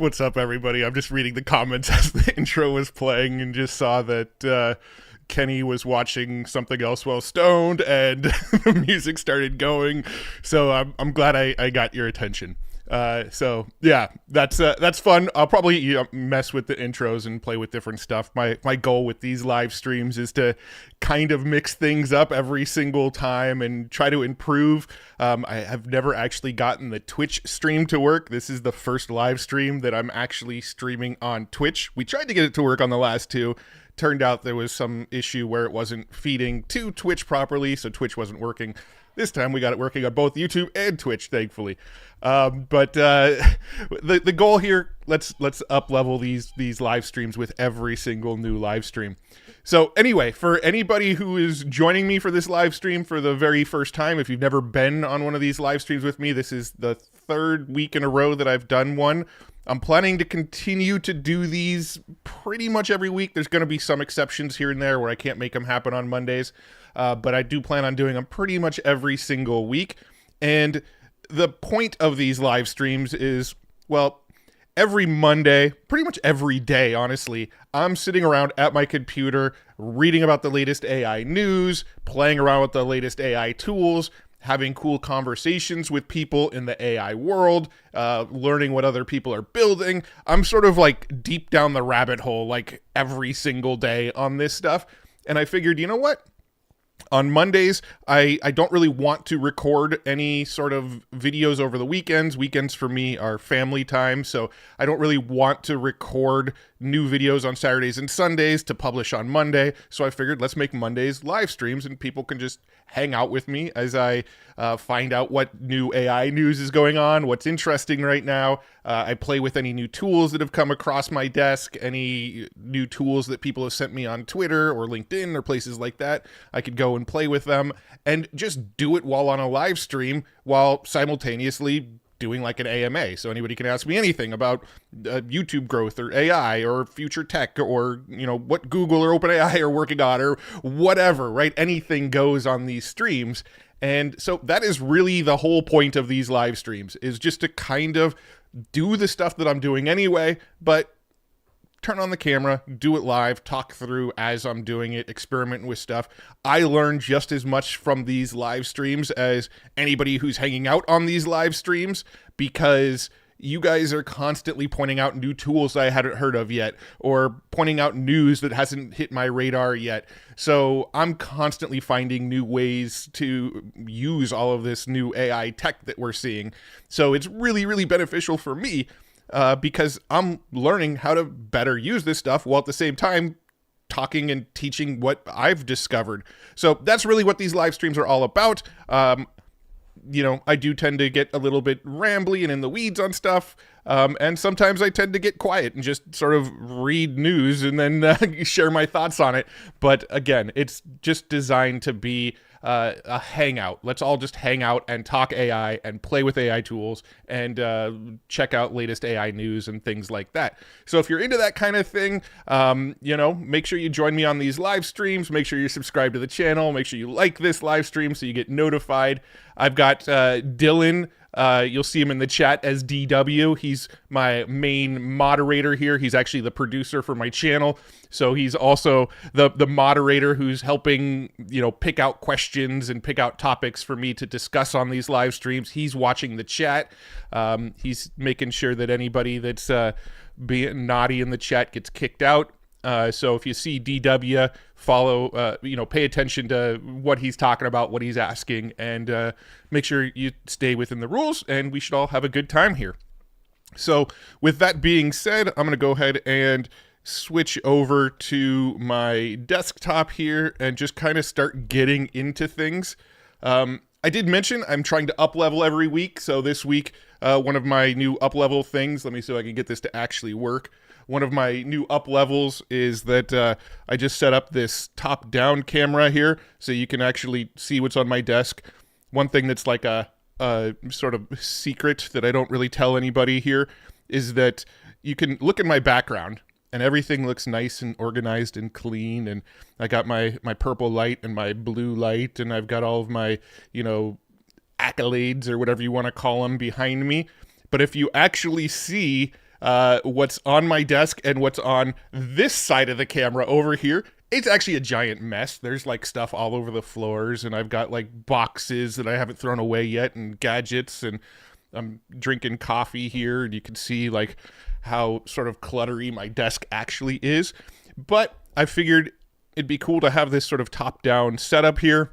What's up, everybody? I'm just reading the comments as the intro was playing and just saw that Kenny was watching something else while stoned and the music started going. So I'm glad I got your attention. So yeah, that's fun. I'll probably mess with the intros and play with different stuff. My goal with these live streams is to kind of mix things up every single time and try to improve. I have never actually gotten the Twitch stream to work. This is the first live stream that I'm actually streaming on Twitch. We tried to get it to work on the last two. Turned out there was some issue where it wasn't feeding to Twitch properly, so Twitch wasn't working. This time we got it working on both YouTube and Twitch, thankfully. But the goal here, let's up level these live streams with every single new live stream. So anyway, for anybody who is joining me for this live stream for the very first time, if you've never been on one of these live streams with me, this is the third week in a row that I've done one. I'm planning to continue to do these pretty much every week. There's going to be some exceptions here and there where I can't make them happen on Mondays. But I do plan on doing them pretty much every single week. And the point of these live streams is, well, every Monday, pretty much every day, honestly, I'm sitting around at my computer, reading about the latest AI news, playing around with the latest AI tools, having cool conversations with people in the AI world, learning what other people are building. I'm sort of like deep down the rabbit hole, like every single day on this stuff. And I figured, you know what? On Mondays, I don't really want to record any sort of videos over the weekends. Weekends for me are family time, so I don't really want to record new videos on Saturdays and Sundays to publish on Monday. So I figured let's make Mondays live streams and people can just hang out with me as I find out what new AI news is going on, what's interesting right now. I play with any new tools that have come across my desk, any new tools that people have sent me on Twitter or LinkedIn or places like that. I could go and play with them and just do it while on a live stream while simultaneously doing like an AMA. So anybody can ask me anything about YouTube growth or AI or future tech or, you know, what Google or OpenAI are working on or whatever, right? Anything goes on these streams. And so that is really the whole point of these live streams, is just to kind of do the stuff that I'm doing anyway, but turn on the camera, do it live, talk through as I'm doing it, experimenting with stuff. I learn just as much from these live streams as anybody who's hanging out on these live streams, because you guys are constantly pointing out new tools I hadn't heard of yet, or pointing out news that hasn't hit my radar yet. So I'm constantly finding new ways to use all of this new AI tech that we're seeing. So it's really, really beneficial for me. Because I'm learning how to better use this stuff while at the same time talking and teaching what I've discovered. So that's really what these live streams are all about. You know, I do tend to get a little bit rambly and in the weeds on stuff. And sometimes I tend to get quiet and just sort of read news and then share my thoughts on it. But again, it's just designed to be a hangout. Let's all just hang out and talk AI and play with AI tools and check out latest AI news and things like that. So if you're into that kind of thing, you know, make sure you join me on these live streams. Make sure you're subscribed to the channel. Make sure you like this live stream so you get notified. I've got Dylan. You'll see him in the chat as DW. He's my main moderator here. He's actually the producer for my channel. So he's also the moderator who's helping, you know, pick out questions and pick out topics for me to discuss on these live streams. He's watching the chat. He's making sure that anybody that's being naughty in the chat gets kicked out. So if you see DW, follow, you know, pay attention to what he's talking about, what he's asking, and make sure you stay within the rules, and we should all have a good time here. So with that being said, I'm going to go ahead and switch over to my desktop here and just kind of start getting into things. I did mention I'm trying to up level every week. So this week, one of my new up level things, let me see if I can get this to actually work. One of my new up levels is that I just set up this top down camera here so you can actually see what's on my desk. One thing that's like a sort of secret that I don't really tell anybody here is that you can look at my background and everything looks nice and organized and clean. And I got my purple light and my blue light, and I've got all of my, you know, accolades or whatever you want to call them behind me. But if you actually see what's on my desk and what's on this side of the camera over here, it's actually a giant mess. There's like stuff all over the floors, and I've got like boxes that I haven't thrown away yet, and gadgets, and I'm drinking coffee here, and you can see like how sort of cluttery my desk actually is. But I figured it'd be cool to have this sort of top-down setup here.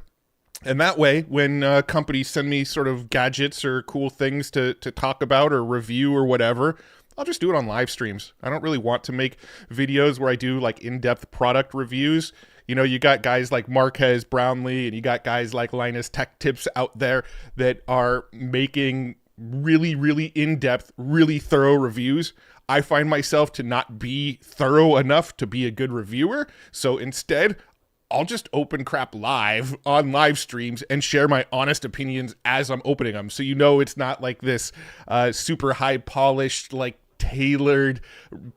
And that way, when companies send me sort of gadgets or cool things to talk about or review or whatever, I'll just do it on live streams. I don't really want to make videos where I do like in-depth product reviews. You know, you got guys like Marquez Brownlee, and you got guys like Linus Tech Tips out there that are making really, really in-depth, really thorough reviews. I find myself to not be thorough enough to be a good reviewer. So instead, I'll just open crap live on live streams and share my honest opinions as I'm opening them. So you know it's not like this super high polished, like tailored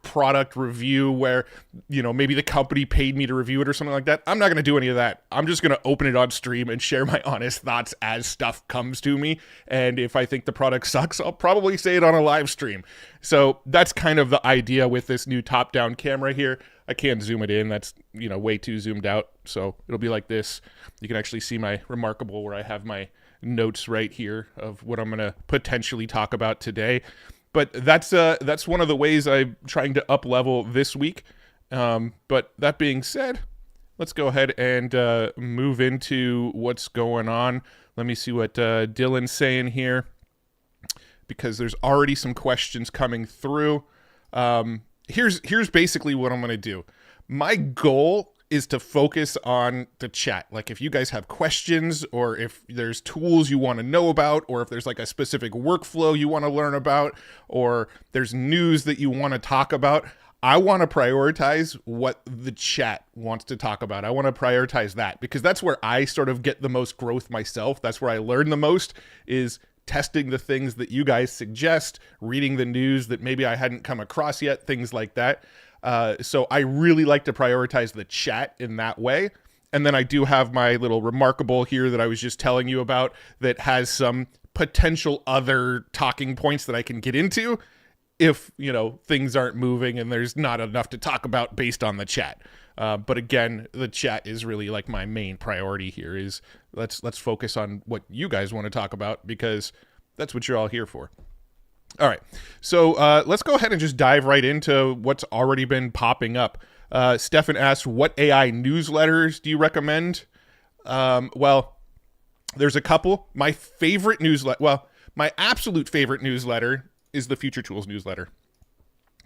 product review where, you know, maybe the company paid me to review it or something like that. I'm not going to do any of that. I'm just going to open it on stream and share my honest thoughts as stuff comes to me. And if I think the product sucks, I'll probably say it on a live stream. So that's kind of the idea with this new top-down camera here. I can't zoom it in. That's, you know, way too zoomed out. So it'll be like this. You can actually see my Remarkable where I have my notes right here of what I'm going to potentially talk about today. But that's one of the ways I'm trying to up level this week. But that being said, let's go ahead and move into what's going on. Let me see what Dylan's saying here, because there's already some questions coming through. Here's basically what I'm going to do. My goal is to focus on the chat. Like if you guys have questions, or if there's tools you want to know about, or if there's like a specific workflow you want to learn about, or there's news that you want to talk about, I want to prioritize what the chat wants to talk about. I want to prioritize that, because that's where I sort of get the most growth myself. That's where I learn the most, is testing the things that you guys suggest, reading the news that maybe I hadn't come across yet, things like that. So I really like to prioritize the chat in that way. And then I do have my little Remarkable here that I was just telling you about that has some potential other talking points that I can get into if, you know, things aren't moving and there's not enough to talk about based on the chat. But again, the chat is really like my main priority here. Is let's focus on what you guys want to talk about, because that's what you're all here for. All right, so let's go ahead and just dive right into what's already been popping up. Stefan asked, what AI newsletters do you recommend? Well, there's a couple. My favorite newsletter, well, my absolute favorite newsletter is the Future Tools newsletter.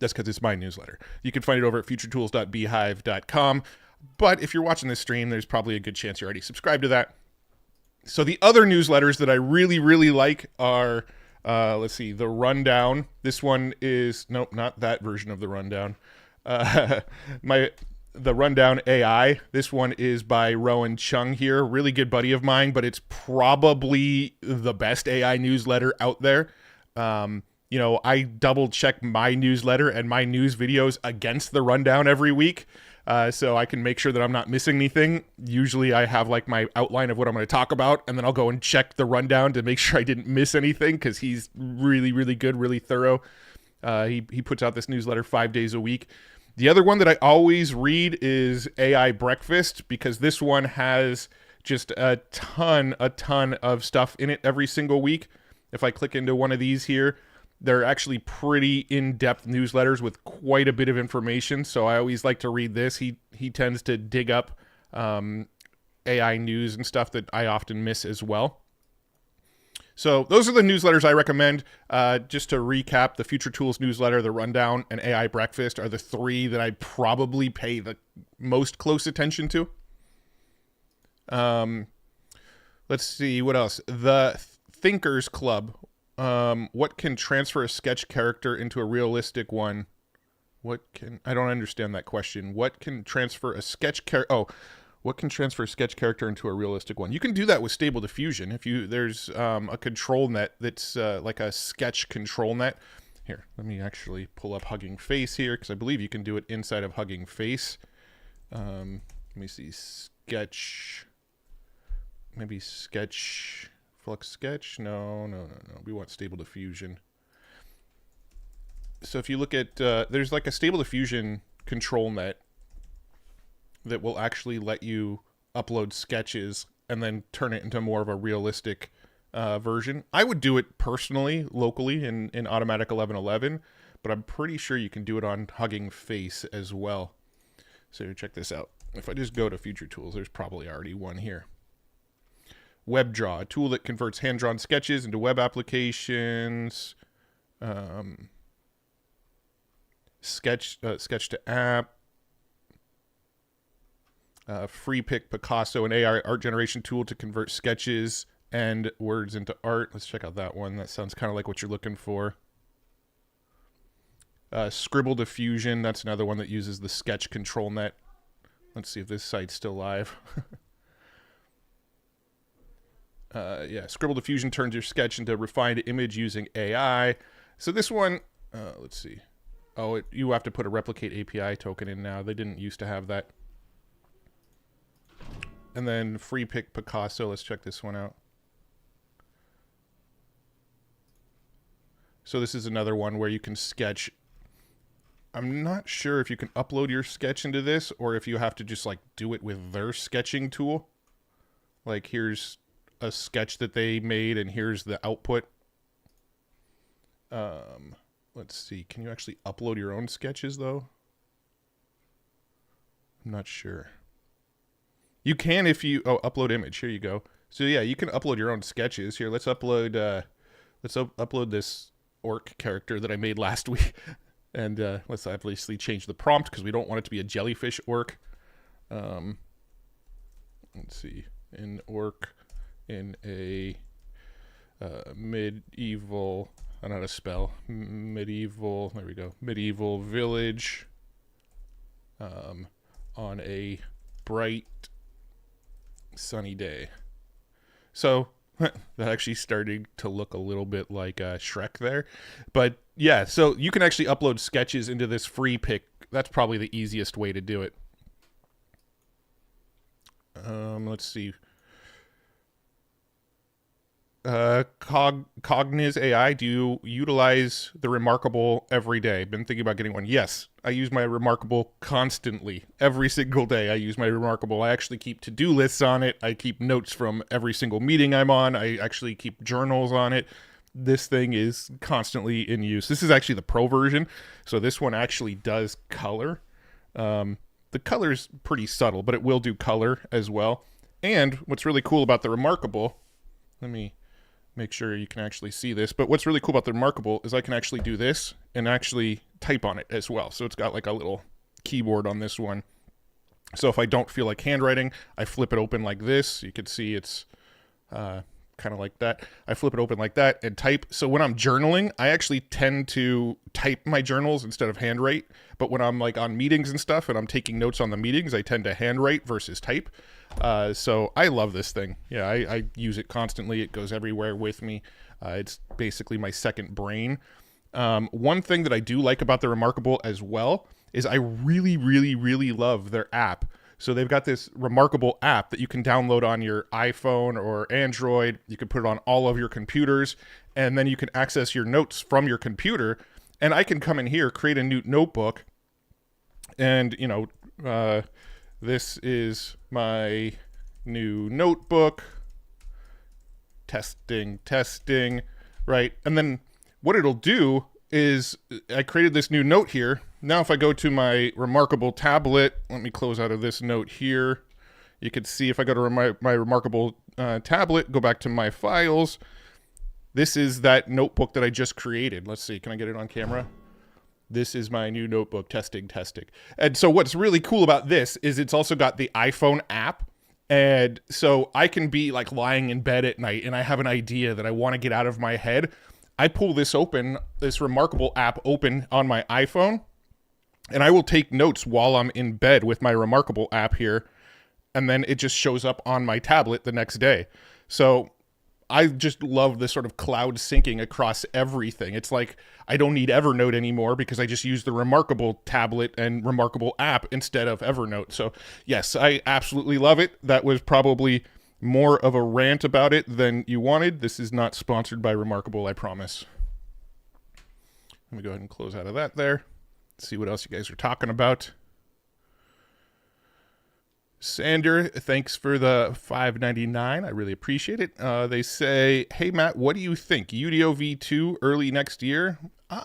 That's because it's my newsletter. You can find it over at futuretools.beehive.com. But if you're watching this stream, there's probably a good chance you're already subscribed to that. So the other newsletters that I really, really like are, let's see, The Rundown. This one is, nope, not that version of The Rundown. The Rundown AI. This one is by Rowan Chung here. Really good buddy of mine, but it's probably the best AI newsletter out there. You know, I double check my newsletter and my news videos against The Rundown every week. So I can make sure that I'm not missing anything. Usually I have like my outline of what I'm going to talk about, and then I'll go and check The Rundown to make sure I didn't miss anything, because he's really, really good, really thorough. He puts out this newsletter 5 days a week. The other one that I always read is AI Breakfast, because this one has just a ton of stuff in it every single week. If I click into one of these here, they're actually pretty in-depth newsletters with quite a bit of information. So I always like to read this. He tends to dig up AI news and stuff that I often miss as well. So those are the newsletters I recommend. Just to recap, the Future Tools newsletter, The Rundown, and AI Breakfast are the three that I probably pay the most close attention to. Let's see, what else? The Thinkers Club. What can transfer a sketch character into a realistic one? I don't understand that question. What can transfer a sketch character? Oh, what can transfer a sketch character into a realistic one? You can do that with Stable Diffusion. There's a control net that's like a sketch control net. Here, let me actually pull up Hugging Face here, because I believe you can do it inside of Hugging Face. Let me see, sketch, maybe sketch, Flux Sketch. No. We want Stable Diffusion. So if you look at, there's like a Stable Diffusion control net that will actually let you upload sketches and then turn it into more of a realistic version. I would do it personally, locally in Automatic 1111, but I'm pretty sure you can do it on Hugging Face as well. So check this out. If I just go to Future Tools, there's probably already one here. WebDraw, a tool that converts hand-drawn sketches into web applications. Sketch to app. Free Pic Picasso, an AI art generation tool to convert sketches and words into art. Let's check out that one. That sounds kind of like what you're looking for. Scribble Diffusion, that's another one that uses the sketch control net. Let's see if this site's still live. Yeah, Scribble Diffusion turns your sketch into a refined image using AI. So this one, let's see. Oh, you have to put a Replicate API token in now. They didn't used to have that. And then Free Pic Picasso, let's check this one out. So this is another one where you can sketch. I'm not sure if you can upload your sketch into this or if you have to just like do it with their sketching tool. Like here's a sketch that they made and here's the output. Let's see. Can you actually upload your own sketches though? I'm not sure. You can if you upload image. Here you go. So yeah, you can upload your own sketches. Here, let's upload upload this orc character that I made last week. And let's obviously change the prompt because we don't want it to be a jellyfish orc. Let's see. An orc in a medieval, I don't know how to spell, medieval, there we go, medieval village on a bright, sunny day. So that actually started to look a little bit like Shrek there. But yeah, so you can actually upload sketches into this free pic. That's probably the easiest way to do it. Let's see. Cogniz AI, do you utilize the Remarkable every day? Been thinking about getting one. Yes, I use my Remarkable constantly. Every single day I use my Remarkable. I actually keep to-do lists on it. I keep notes from every single meeting I'm on. I actually keep journals on it. This thing is constantly in use. This is actually the pro version, so this one actually does color. The color's pretty subtle, but it will do color as well. And what's really cool about the Remarkable, let me make sure you can actually see this, but what's really cool about the Remarkable is I can actually do this and actually type on it as well. So it's got like a little keyboard on this one. So if I don't feel like handwriting, I flip it open like this. You can see it's kind of like that. I flip it open like that and type. So when I'm journaling, I actually tend to type my journals instead of handwrite. But when I'm like on meetings and stuff and I'm taking notes on the meetings, I tend to handwrite versus type. So I love this thing. Yeah, I use it constantly. It goes everywhere with me. It's basically my second brain. One thing that I do like about the Remarkable as well is I really, really, really love their app. So they've got this Remarkable app that you can download on your iPhone or Android. You can put it on all of your computers, and then you can access your notes from your computer. And I can come in here, create a new notebook, and, you know, this is my new notebook. Testing, right? And then what it'll do is I created this new note here. Now if I go to my Remarkable tablet, let me close out of this note here. You can see if I go to my Remarkable tablet, go back to my files. This is that notebook that I just created. Let's see, can I get it on camera? This is my new notebook, testing. And so what's really cool about this is it's also got the iPhone app. And so I can be like lying in bed at night and I have an idea that I want to get out of my head. I pull this open, this Remarkable app open on my iPhone, and I will take notes while I'm in bed with my Remarkable app here, and then it just shows up on my tablet the next day. So I just love this sort of cloud syncing across everything. It's like I don't need Evernote anymore because I just use the Remarkable tablet and Remarkable app instead of Evernote. So yes, I absolutely love it. That was probably more of a rant about it than you wanted. This is not sponsored by Remarkable, I promise. Let me go ahead and close out of that there. See what else you guys are talking about. Sander, thanks for the $5.99. I really appreciate it. They say, hey, Matt, what do you think? Udio V2 early next year?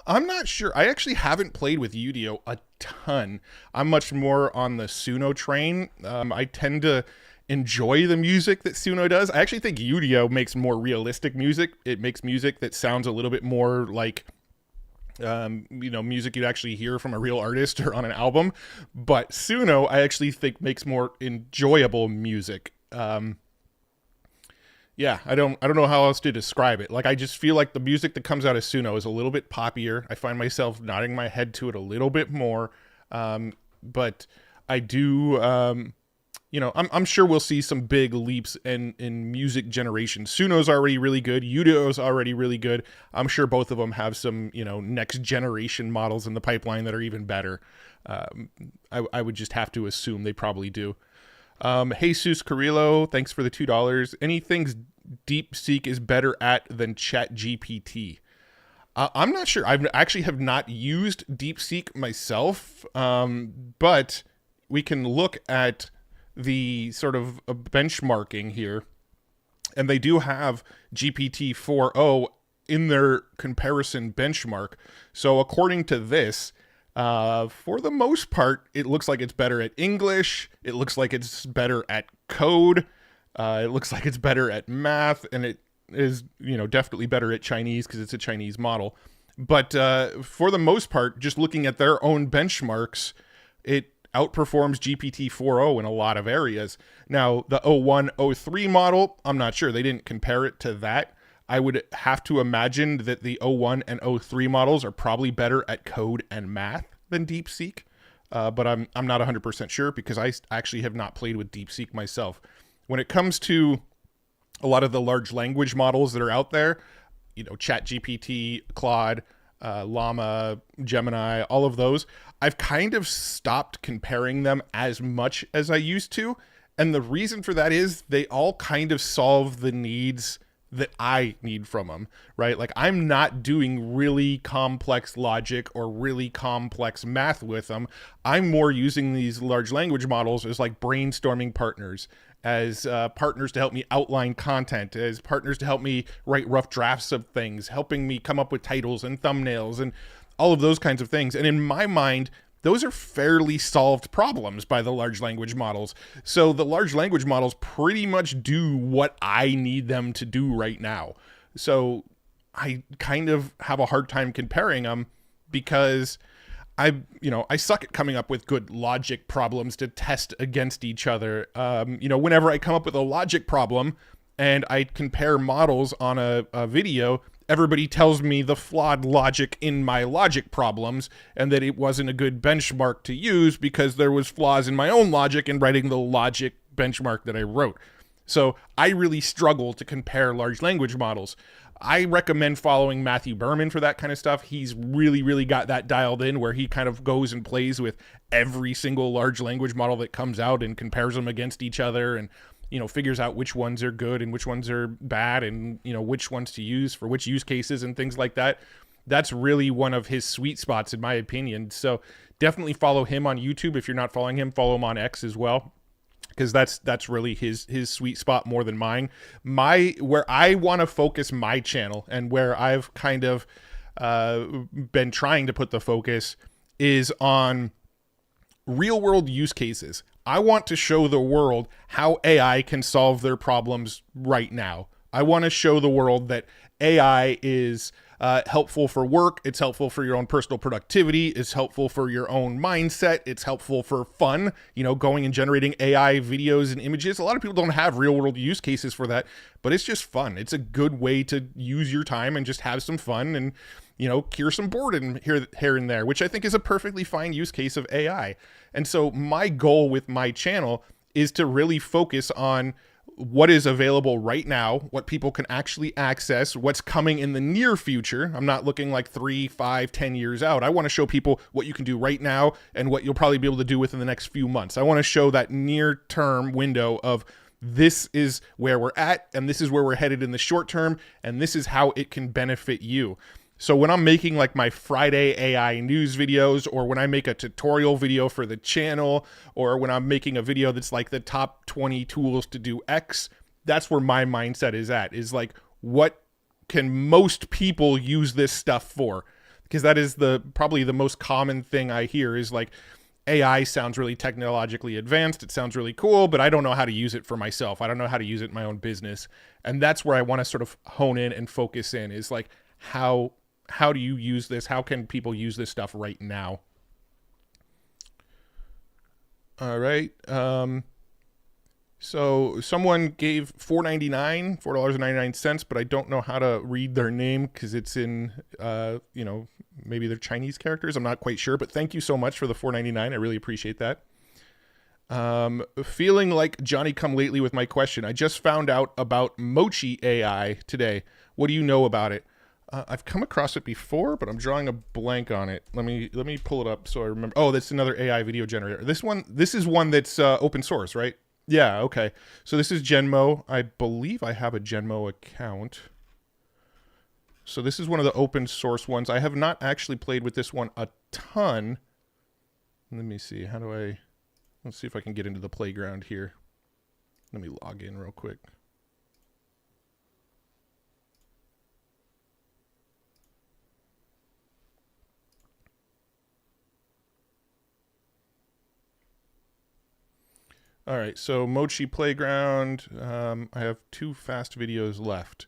I'm not sure. I actually haven't played with Udio a ton. I'm much more on the Suno train. I tend to enjoy the music that Suno does. I actually think Udio makes more realistic music. It makes music that sounds a little bit more like music you'd actually hear from a real artist or on an album. But Suno, I actually think makes more enjoyable music. Yeah, I don't know how else to describe it. Like, I just feel like the music that comes out of Suno is a little bit poppier. I find myself nodding my head to it a little bit more. But I do, I'm sure we'll see some big leaps in music generation. Suno's already really good. Udio's already really good. I'm sure both of them have some, next generation models in the pipeline that are even better. I would just have to assume they probably do. Jesus Carrillo, thanks for the $2. Anything DeepSeek is better at than ChatGPT? I'm not sure. I actually have not used DeepSeek myself, but we can look at the sort of benchmarking here, and they do have GPT 4.0 in their comparison benchmark. So according to this, for the most part, it looks like it's better at English. It looks like it's better at code. It looks like it's better at math, and it is, definitely better at Chinese because it's a Chinese model. But for the most part, just looking at their own benchmarks, it outperforms GPT 4.0 in a lot of areas. Now, the 0103 model, I'm not sure. They didn't compare it to that. I would have to imagine that the 01 and 03 models are probably better at code and math than DeepSeek. But I'm not 100% sure because I actually have not played with DeepSeek myself. When it comes to a lot of the large language models that are out there, ChatGPT, Claude, Llama, Gemini, all of those, I've kind of stopped comparing them as much as I used to. And the reason for that is they all kind of solve the needs that I need from them, right? Like, I'm not doing really complex logic or really complex math with them. I'm more using these large language models as like brainstorming partners, as partners to help me outline content, as partners to help me write rough drafts of things, helping me come up with titles and thumbnails and all of those kinds of things. And in my mind, those are fairly solved problems by the large language models. So the large language models pretty much do what I need them to do right now. So I kind of have a hard time comparing them because I suck at coming up with good logic problems to test against each other. Whenever I come up with a logic problem and I compare models on a video, everybody tells me the flawed logic in my logic problems and that it wasn't a good benchmark to use because there was flaws in my own logic in writing the logic benchmark that I wrote. So I really struggle to compare large language models. I recommend following Matthew Berman for that kind of stuff. He's really, really got that dialed in where he kind of goes and plays with every single large language model that comes out and compares them against each other and figures out which ones are good and which ones are bad and, which ones to use for which use cases and things like that. That's really one of his sweet spots, in my opinion. So definitely follow him on YouTube. If you're not following him, follow him on X as well, because that's really his sweet spot more than mine. Where I want to focus my channel and where I've kind of been trying to put the focus is on real world use cases. I want to show the world how AI can solve their problems right now. I want to show the world that AI is helpful for work. It's helpful for your own personal productivity. It's helpful for your own mindset. It's helpful for fun, going and generating AI videos and images. A lot of people don't have real world use cases for that, but it's just fun. It's a good way to use your time and just have some fun and, cure some boredom here and there, which I think is a perfectly fine use case of AI. And so my goal with my channel is to really focus on what is available right now, what people can actually access, what's coming in the near future. I'm not looking like 3, 5, 10 years out. I want to show people what you can do right now and what you'll probably be able to do within the next few months. I want to show that near-term window of this is where we're at and this is where we're headed in the short term and this is how it can benefit you. So when I'm making like my Friday AI news videos, or when I make a tutorial video for the channel, or when I'm making a video that's like the top 20 tools to do X, that's where my mindset is at, is like, what can most people use this stuff for? Because that is probably the most common thing I hear is like, AI sounds really technologically advanced. It sounds really cool, but I don't know how to use it for myself. I don't know how to use it in my own business. And that's where I want to sort of hone in and focus in, is like, how do you use this? How can people use this stuff right now? All right. So someone gave $4.99, but I don't know how to read their name because it's in, maybe they're Chinese characters. I'm not quite sure, but thank you so much for the $4.99. I really appreciate that. Feeling like Johnny come lately with my question. I just found out about Mochi AI today. What do you know about it? I've come across it before, but I'm drawing a blank on it. Let me pull it up so I remember. Oh, that's another AI video generator. This is one that's open source, right? Yeah, okay. So this is Genmo. I believe I have a Genmo account. So this is one of the open source ones. I have not actually played with this one a ton. Let me see. Let's see if I can get into the playground here. Let me log in real quick. All right, so Mochi Playground. I have 2 fast videos left.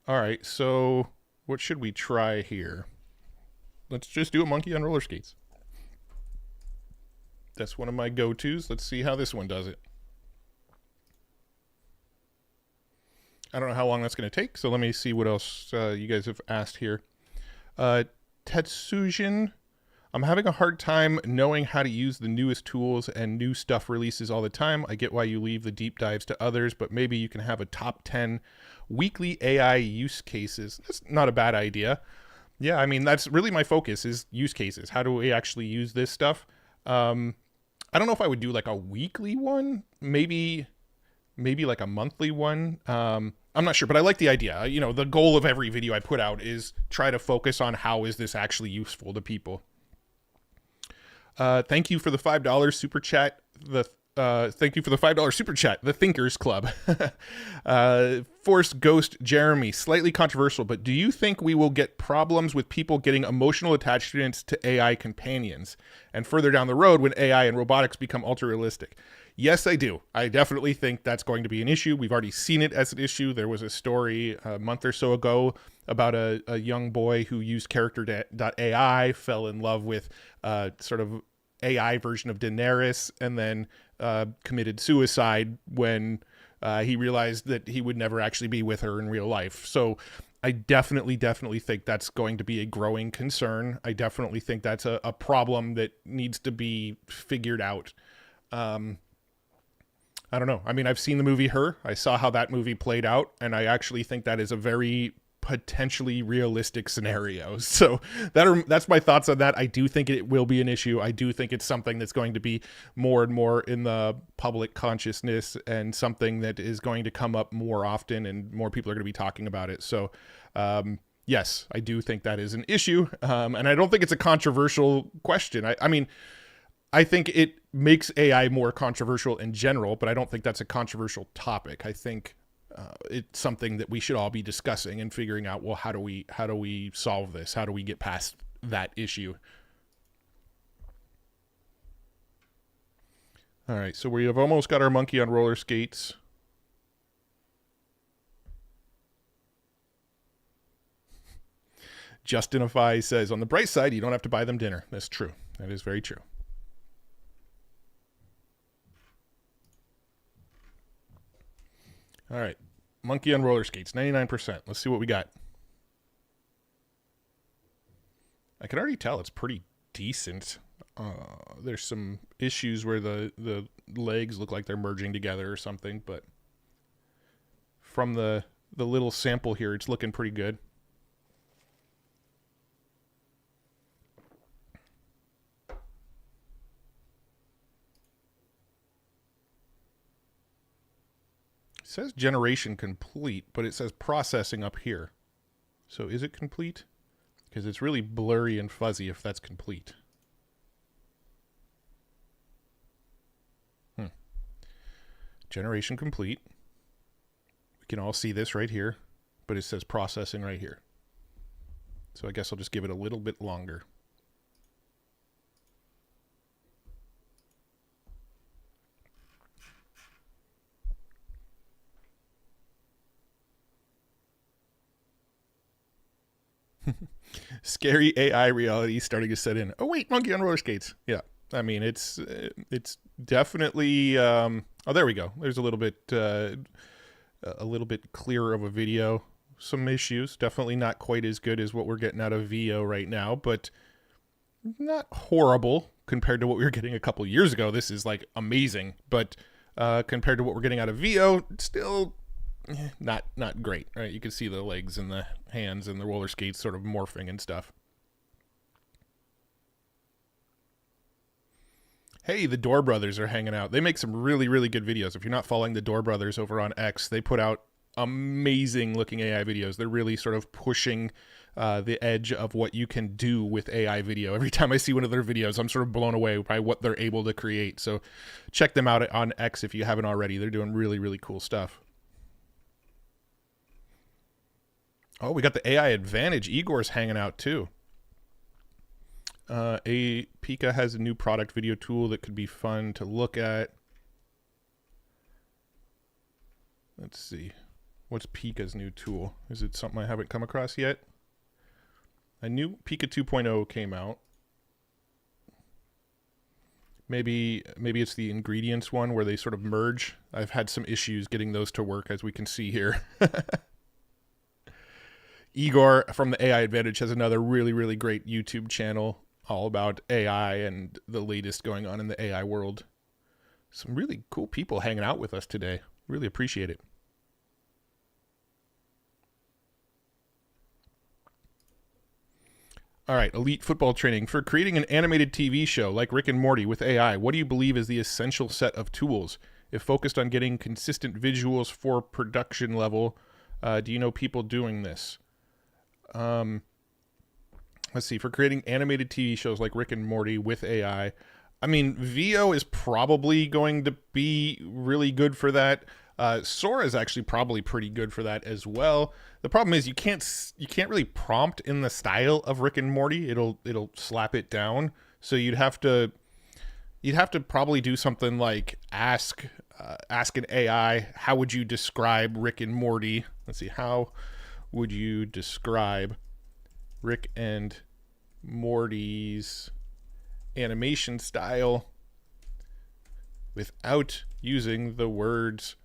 All right, so what should we try here? Let's just do a monkey on roller skates. That's one of my go-tos. Let's see how this one does it. I don't know how long that's going to take, so let me see what else you guys have asked here. Tetsujin. I'm having a hard time knowing how to use the newest tools, and new stuff releases all the time. I get why you leave the deep dives to others, but maybe you can have a top 10 weekly AI use cases. That's not a bad idea. Yeah, I mean, that's really my focus, is use cases. How do we actually use this stuff? I don't know if I would do like a weekly one, maybe like a monthly one. I'm not sure, but I like the idea. The goal of every video I put out is try to focus on how is this actually useful to people. Thank you for the $5 super chat. Thank you for the $5 super chat. The Thinkers Club. Force Ghost Jeremy. Slightly controversial, but do you think we will get problems with people getting emotional attachments to AI companions, and further down the road when AI and robotics become ultra realistic? Yes, I do. I definitely think that's going to be an issue. We've already seen it as an issue. There was a story a month or so ago about a young boy who used character.ai, fell in love with sort of AI version of Daenerys, and then committed suicide when he realized that he would never actually be with her in real life. So I definitely think that's going to be a growing concern. I definitely think that's a problem that needs to be figured out. I don't know. I mean, I've seen the movie Her. I saw how that movie played out, and I actually think that is a very potentially realistic scenario. So that's my thoughts on that. I do think it will be an issue. I do think it's something that's going to be more and more in the public consciousness, and something that is going to come up more often, and more people are going to be talking about it. So yes, I do think that is an issue. And I don't think it's a controversial question. I mean, I think it makes AI more controversial in general, but I don't think that's a controversial topic. I think it's something that we should all be discussing and figuring out, well, how do we solve this? How do we get past that issue? All right, so we have almost got our monkey on roller skates. Justinify says, on the bright side, you don't have to buy them dinner. That's true. That is very true. All right. Monkey on roller skates, 99%. Let's see what we got. I can already tell it's pretty decent. There's some issues where the legs look like they're merging together or something, but from the little sample here, it's looking pretty good. It says generation complete, but it says processing up here. So is it complete? because it's really blurry and fuzzy if that's complete. Generation complete. We can all see this right here, but it says processing right here. So I guess I'll just give it a little bit longer. Scary AI reality starting to set in. Oh wait, monkey on roller skates. Yeah, I mean it's definitely. Oh, there we go. There's a little bit clearer of a video. Some issues, definitely not quite as good as what we're getting out of VO right now, but not horrible compared to what we were getting a couple years ago. This is like amazing, but compared to what we're getting out of VO, still not great, right? You can see the legs and the hands and the roller skates sort of morphing and stuff. Hey, the Door Brothers are hanging out. They make some really, really good videos. If you're not following the Door Brothers over on X, they put out amazing looking AI videos. They're really sort of pushing the edge of what you can do with AI video. Every time I see one of their videos, I'm sort of blown away by what they're able to create. So check them out on X if you haven't already. They're doing really, really cool stuff. Oh, we got the AI Advantage. Igor's hanging out too. Pika has a new product video tool that could be fun to look at. Let's see. What's Pika's new tool? Is it something I haven't come across yet? I knew Pika 2.0 came out. Maybe it's the ingredients one where they sort of merge. I've had some issues getting those to work, as we can see here. Igor from the AI Advantage has another really, really great YouTube channel all about AI and the latest going on in the AI world. Some really cool people hanging out with us today. Really appreciate it. All right, elite football training. For creating an animated TV show like Rick and Morty with AI, what do you believe is the essential set of tools? If focused on getting consistent visuals for production level, do you know people doing this? Let's see. For creating animated TV shows like Rick and Morty with AI, I mean, VO is probably going to be really good for that. Sora is actually probably pretty good for that as well. The problem is you can't really prompt in the style of Rick and Morty. It'll slap it down. So you'd have to probably do something like ask an AI, how would you describe Rick and Morty? Let's see, how would you describe Rick and Morty's animation style without using the words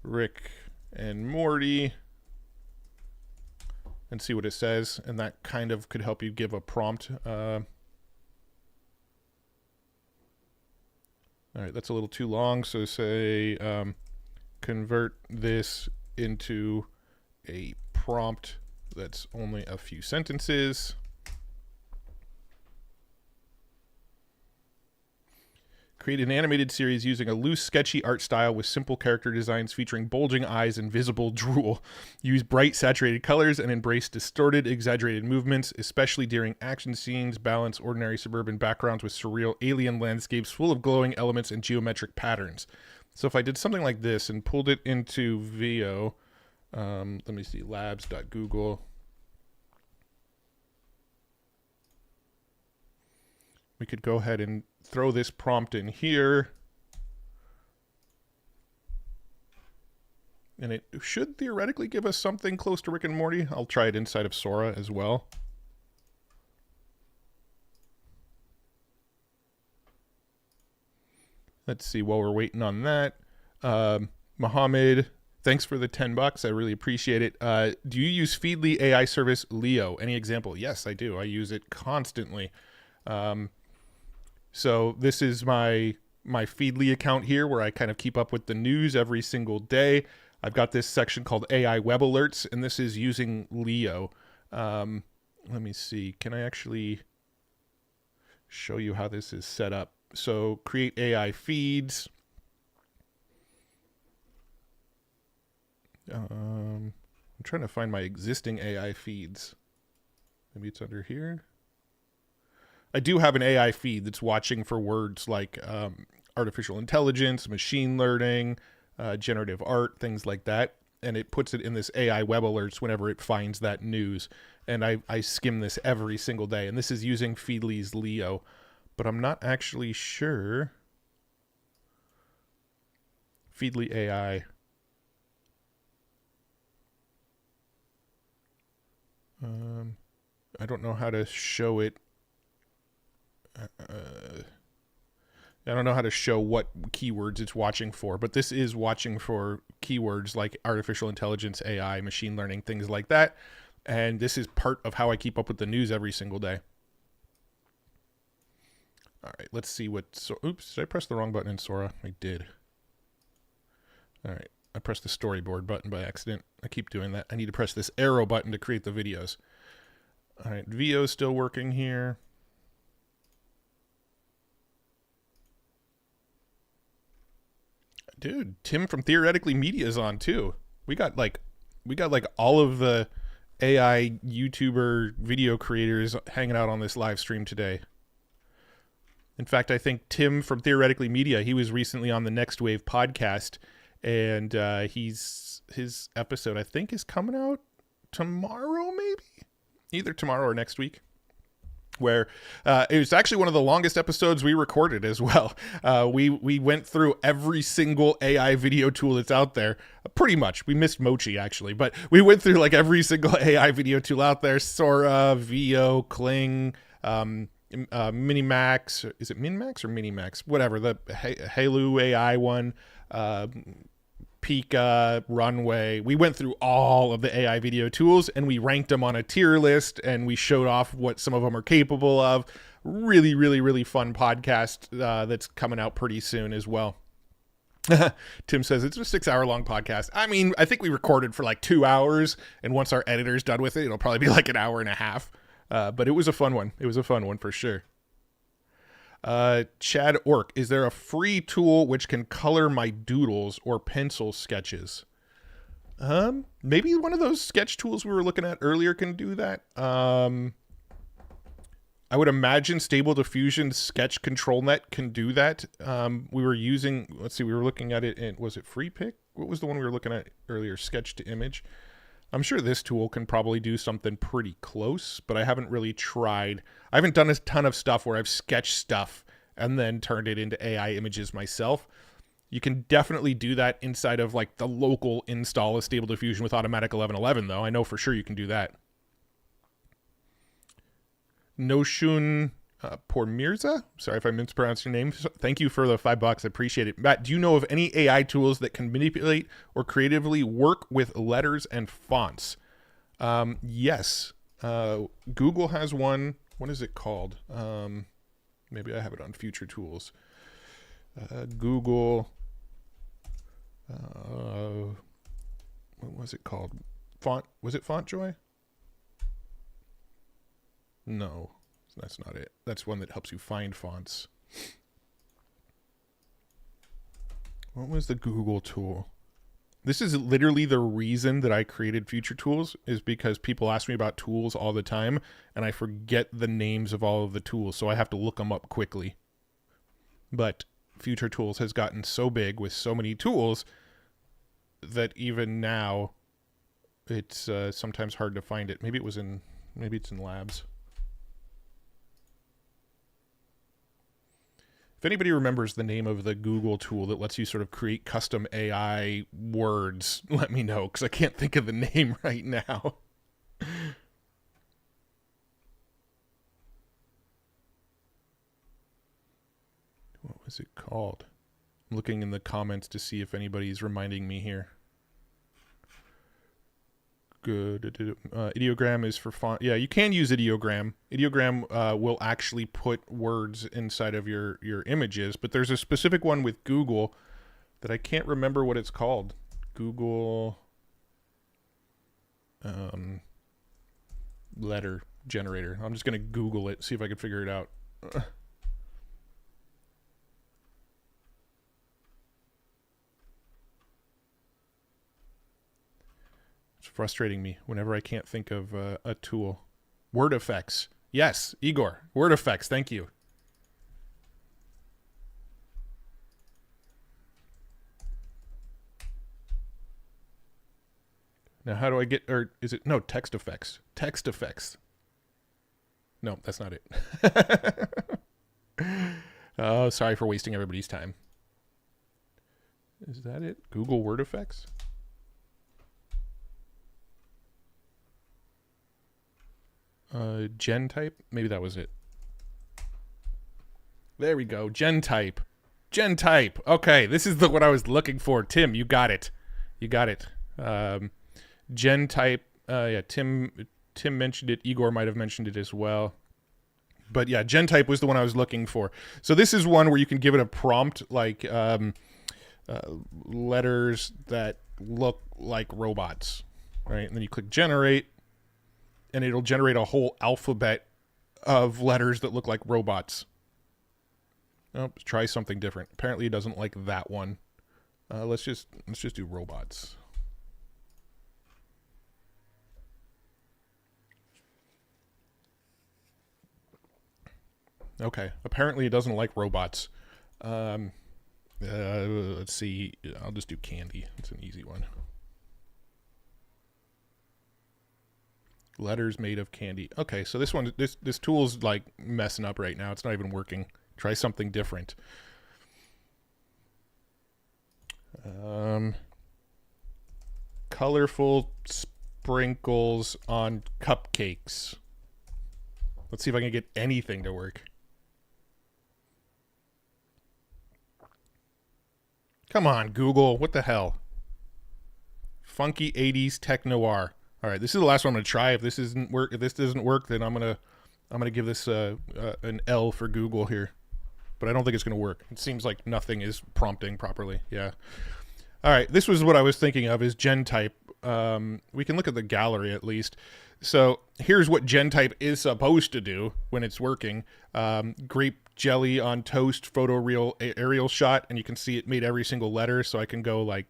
Rick and Morty, and see what it says, and that kind of could help you give a prompt. All right, that's a little too long, so say convert this into a prompt that's only a few sentences. Create an animated series using a loose, sketchy art style with simple character designs featuring bulging eyes and visible drool. Use bright, saturated colors and embrace distorted, exaggerated movements, especially during action scenes. Balance ordinary suburban backgrounds with surreal alien landscapes full of glowing elements and geometric patterns. So if I did something like this and pulled it into VO, let me see, labs.google. We could go ahead and throw this prompt in here. And it should theoretically give us something close to Rick and Morty. I'll try it inside of Sora as well. Let's see, while we're waiting on that. Mohammed, thanks for the $10. I really appreciate it. Do you use Feedly AI service Leo? Any example? Yes, I do. I use it constantly. So this is my Feedly account here where I kind of keep up with the news every single day. I've got this section called AI Web Alerts, and this is using Leo. Let me see. Can I actually show you how this is set up? So create AI feeds. I'm trying to find my existing AI feeds. Maybe it's under here. I do have an AI feed that's watching for words like artificial intelligence, machine learning, generative art, things like that. And it puts it in this AI web alerts whenever it finds that news. And I skim this every single day. And this is using Feedly's Leo. But I'm not actually sure. Feedly AI. I don't know how to show it. I don't know how to show what keywords it's watching for, but this is watching for keywords like artificial intelligence, AI, machine learning, things like that. And this is part of how I keep up with the news every single day. All right, let's see what... oops, did I press the wrong button in Sora? I did. All right, I pressed the storyboard button by accident. I keep doing that. I need to press this arrow button to create the videos. All right, VO is still working here. Dude, Tim from Theoretically Media is on too. We got like all of the AI YouTuber video creators hanging out on this live stream today. In fact, I think Tim from Theoretically Media, he was recently on the Next Wave podcast, and his episode, I think, is coming out tomorrow, maybe? Either tomorrow or next week. Where it was actually one of the longest episodes we recorded as well. We went through every single AI video tool that's out there. Pretty much. We missed Mochi, actually. But we went through like every single AI video tool out there. Sora, VO, Kling, Minimax. Is it Minimax or Minimax? Whatever. The Halo AI one. Pika, Runway. We went through all of the AI video tools and we ranked them on a tier list and we showed off what some of them are capable of. Really, really, really fun podcast that's coming out pretty soon as well. Tim says it's a 6-hour long podcast. I mean, I think we recorded for like 2 hours, and once our editor's done with it, it'll probably be like an hour and a half. But it was a fun one. It was a fun one for sure. Chad Ork, is there a free tool which can color my doodles or pencil sketches? Maybe one of those sketch tools we were looking at earlier can do that. I would imagine Stable Diffusion Sketch Control Net can do that. We were using, let's see, we were looking at it in, was it FreePic? What was the one we were looking at earlier? Sketch to Image. I'm sure this tool can probably do something pretty close, but I haven't really tried. I haven't done a ton of stuff where I've sketched stuff and then turned it into AI images myself. You can definitely do that inside of like the local install of Stable Diffusion with Automatic 1111, though. I know for sure you can do that. Noshun Pormirza, sorry if I mispronounced your name. Thank you for the $5. I appreciate it. Matt, do you know of any AI tools that can manipulate or creatively work with letters and fonts? Yes. Google has one. What is it called? Maybe I have it on future tools. Google. What was it called? Font? Was it FontJoy? No, that's not it. That's one that helps you find fonts. What was the Google tool? This is literally the reason that I created Future Tools, is because people ask me about tools all the time and I forget the names of all of the tools, so I have to look them up quickly. But Future Tools has gotten so big with so many tools that even now it's sometimes hard to find it. Maybe it's in labs. If anybody remembers the name of the Google tool that lets you sort of create custom AI words, let me know, because I can't think of the name right now. What was it called? I'm looking in the comments to see if anybody's reminding me here. Good. Ideogram is for font. Yeah, you can use Ideogram. Ideogram will actually put words inside of your images, but there's a specific one with Google that I can't remember what it's called. Google letter generator. I'm just going to Google it, see if I can figure it out. Frustrating me whenever I can't think of a tool. Word effects. Yes, Igor. Word effects. Thank you. Now, how do I get, or is it, no, text effects. Text effects. No, that's not it. Oh, sorry for wasting everybody's time. Is that it? Google Word effects? Gen type? Maybe that was it. There we go. Gen type. Gen type. Okay, this is what I was looking for. Tim, you got it. You got it. Gen type. Yeah, Tim mentioned it. Igor might have mentioned it as well. But yeah, gen type was the one I was looking for. So this is one where you can give it a prompt like letters that look like robots, right? And then you click generate, and it'll generate a whole alphabet of letters that look like robots. Oh, try something different. Apparently it doesn't like that one. Let's just do robots. Okay, apparently it doesn't like robots. Let's see. I'll just do candy. It's an easy one. Letters made of candy. Okay, so this one, this tool's like messing up right now. It's not even working. Try something different. Colorful sprinkles on cupcakes. Let's see if I can get anything to work. Come on, Google. What the hell? Funky 80s tech noir. All right, this is the last one I'm going to try. If this doesn't work, then I'm gonna give this an L for Google here. But I don't think it's going to work. It seems like nothing is prompting properly. Yeah. All right, this was what I was thinking of is gen type. We can look at the gallery at least. So here's what gen type is supposed to do when it's working. Grape jelly on toast photoreal aerial shot, and you can see it made every single letter. So I can go like,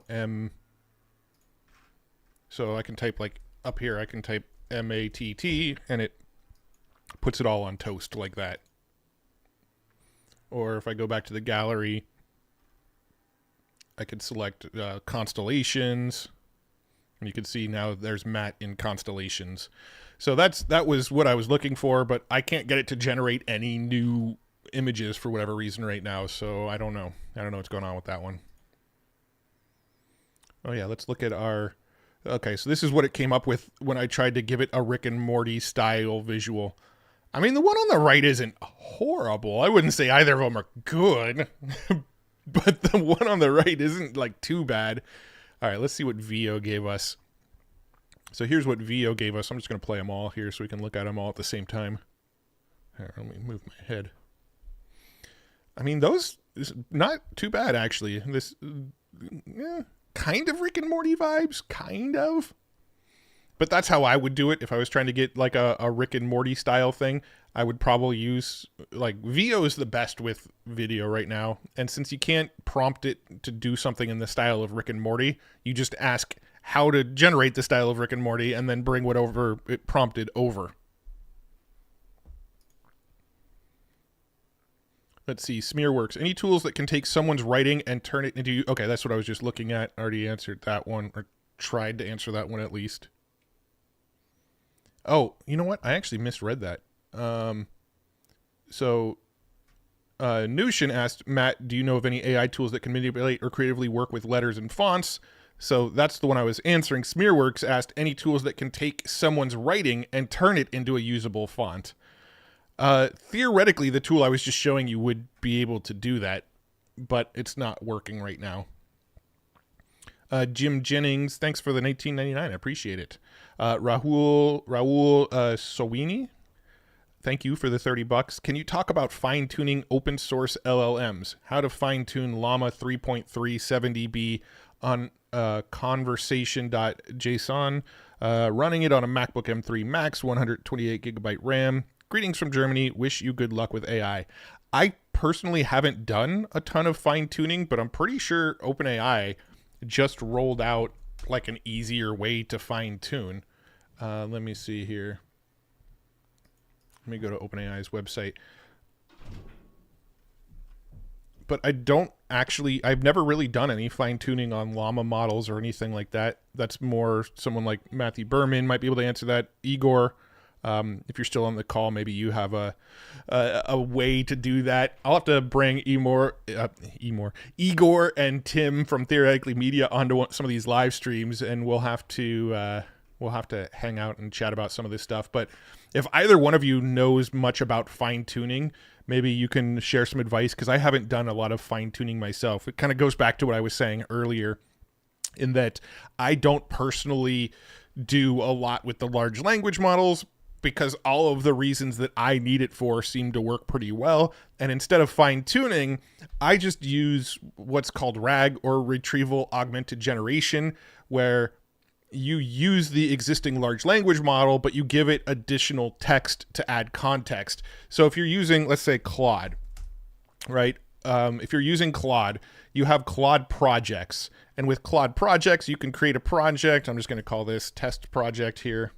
M. So I can type like up here, I can type MATT, and it puts it all on toast like that. Or if I go back to the gallery, I could select constellations. And you can see now there's Matt in constellations. So that was what I was looking for, but I can't get it to generate any new images for whatever reason right now. So I don't know. I don't know what's going on with that one. Oh yeah, let's look at our... Okay, so this is what it came up with when I tried to give it a Rick and Morty style visual. I mean, the one on the right isn't horrible. I wouldn't say either of them are good. But the one on the right isn't like too bad. All right, let's see what VO gave us. So here's what VO gave us. I'm just going to play them all here so we can look at them all at the same time. Here, let me move my head. I mean, those is not too bad, actually. This, kind of Rick and Morty vibes, kind of. But that's how I would do it if I was trying to get like a Rick and Morty style thing. I would probably use, like, VO is the best with video right now. And since you can't prompt it to do something in the style of Rick and Morty, you just ask how to generate the style of Rick and Morty and then bring whatever it prompted over. Let's see, Smearworks. Any tools that can take someone's writing and turn it into... Okay, that's what I was just looking at. I already answered that one, or tried to answer that one at least. Oh, you know what? I actually misread that. Nushin asked, Matt, do you know of any AI tools that can manipulate or creatively work with letters and fonts? So that's the one I was answering. Smearworks asked, any tools that can take someone's writing and turn it into a usable font? Theoretically, the tool I was just showing you would be able to do that, but it's not working right now. Jim Jennings, thanks for the $19.99. I appreciate it. Rahul Sowini, thank you for the $30. Can you talk about fine-tuning open source LLMs? How to fine-tune Llama 3.3 7dB on conversation.json, running it on a MacBook M3 Max, 128 gigabyte RAM. Greetings from Germany. Wish you good luck with AI. I personally haven't done a ton of fine-tuning, but I'm pretty sure OpenAI just rolled out like an easier way to fine-tune. Let me see here. Let me go to OpenAI's website. But I've never really done any fine tuning on llama models or anything like that. That's more someone like Matthew Berman might be able to answer that. Igor, if you're still on the call, maybe you have a way to do that. I'll have to bring Igor and Tim from Theoretically Media onto some of these live streams, and we'll have to hang out and chat about some of this stuff. But if either one of you knows much about fine tuning, maybe you can share some advice, because I haven't done a lot of fine tuning myself. It kind of goes back to what I was saying earlier, in that I don't personally do a lot with the large language models, because all of the reasons that I need it for seem to work pretty well. And instead of fine tuning, I just use what's called RAG, or Retrieval Augmented Generation, where you use the existing large language model, but you give it additional text to add context. So if you're using, let's say, Claude, right? If you're using Claude, you have Claude projects. And with Claude projects, you can create a project. I'm just going to call this test project here.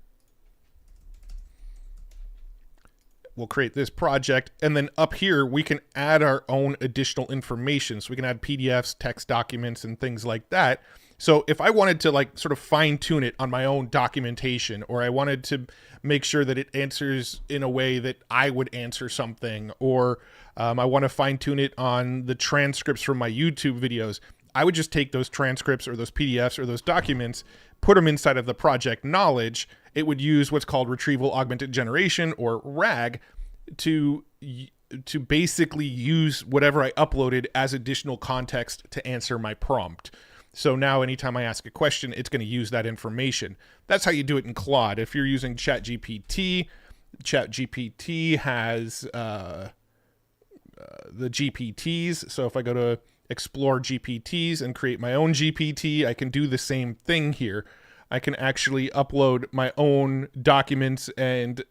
We'll create this project. And then up here, we can add our own additional information. So we can add PDFs, text documents, and things like that. So if I wanted to like sort of fine tune it on my own documentation, or I wanted to make sure that it answers in a way that I would answer something, or I want to fine tune it on the transcripts from my YouTube videos, I would just take those transcripts or those PDFs or those documents, put them inside of the project knowledge. It would use what's called Retrieval Augmented Generation, or RAG, to basically use whatever I uploaded as additional context to answer my prompt. So now anytime I ask a question, it's going to use that information. That's how you do it in Claude. If you're using ChatGPT, ChatGPT has the GPTs. So if I go to explore GPTs and create my own GPT, I can do the same thing here. I can actually upload my own documents and,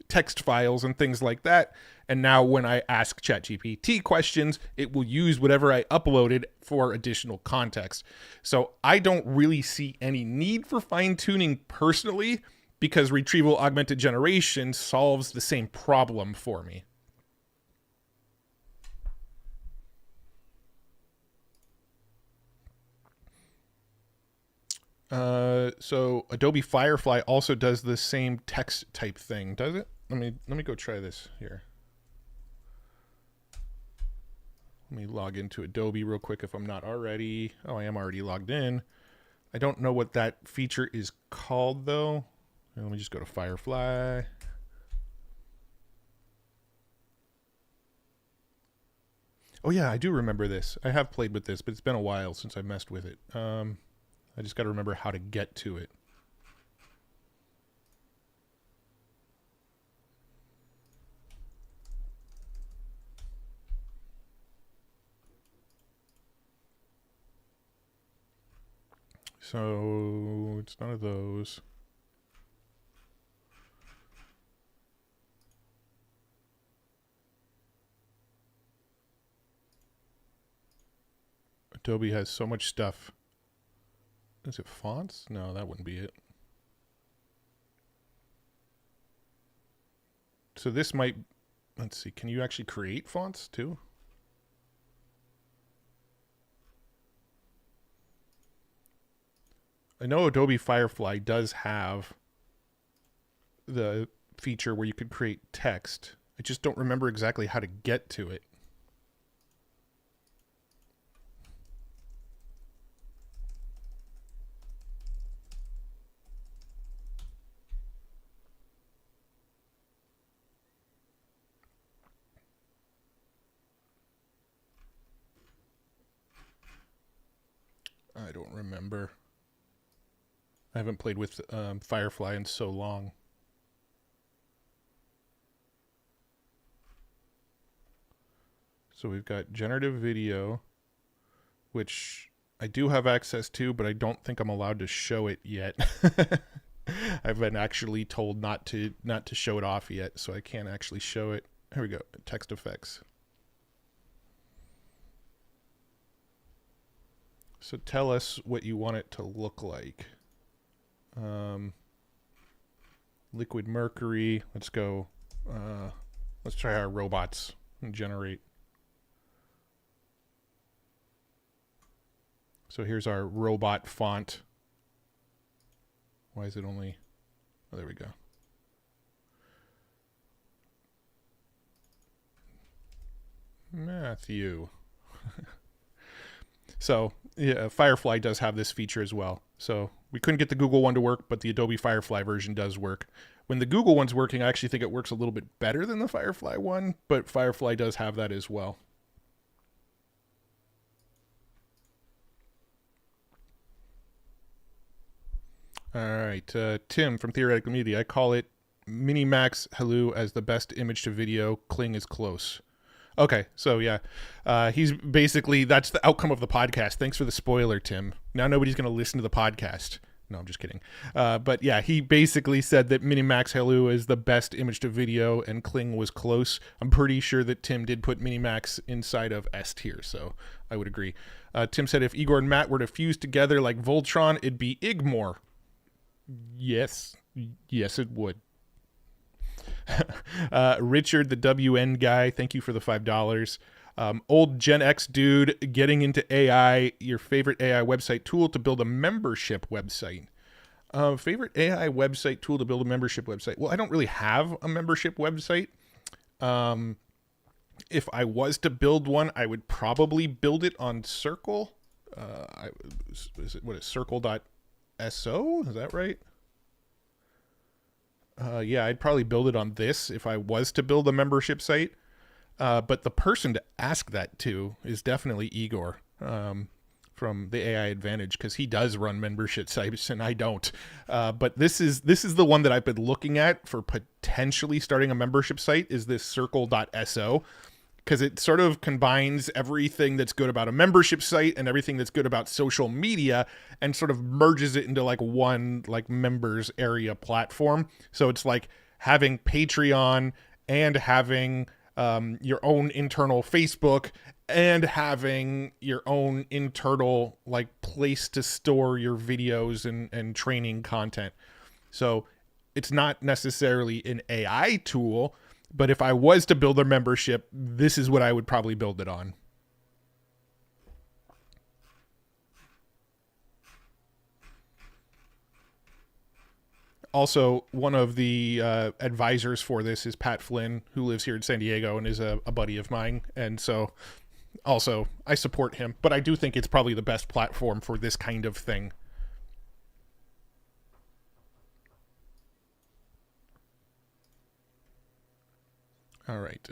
text files and things like that. And now when I ask ChatGPT questions, it will use whatever I uploaded for additional context. So I don't really see any need for fine tuning personally, because Retrieval Augmented Generation solves the same problem for me. So Adobe Firefly also does the same text type thing, does it? Let me go try this here. Let me log into Adobe real quick if I'm not already. Oh, I am already logged in. I don't know what that feature is called though. Let me just go to Firefly. Oh yeah, I do remember this. I have played with this, but it's been a while since I messed with it. I just got to remember how to get to it. So it's none of those. Adobe has so much stuff. Is it fonts? No, that wouldn't be it. So this might, let's see, can you actually create fonts too? I know Adobe Firefly does have the feature where you could create text. I just don't remember exactly how to get to it. I don't remember. I haven't played with Firefly in so long. So we've got generative video, which I do have access to, but I don't think I'm allowed to show it yet. I've been actually told not to show it off yet, so I can't actually show it. Here we go, text effects. So tell us what you want it to look like. liquid mercury. Let's go. Let's try our robots and generate. So here's our robot font. Why is it only... Oh, there we go. Matthew. So, yeah, Firefly does have this feature as well. So we couldn't get the Google one to work, but the Adobe Firefly version does work. When the Google one's working, I actually think it works a little bit better than the Firefly one, but Firefly does have that as well. All right, Tim from Theoretical Media. I call it Minimax Hello as the best image to video. Kling is close. Okay, so yeah, he's basically, that's the outcome of the podcast. Thanks for the spoiler, Tim. Now nobody's going to listen to the podcast. No, I'm just kidding. But yeah, he basically said that Minimax Hello is the best image to video and Kling was close. I'm pretty sure that Tim did put Minimax inside of S tier, so I would agree. Tim said if Igor and Matt were to fuse together like Voltron, it'd be Igmore. Yes, it would. Richard, the WN guy, thank you for the $5. Old Gen X dude, getting into AI, your favorite AI website tool to build a membership website. Favorite AI website tool to build a membership website? Well, I don't really have a membership website. If I was to build one, I would probably build it on Circle. What is Circle.so? Is that right? Yeah, I'd probably build it on this if I was to build a membership site. But the person to ask that to is definitely Igor from the AI Advantage, because he does run membership sites and I don't. But this is the one that I've been looking at for potentially starting a membership site, is this Circle.so, because it sort of combines everything that's good about a membership site and everything that's good about social media and sort of merges it into like one like members area platform. So it's like having Patreon and having your own internal Facebook and having your own internal like place to store your videos and training content. So it's not necessarily an AI tool, but if I was to build a membership, this is what I would probably build it on. Also, one of the advisors for this is Pat Flynn, who lives here in San Diego and is a buddy of mine. And so also I support him, but I do think it's probably the best platform for this kind of thing. All right.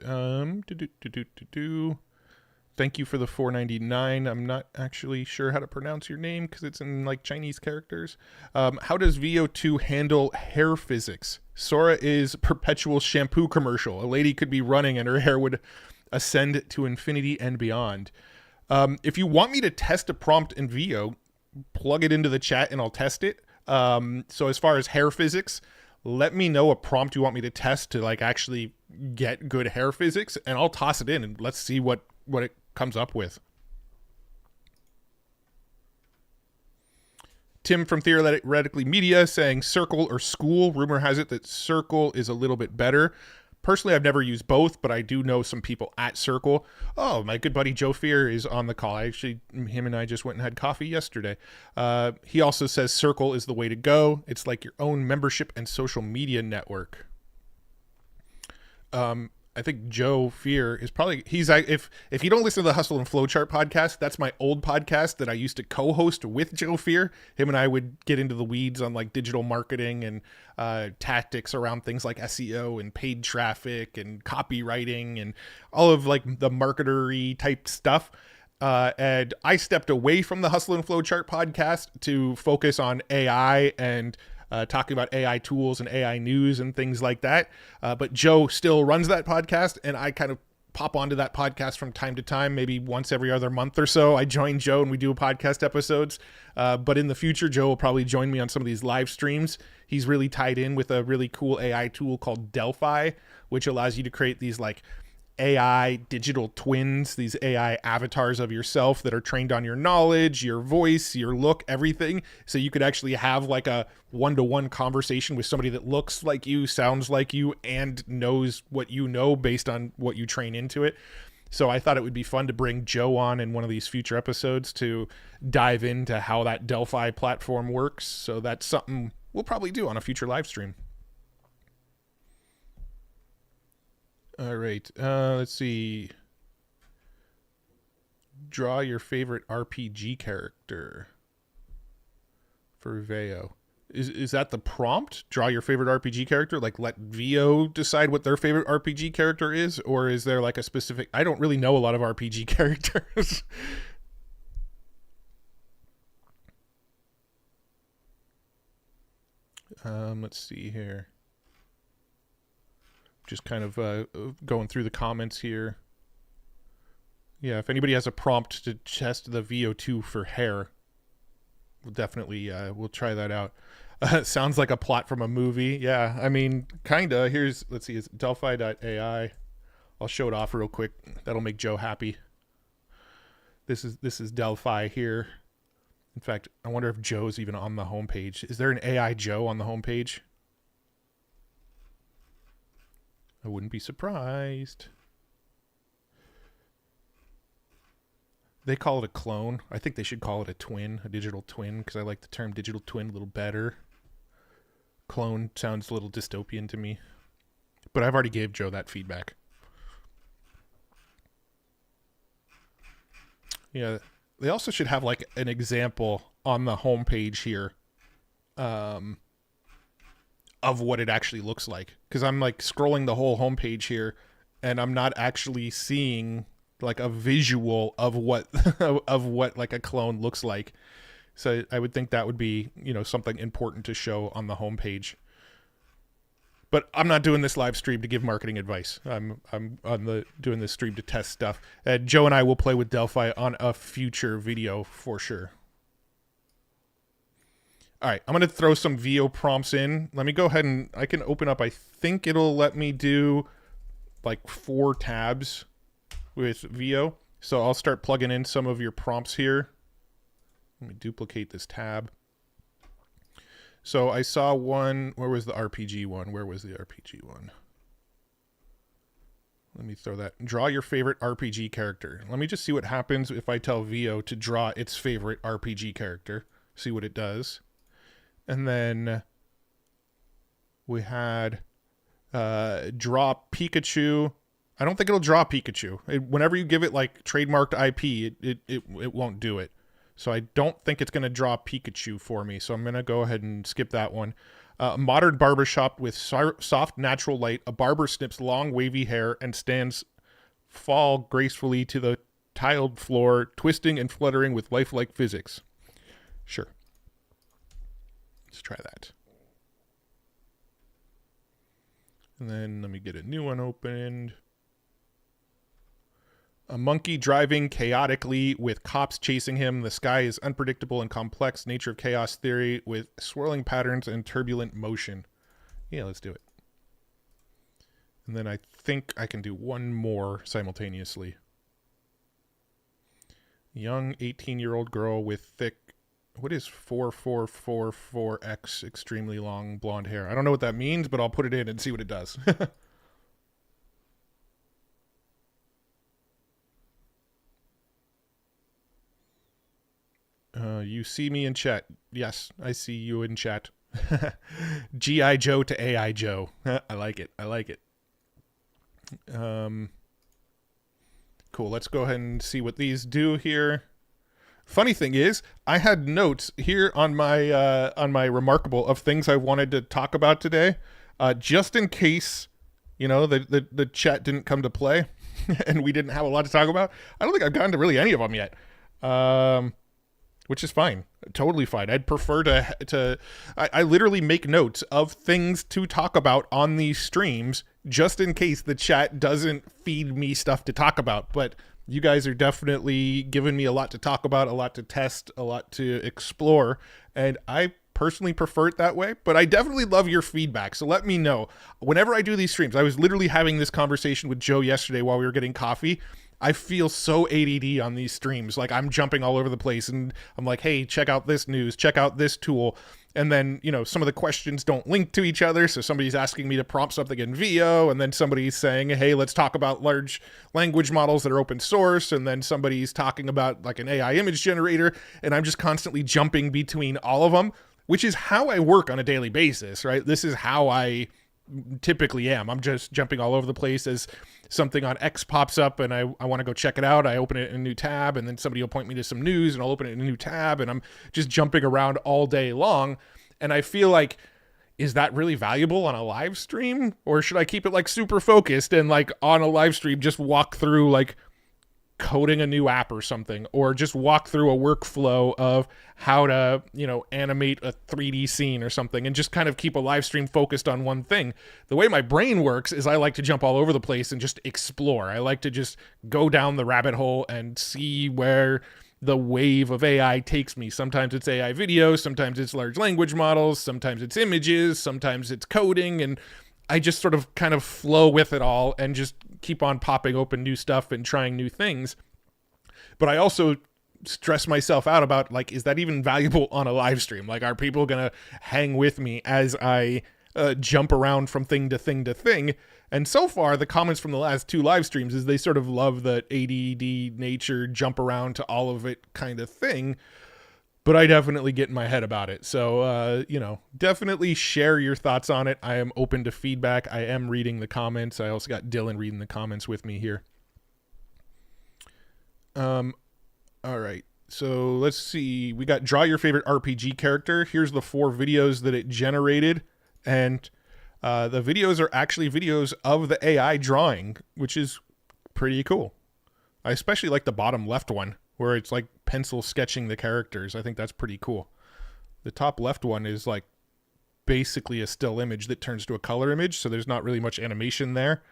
Thank you for the $4.99. I'm not actually sure how to pronounce your name because it's in like Chinese characters. How does VO2 handle hair physics? Sora is perpetual shampoo commercial. A lady could be running and her hair would ascend to infinity and beyond. If you want me to test a prompt in VO, plug it into the chat and I'll test it. So as far as hair physics, let me know a prompt you want me to test to like actually get good hair physics, and I'll toss it in and let's see what it comes up with. Tim from Theoretically Media saying Circle or School. Rumor has it that Circle is a little bit better. Personally, I've never used both, but I do know some people at Circle. Oh, my good buddy Joe Fear is on the call. Him and I just went and had coffee yesterday. He also says Circle is the way to go. It's like your own membership and social media network. I think Joe Fear is probably, if you don't listen to the Hustle and Flowchart podcast, that's my old podcast that I used to co-host with Joe Fear. Him and I would get into the weeds on like digital marketing and tactics around things like SEO and paid traffic and copywriting and all of like the marketery type stuff. And I stepped away from the Hustle and Flowchart podcast to focus on AI and talking about AI tools and AI news and things like that. But Joe still runs that podcast, and I kind of pop onto that podcast from time to time, maybe once every other month or so. I join Joe and we do podcast episodes. But in the future, Joe will probably join me on some of these live streams. He's really tied in with a really cool AI tool called Delphi, which allows you to create these like AI digital twins, these AI avatars of yourself that are trained on your knowledge, your voice, your look, everything. So you could actually have like a one-to-one conversation with somebody that looks like you, sounds like you, and knows what you know based on what you train into it. So I thought it would be fun to bring Joe on in one of these future episodes to dive into how that Delphi platform works. So that's something we'll probably do on a future live stream. All right, let's see. Draw your favorite RPG character for Veo. Is that the prompt? Draw your favorite RPG character? Like let Veo decide what their favorite RPG character is? Or is there like a specific... I don't really know a lot of RPG characters. Let's see here. Just kind of going through the comments here. Yeah, if anybody has a prompt to test the VO2 for hair, we'll definitely we'll try that out. Sounds like a plot from a movie. Yeah, I mean, kinda. Here's, let's see, it's Delphi.ai. I'll show it off real quick. That'll make Joe happy. This is Delphi here. In fact, I wonder if Joe's even on the homepage. Is there an AI Joe on the homepage? I wouldn't be surprised. They call it a clone. I think they should call it a twin, a digital twin, because I like the term digital twin a little better. Clone sounds a little dystopian to me. But I've already gave Joe that feedback. Yeah, they also should have like an example on the homepage here. Of what it actually looks like, because I'm like scrolling the whole homepage here and I'm not actually seeing like a visual of what of what like a clone looks like. So I would think that would be, you know, something important to show on the homepage. But I'm not doing this live stream to give marketing advice. I'm on doing this stream to test stuff. Joe and I will play with Delphi on a future video for sure. All right, I'm going to throw some VO prompts in. Let me go ahead and I can open up, I think it'll let me do like 4 tabs with VO. So I'll start plugging in some of your prompts here. Let me duplicate this tab. So I saw one, where was the RPG one? Where was the RPG one? Let me throw that. Draw your favorite RPG character. Let me just see what happens if I tell VO to draw its favorite RPG character. See what it does. And then we had draw Pikachu. I don't think it'll draw Pikachu. Whenever you give it like trademarked IP, it won't do it. So I don't think it's going to draw Pikachu for me. So I'm going to go ahead and skip that one. Modern barbershop with soft natural light. A barber snips long wavy hair and stands fall gracefully to the tiled floor, twisting and fluttering with lifelike physics. Sure. Let's try that. And then let me get a new one opened. A monkey driving chaotically with cops chasing him. The sky is unpredictable and complex. Nature of chaos theory with swirling patterns and turbulent motion. Yeah, let's do it. And then I think I can do one more simultaneously. Young 18-year-old girl with thick... What is 4444X extremely long blonde hair? I don't know what that means, but I'll put it in and see what it does. You see me in chat. Yes, I see you in chat. G.I. Joe to AI Joe. I like it. I like it. Cool. Let's go ahead and see what these do here. Funny thing is, I had notes here on my Remarkable of things I wanted to talk about today, just in case, you know, the chat didn't come to play, and we didn't have a lot to talk about. I don't think I've gotten to really any of them yet, which is fine, totally fine. I'd prefer to. I literally make notes of things to talk about on these streams, just in case the chat doesn't feed me stuff to talk about, but. You guys are definitely giving me a lot to talk about, a lot to test, a lot to explore, and I personally prefer it that way, but I definitely love your feedback. So let me know. Whenever I do these streams, I was literally having this conversation with Joe yesterday while we were getting coffee. I feel so ADD on these streams. Like I'm jumping all over the place and I'm like, hey, check out this news, check out this tool. And then, you know, some of the questions don't link to each other. So somebody's asking me to prompt something in VO, and then somebody's saying, hey, let's talk about large language models that are open source. And then somebody's talking about like an AI image generator. And I'm just constantly jumping between all of them, which is how I work on a daily basis, right? This is how I typically am. I'm just jumping all over the place as something on X pops up and I want to go check it out. I open it in a new tab, and then somebody will point me to some news and I'll open it in a new tab, and I'm just jumping around all day long. And I feel like, is that really valuable on a live stream? Or should I keep it like super focused and like on a live stream just walk through like coding a new app or something, or just walk through a workflow of how to, you know, animate a 3D scene or something, and just kind of keep a live stream focused on one thing. The way my brain works is I like to jump all over the place and just explore. I like to just go down the rabbit hole and see where the wave of AI takes me. Sometimes it's AI video, sometimes it's large language models, sometimes it's images, sometimes it's coding, and I just sort of kind of flow with it all and just keep on popping open new stuff and trying new things. But I also stress myself out about, like, is that even valuable on a live stream? Like, are people going to hang with me as I jump around from thing to thing to thing? And so far, the comments from the last 2 live streams is they sort of love the ADD nature, jump around to all of it kind of thing. But I definitely get in my head about it. So, you know, definitely share your thoughts on it. I am open to feedback. I am reading the comments. I also got Dylan reading the comments with me here. All right. So let's see. We got draw your favorite RPG character. Here's the 4 videos that it generated. And the videos are actually videos of the AI drawing, which is pretty cool. I especially like the bottom left one, where it's like pencil sketching the characters. I think that's pretty cool. The top left one is like basically a still image that turns to a color image, so there's not really much animation there.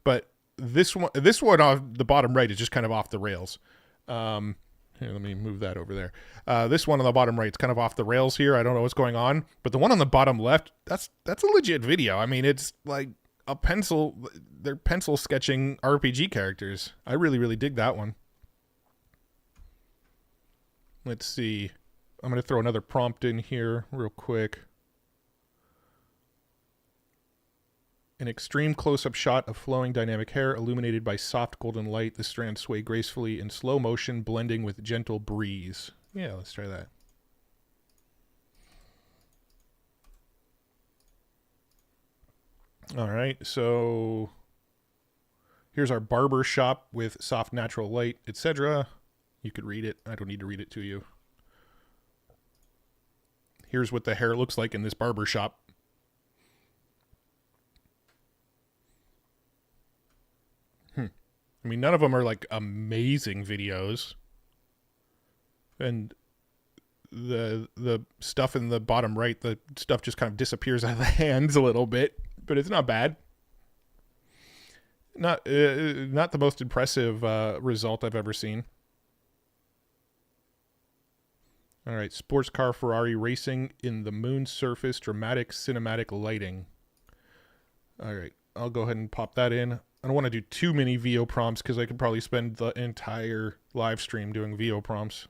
But this one on the bottom right is just kind of off the rails. Here, let me move that over there. This one on the bottom right is kind of off the rails here. I don't know what's going on. But the one on the bottom left, that's a legit video. I mean, it's like they're pencil sketching RPG characters. I really, really dig that one. Let's see. I'm going to throw another prompt in here real quick. An extreme close-up shot of flowing dynamic hair illuminated by soft golden light. The strands sway gracefully in slow motion, blending with gentle breeze. Yeah, let's try that. All right, so here's our barber shop with soft natural light, etc. You could read it. I don't need to read it to you. Here's what the hair looks like in this barber shop. I mean, none of them are like amazing videos. And the stuff in the bottom right, the stuff just kind of disappears out of the hands a little bit, but it's not bad. Not the most impressive result I've ever seen. All right, sports car Ferrari racing in the moon's surface, dramatic cinematic lighting. All right, I'll go ahead and pop that in. I don't want to do too many VO prompts because I could probably spend the entire live stream doing VO prompts.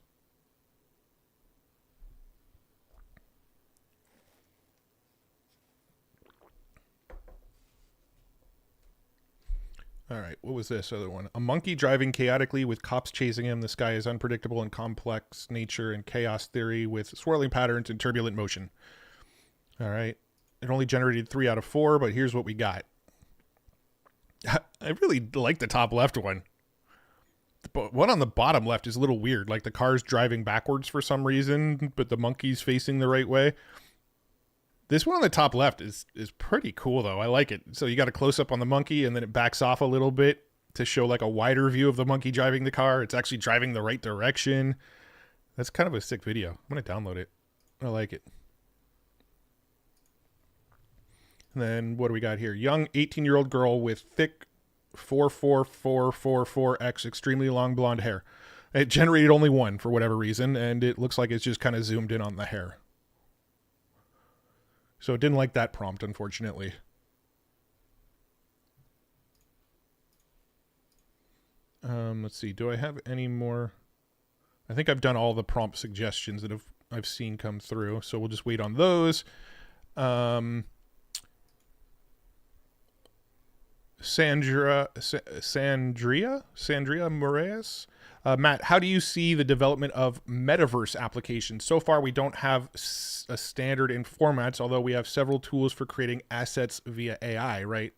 All right, what was this other one? A monkey driving chaotically with cops chasing him. The sky is unpredictable and complex nature and chaos theory with swirling patterns and turbulent motion. All right. It only generated 3 out of 4, but here's what we got. I really like the top left one. The one on the bottom left is a little weird. Like the car's driving backwards for some reason, but the monkey's facing the right way. This one on the top left is pretty cool, though. I like it. So you got a close-up on the monkey, and then it backs off a little bit to show like a wider view of the monkey driving the car. It's actually driving the right direction. That's kind of a sick video. I'm going to download it. I like it. And then what do we got here? Young 18-year-old girl with thick 44444X extremely long blonde hair. It generated only 1 for whatever reason, and it looks like it's just kind of zoomed in on the hair. So it didn't like that prompt, unfortunately. Let's see. Do I have any more? I think I've done all the prompt suggestions that I've seen come through. So we'll just wait on those. Sandria Moraes. Matt, how do you see the development of Metaverse applications? So far, we don't have a standard in formats, although we have several tools for creating assets via AI, right?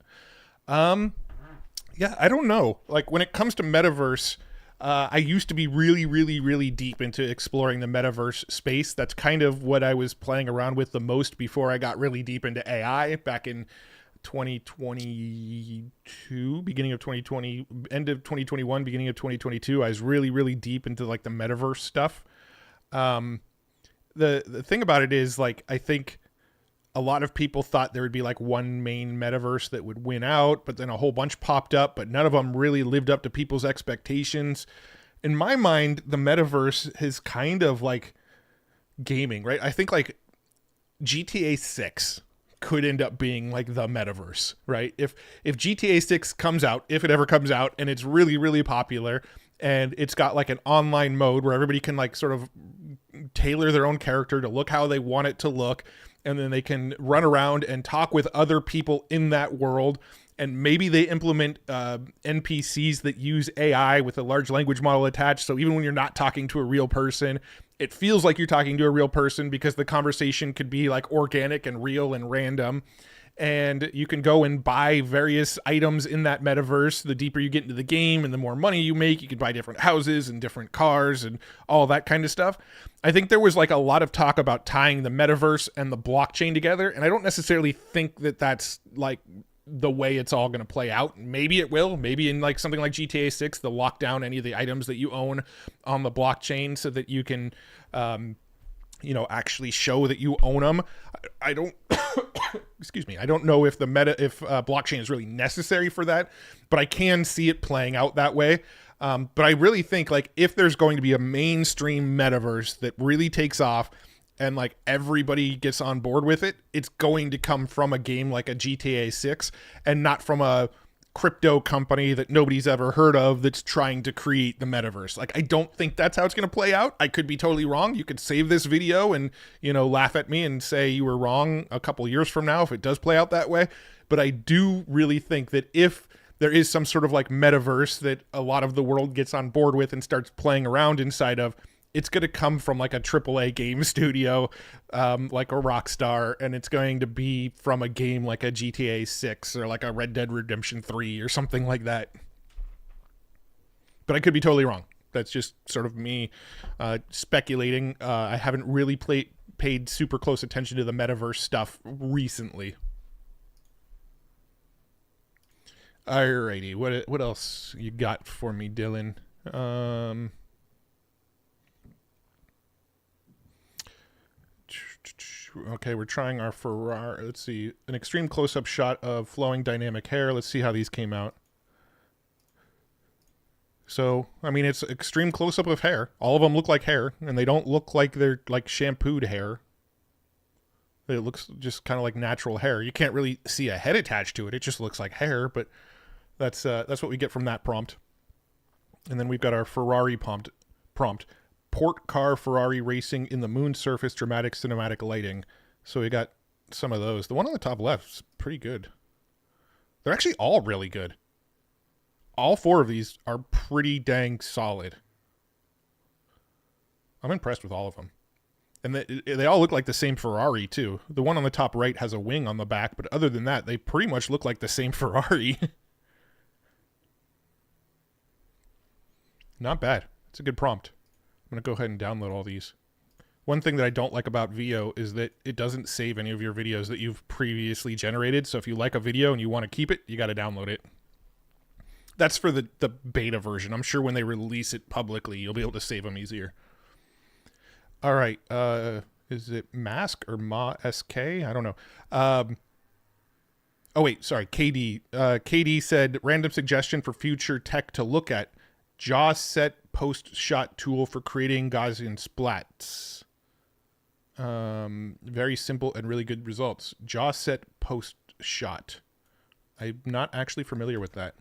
Yeah, I don't know. Like, when it comes to Metaverse, I used to be really, really, really deep into exploring the Metaverse space. That's kind of what I was playing around with the most before I got really deep into AI back in 2022, beginning of 2020, end of 2021, beginning of 2022. I was really, really deep into like the Metaverse stuff. The thing about it is, like, I think a lot of people thought there would be like one main metaverse that would win out, but then a whole bunch popped up, but none of them really lived up to people's expectations. In my mind, the Metaverse is kind of like gaming, right? I think like GTA 6 could end up being like the Metaverse, right? If GTA 6 comes out, if it ever comes out, and it's really, really popular, and it's got like an online mode where everybody can like sort of tailor their own character to look how they want it to look, and then they can run around and talk with other people in that world, and maybe they implement NPCs that use AI with a large language model attached, so even when you're not talking to a real person, it feels like you're talking to a real person because the conversation could be like organic and real and random. And you can go and buy various items in that metaverse. The deeper you get into the game and the more money you make, you can buy different houses and different cars and all that kind of stuff. I think there was like a lot of talk about tying the metaverse and the blockchain together, and I don't necessarily think that that's like the way it's all going to play out. Maybe it will. Maybe in like something like GTA 6, they'll lock down any of the items that you own on the blockchain so that you can actually show that you own them. I don't excuse me. I don't know if blockchain is really necessary for that, but I can see it playing out that way. But I really think like if there's going to be a mainstream metaverse that really takes off and like everybody gets on board with it, it's going to come from a game like a GTA 6 and not from a crypto company that nobody's ever heard of that's trying to create the metaverse. Like, I don't think that's how it's going to play out. I could be totally wrong. You could save this video and, laugh at me and say you were wrong a couple years from now if it does play out that way. But I do really think that if there is some sort of like metaverse that a lot of the world gets on board with and starts playing around inside of, it's going to come from like a AAA game studio, like a Rockstar, and it's going to be from a game like a GTA 6 or like a Red Dead Redemption 3 or something like that. But I could be totally wrong. That's just sort of me speculating. I haven't really paid super close attention to the metaverse stuff recently. Alrighty, what else you got for me, Dylan? Okay, we're trying our Ferrari. Let's see. An extreme close-up shot of flowing dynamic hair. Let's see how these came out. So, I mean, it's extreme close-up of hair. All of them look like hair, and they don't look like they're like shampooed hair. It looks just kind of like natural hair. You can't really see a head attached to it. It just looks like hair, but that's what we get from that prompt. And then we've got our Ferrari prompt. Port car Ferrari racing in the moon surface, dramatic cinematic lighting. So we got some of those. The one on the top left is pretty good. They're actually all really good. All four of these are pretty dang solid. I'm impressed with all of them. And they all look like the same Ferrari too. The one on the top right has a wing on the back, but other than that, they pretty much look like the same Ferrari. Not bad. It's a good prompt. I'm going to go ahead and download all these. One thing that I don't like about Veo is that it doesn't save any of your videos that you've previously generated. So if you like a video and you want to keep it, you got to download it. That's for the beta version. I'm sure when they release it publicly, you'll be able to save them easier. All right. Is it Mask or Ma-SK? I don't know. Oh, wait. Sorry. KD. KD said, random suggestion for future tech to look at. Jaw set post-shot tool for creating Gaussian splats. Very simple and really good results. Jaw set post shot. I'm not actually familiar with that.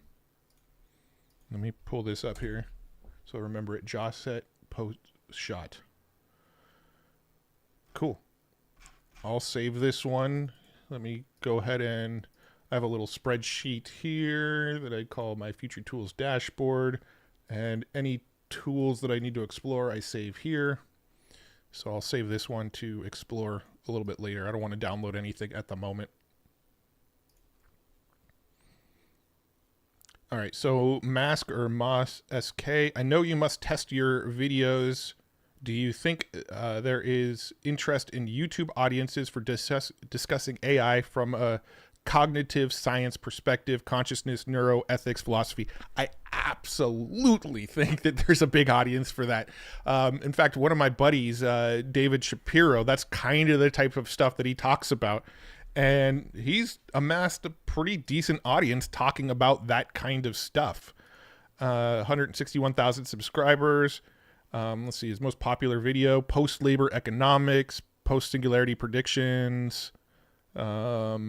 Let me pull this up here so I remember it. Jaw set post shot. Cool. I'll save this one. Let me go ahead and I have a little spreadsheet here that I call my future tools dashboard, and any tools that I need to explore I save here. So I'll save this one to explore a little bit later. I don't want to download anything at the moment. All right, so Mask or Moss SK, I know you must test your videos. Do you think there is interest in YouTube audiences for discussing AI from a cognitive science perspective, consciousness, neuroethics, philosophy? I absolutely think that there's a big audience for that. In fact, one of my buddies, David Shapiro, that's kind of the type of stuff that he talks about. And he's amassed a pretty decent audience talking about that kind of stuff. 161,000 subscribers. Let's see, his most popular video, post-labor economics, post-singularity predictions, AGI,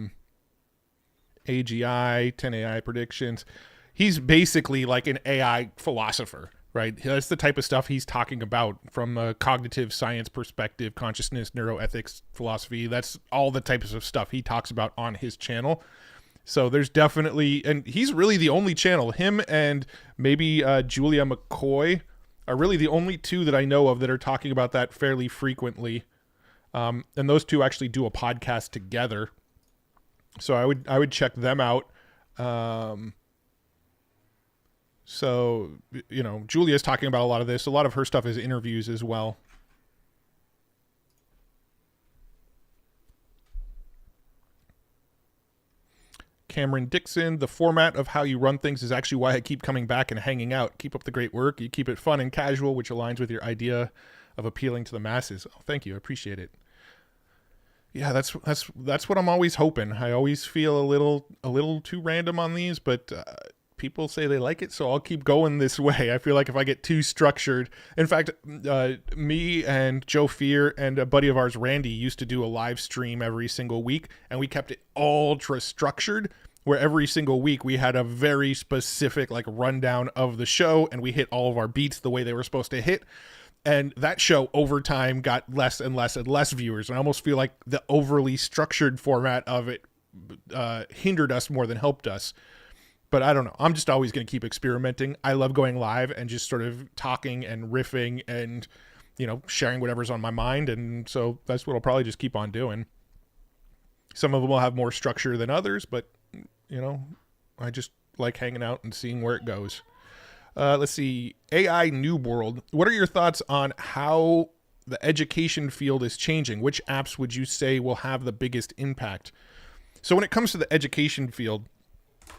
10 AI predictions. He's basically like an AI philosopher, right? That's the type of stuff he's talking about from a cognitive science perspective, consciousness, neuroethics, philosophy. That's all the types of stuff he talks about on his channel. So there's definitely, and he's really the only channel, him and maybe Julia McCoy are really the only two that I know of that are talking about that fairly frequently. And those two actually do a podcast together. So I would check them out. So, you know, Julia's talking about a lot of this. A lot of her stuff is interviews as well. Cameron Dixon, the format of how you run things is actually why I keep coming back and hanging out. Keep up the great work. You keep it fun and casual, which aligns with your idea of appealing to the masses. Oh, thank you. I appreciate it. Yeah, that's what I'm always hoping. I always feel a little too random on these, but people say they like it, so I'll keep going this way. I feel like if I get too structured, in fact, me and Joe Fear and a buddy of ours, Randy, used to do a live stream every single week, and we kept it ultra structured, where every single week we had a very specific like rundown of the show, and we hit all of our beats the way they were supposed to hit. And that show over time got less and less and less viewers. And I almost feel like the overly structured format of it hindered us more than helped us. But I don't know. I'm just always going to keep experimenting. I love going live and just sort of talking and riffing and, you know, sharing whatever's on my mind. And so that's what I'll probably just keep on doing. Some of them will have more structure than others, but, you know, I just like hanging out and seeing where it goes. Let's see. AI New World. What are your thoughts on how the education field is changing? Which apps would you say will have the biggest impact? So when it comes to the education field,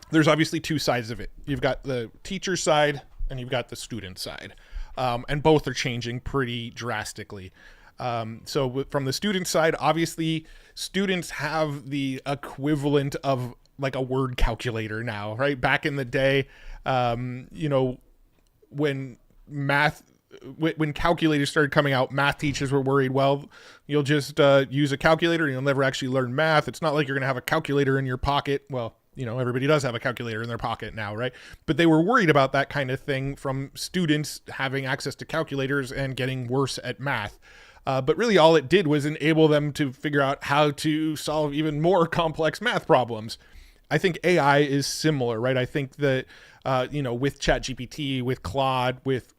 there's obviously two sides of it. You've got the teacher side and you've got the student side. And both are changing pretty drastically. So from the student side, obviously students have the equivalent of like a word calculator now, right? Back in the day, you know, when calculators started coming out, math teachers were worried, well, you'll just use a calculator and you'll never actually learn math. It's not like you're going to have a calculator in your pocket. Well, you know, everybody does have a calculator in their pocket now, right? But they were worried about that kind of thing from students having access to calculators and getting worse at math. But really all it did was enable them to figure out how to solve even more complex math problems. I think AI is similar, right? I think that, you know, with ChatGPT, with Claude, with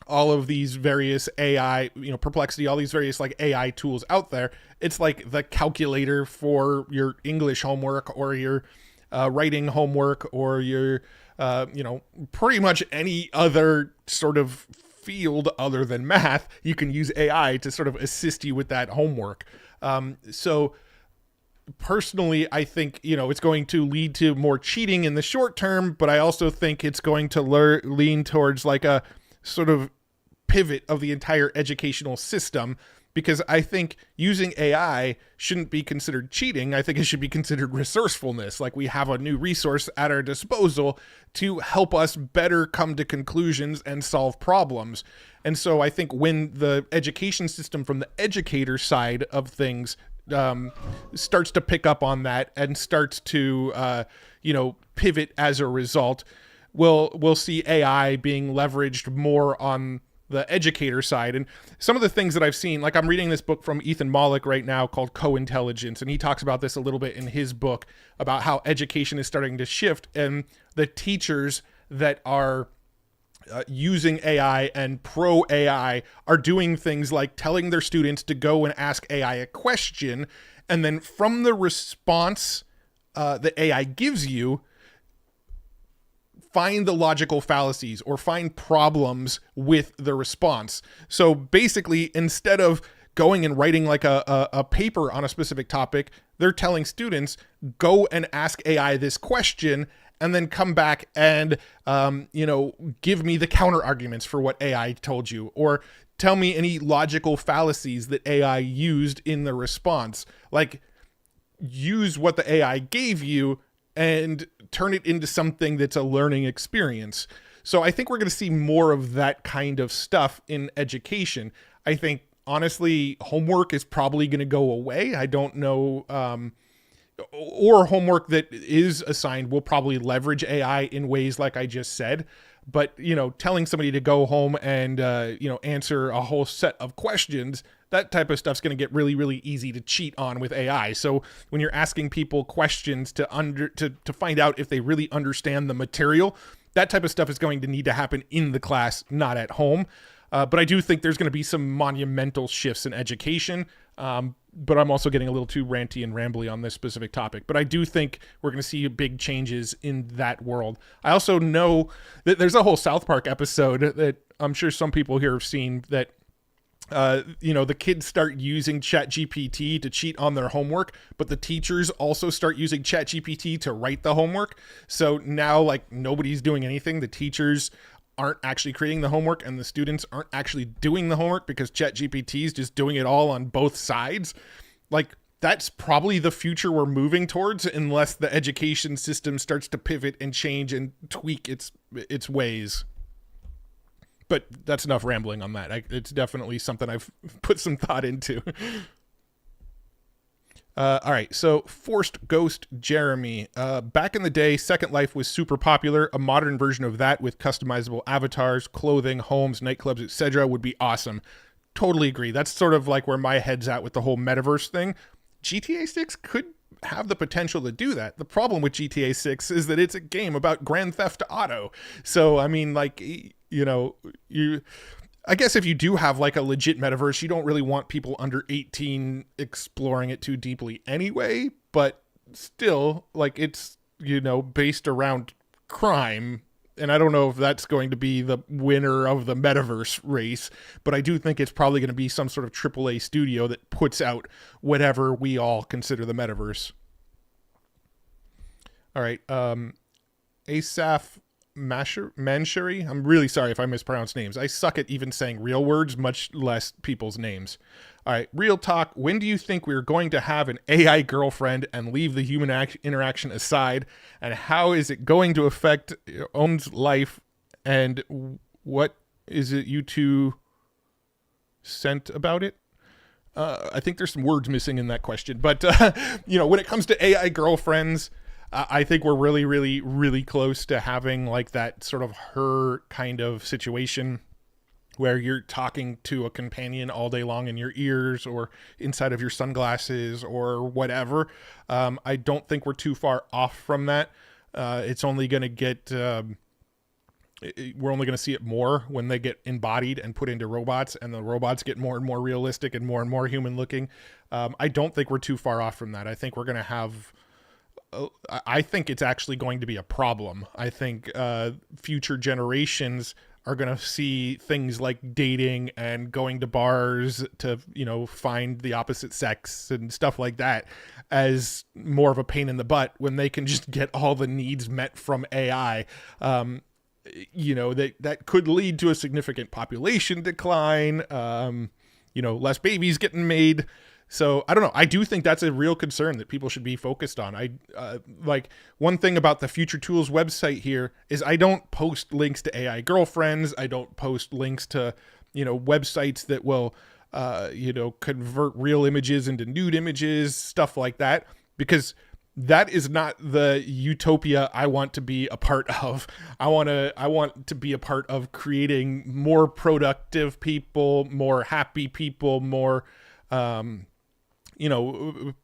all of these various AI, you know, Perplexity, all these various like AI tools out there, it's like the calculator for your English homework or your writing homework or your, you know, pretty much any other sort of field other than math. You can use AI to sort of assist you with that homework. So personally, I think, you know, it's going to lead to more cheating in the short term, but I also think it's going to lean towards like a sort of pivot of the entire educational system because I think using AI shouldn't be considered cheating. I think it should be considered resourcefulness. Like, we have a new resource at our disposal to help us better come to conclusions and solve problems. And so I think when the education system from the educator side of things starts to pick up on that and starts to, pivot as a result, we'll see AI being leveraged more on the educator side. And some of the things that I've seen, like, I'm reading this book from Ethan Mollick right now called Co-Intelligence, and he talks about this a little bit in his book about how education is starting to shift, and the teachers that are using AI and pro AI are doing things like telling their students to go and ask AI a question, and then from the response that AI gives you, find the logical fallacies or find problems with the response. So basically, instead of going and writing like a paper on a specific topic, they're telling students, go and ask AI this question and then come back and, give me the counter arguments for what AI told you, or tell me any logical fallacies that AI used in the response. Like, use what the AI gave you and turn it into something that's a learning experience. So I think we're going to see more of that kind of stuff in education. I think, honestly, homework is probably going to go away. I don't know, or homework that is assigned will probably leverage AI in ways like I just said. But, telling somebody to go home and, answer a whole set of questions, that type of stuff's going to get really, really easy to cheat on with AI. So when you're asking people questions to find out if they really understand the material, that type of stuff is going to need to happen in the class, not at home. But I do think there's going to be some monumental shifts in education. But I'm also getting a little too ranty and rambly on this specific topic. But I do think we're going to see big changes in that world. I also know that there's a whole South Park episode that I'm sure some people here have seen that, the kids start using ChatGPT to cheat on their homework, but the teachers also start using ChatGPT to write the homework. So now, like, nobody's doing anything. The teachers aren't actually creating the homework and the students aren't actually doing the homework because ChatGPT is just doing it all on both sides. Like, that's probably the future we're moving towards, unless the education system starts to pivot and change and tweak its ways. But that's enough rambling on that. It's definitely something I've put some thought into. All right, so Forced Ghost Jeremy. Back in the day, Second Life was super popular. A modern version of that with customizable avatars, clothing, homes, nightclubs, etc. would be awesome. Totally agree. That's sort of like where my head's at with the whole metaverse thing. GTA 6 could have the potential to do that. The problem with GTA 6 is that it's a game about Grand Theft Auto. So, I mean, like, I guess if you do have like a legit metaverse, you don't really want people under 18 exploring it too deeply anyway, but still, like, it's, based around crime. And I don't know if that's going to be the winner of the metaverse race, but I do think it's probably going to be some sort of AAA studio that puts out whatever we all consider the metaverse. All right. Asaph Manshuri. I'm really sorry if I mispronounce names. I suck at even saying real words, much less people's names. All right, real talk. When do you think we're going to have an AI girlfriend and leave the human interaction aside? And how is it going to affect your own life? And what is it you two sent about it? I think there's some words missing in that question. But, when it comes to AI girlfriends, I think we're really, really, really close to having like that sort of her kind of situation where you're talking to a companion all day long in your ears or inside of your sunglasses or whatever. I don't think we're too far off from that. It's only going to get, we're only going to see it more when they get embodied and put into robots and the robots get more and more realistic and more human looking. I don't think we're too far off from that. I think we're going to have, I think it's actually going to be a problem. I think future generations are going to see things like dating and going to bars to, find the opposite sex and stuff like that as more of a pain in the butt when they can just get all the needs met from AI. That could lead to a significant population decline. less babies getting made. So I don't know. I do think that's a real concern that people should be focused on. Like one thing about the Future Tools website here is I don't post links to AI girlfriends. I don't post links to, websites that will, convert real images into nude images, stuff like that, because that is not the utopia I want to be a part of. I want to be a part of creating more productive people, more happy people, more,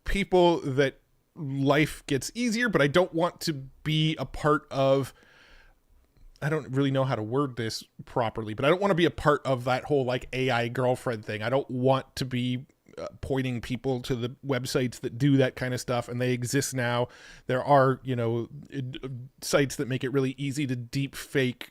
people that life gets easier, but I don't want to be a part of, I don't really know how to word this properly, but I don't want to be a part of that whole like AI girlfriend thing. I don't want to be pointing people to the websites that do that kind of stuff, and they exist now. There are, sites that make it really easy to deep fake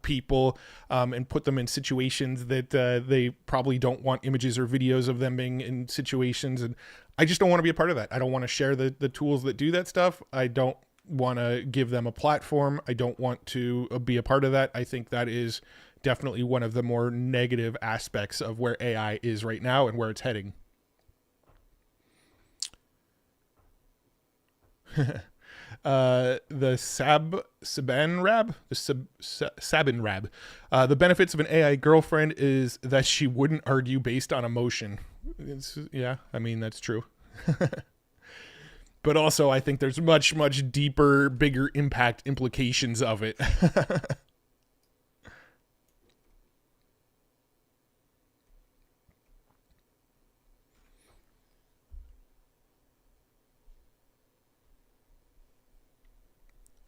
people and put them in situations that they probably don't want images or videos of them being in situations. And I just don't want to be a part of that. I don't want to share the tools that do that stuff. I don't want to give them a platform. I don't want to be a part of that. I think that is definitely one of the more negative aspects of where AI is right now and where it's heading. The Sabin Rab. The benefits of an AI girlfriend is that she wouldn't argue based on emotion. That's true. But also, I think there's much, much deeper, bigger impact implications of it.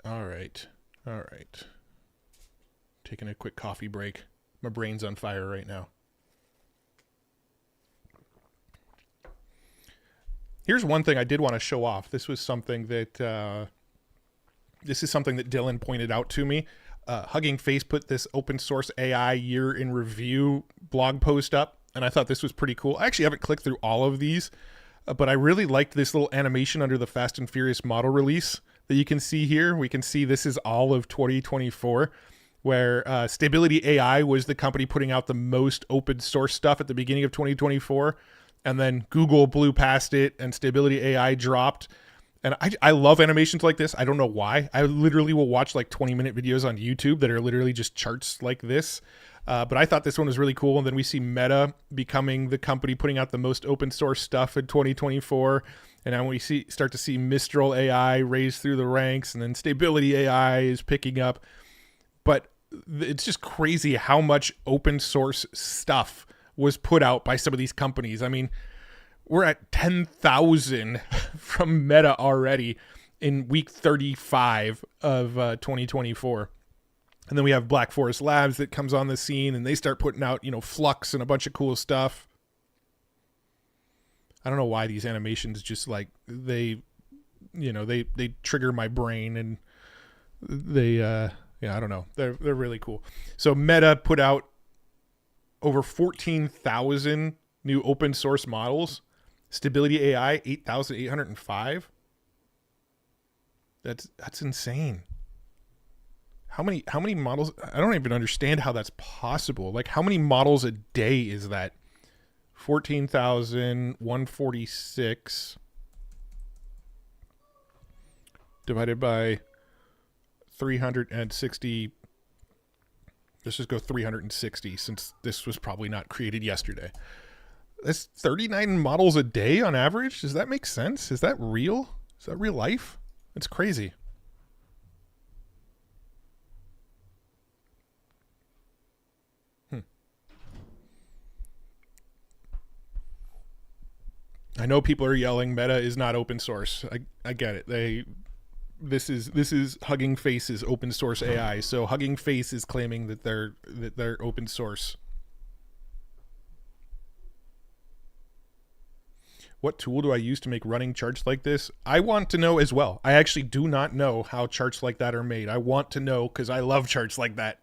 All right. Taking a quick coffee break. My brain's on fire right now. Here's one thing I did want to show off. This is something that Dylan pointed out to me. Hugging Face put this open source AI year in review blog post up, and I thought this was pretty cool. I actually haven't clicked through all of these, but I really liked this little animation under the Fast and Furious model release that you can see here. We can see this is all of 2024, where Stability AI was the company putting out the most open source stuff at the beginning of 2024. And then Google blew past it and Stability AI dropped. And I love animations like this. I don't know why. I literally will watch like 20-minute videos on YouTube that are literally just charts like this. But I thought this one was really cool. And then we see Meta becoming the company putting out the most open source stuff in 2024. And now we start to see Mistral AI raise through the ranks, and then Stability AI is picking up. But it's just crazy how much open source stuff was put out by some of these companies. I mean, we're at 10,000 from Meta already in week 35 of 2024. And then we have Black Forest Labs that comes on the scene, and they start putting out, Flux and a bunch of cool stuff. I don't know why these animations just like they trigger my brain, and they I don't know. They're really cool. So Meta put out over 14,000 new open source models. Stability AI 8,805. That's insane. How many models? I don't even understand how that's possible. Like, how many models a day is that? 14,146 divided by 360. Let's just go 360, since this was probably not created yesterday. That's 39 models a day on average. Does that make sense? Is that real? Is that real life? It's crazy. I know people are yelling Meta is not open source. I get it. This is Hugging Face's open source AI. So Hugging Face is claiming that they're open source. What tool do I use to make running charts like this? I want to know as well. I actually do not know how charts like that are made. I want to know because I love charts like that.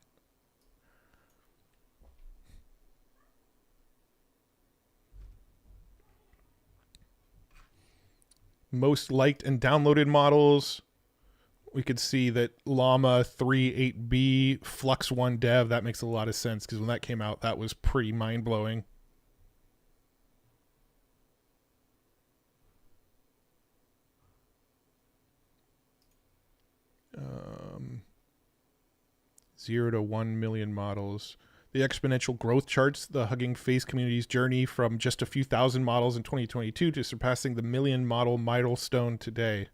Most liked and downloaded models. We could see that Llama 3 8B, Flux 1 Dev, that makes a lot of sense because when that came out, that was pretty mind-blowing. 0 to 1 million models. The exponential growth charts the Hugging Face community's journey from just a few thousand models in 2022 to surpassing the million model milestone today.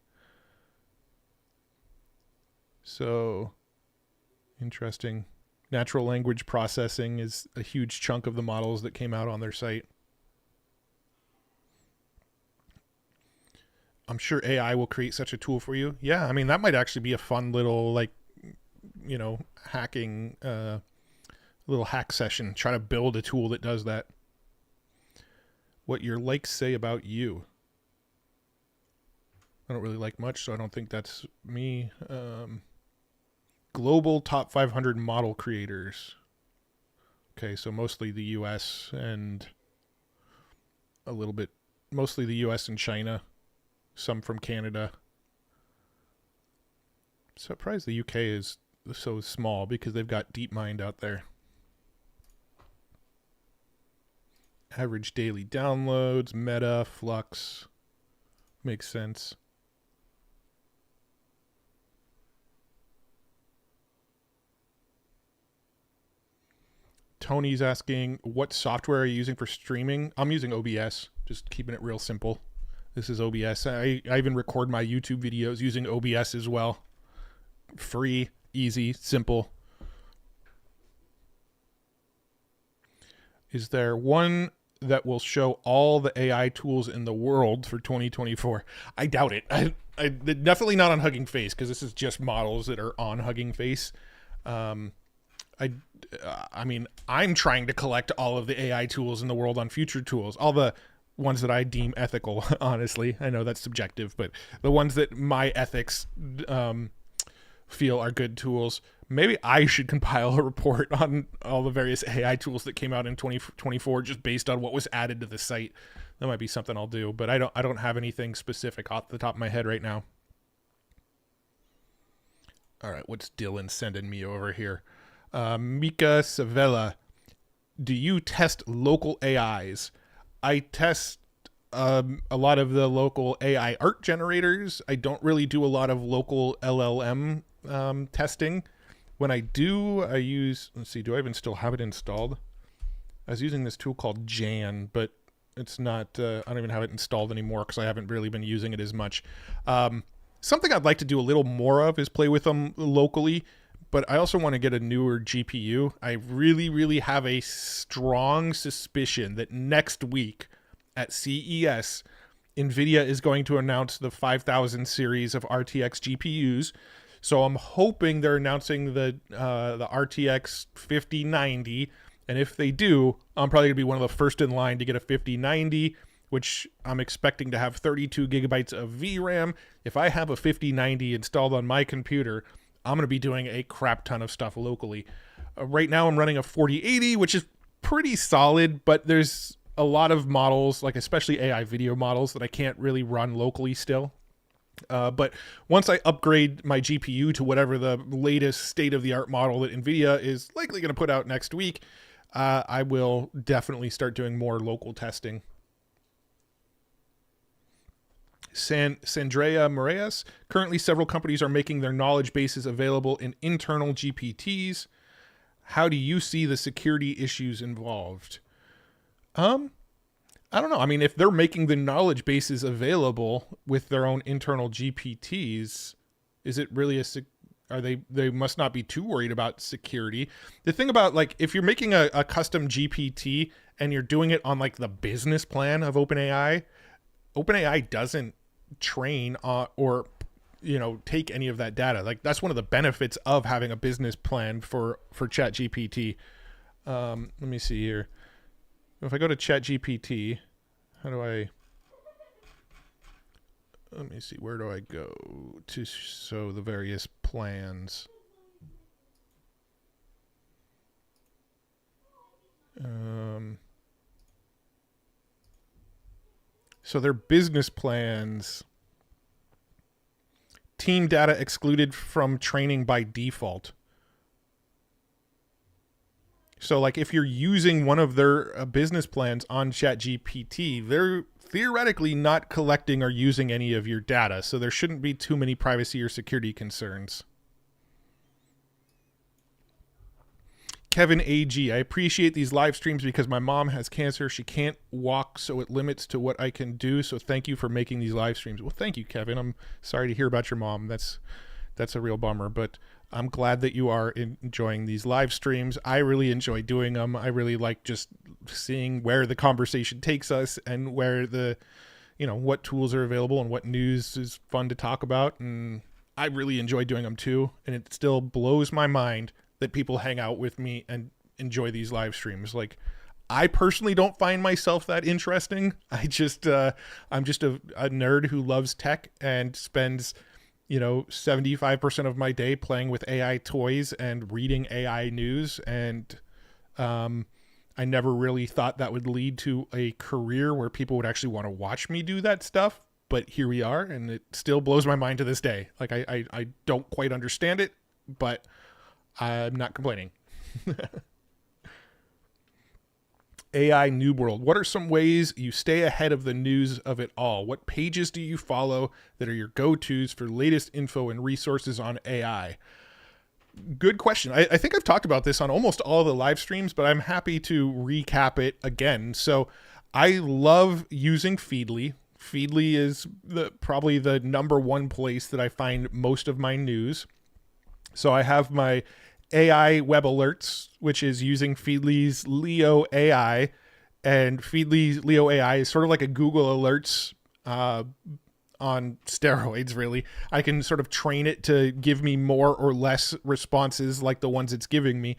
So, interesting. Natural language processing is a huge chunk of the models that came out on their site. I'm sure AI will create such a tool for you. Yeah, I mean, that might actually be a fun little, like, you know, hacking, little hack session. Try to build a tool that does that. What your likes say about you. I don't really like much, so I don't think that's me. Global top 500 model creators. Okay, so mostly the US and a little bit, mostly the US and China. Some from Canada. Surprised the UK is so small because they've got DeepMind out there. Average daily downloads, Meta, Flux. Makes sense. Tony's asking, what software are you using for streaming? I'm using OBS, just keeping it real simple. This is OBS. I even record my YouTube videos using OBS as well. Free, easy, simple. Is there one that will show all the AI tools in the world for 2024? I doubt it. I definitely not on Hugging Face, because this is just models that are on Hugging Face. I mean, I'm trying to collect all of the AI tools in the world on future tools. All the ones that I deem ethical, honestly. I know that's subjective, but the ones that my ethics feel are good tools. Maybe I should compile a report on all the various AI tools that came out in 2024 just based on what was added to the site. That might be something I'll do, but I don't have anything specific off the top of my head right now. All right, what's Dylan sending me over here? Mika Savella, do you test local AIs? I test a lot of the local AI art generators. I don't really do a lot of local LLM testing. When I do, I use, let's see, do I even still have it installed? I was using this tool called Jan, but it's not, I don't even have it installed anymore because I haven't really been using it as much. Something I'd like to do a little more of is play with them locally, but I also want to get a newer GPU. I really, really have a strong suspicion that next week at CES, NVIDIA is going to announce the 5000 series of RTX GPUs. So I'm hoping they're announcing the RTX 5090. And if they do, I'm probably going to be one of the first in line to get a 5090, which I'm expecting to have 32 gigabytes of VRAM. If I have a 5090 installed on my computer, I'm going to be doing a crap ton of stuff locally. Right now I'm running a 4080, which is pretty solid, but there's a lot of models, like especially AI video models, that I can't really run locally still. But once I upgrade my GPU to whatever the latest state-of-the-art model that NVIDIA is likely going to put out next week, I will definitely start doing more local testing. Sandrea Moraes, currently several companies are making their knowledge bases available in internal GPTs. How do you see the security issues involved? I don't know. I mean, if they're making the knowledge bases available with their own internal GPTs, is it really they must not be too worried about security. The thing about, like, if you're making a custom GPT and you're doing it on like the business plan of OpenAI doesn't train or take any of that data. Like, that's one of the benefits of having a business plan for ChatGPT. Let me see here. If I go to ChatGPT, let me see, where do I go to show the various plans? So their business plans, team data excluded from training by default. So, like, if you're using one of their business plans on ChatGPT, they're theoretically not collecting or using any of your data. So there shouldn't be too many privacy or security concerns. Kevin AG, I appreciate these live streams because my mom has cancer. She can't walk, so it limits to what I can do. So thank you for making these live streams. Well, thank you, Kevin. I'm sorry to hear about your mom. That's a real bummer, but I'm glad that you are enjoying these live streams. I really enjoy doing them. I really like just seeing where the conversation takes us and where what tools are available and what news is fun to talk about. And I really enjoy doing them too. And it still blows my mind that people hang out with me and enjoy these live streams. Like, I personally don't find myself that interesting. I'm just a nerd who loves tech and spends 75% of my day playing with AI toys and reading AI news. And I never really thought that would lead to a career where people would actually want to watch me do that stuff. But here we are, and it still blows my mind to this day. Like, I don't quite understand it, but I'm not complaining. AI New World. What are some ways you stay ahead of the news of it all? What pages do you follow that are your go-tos for latest info and resources on AI? Good question. I think I've talked about this on almost all the live streams, but I'm happy to recap it again. So I love using Feedly. Feedly is probably the number one place that I find most of my news. So I have my AI web alerts, which is using Feedly's Leo AI, and Feedly's Leo AI is sort of like a Google Alerts on steroids, really. I can sort of train it to give me more or less responses like the ones it's giving me.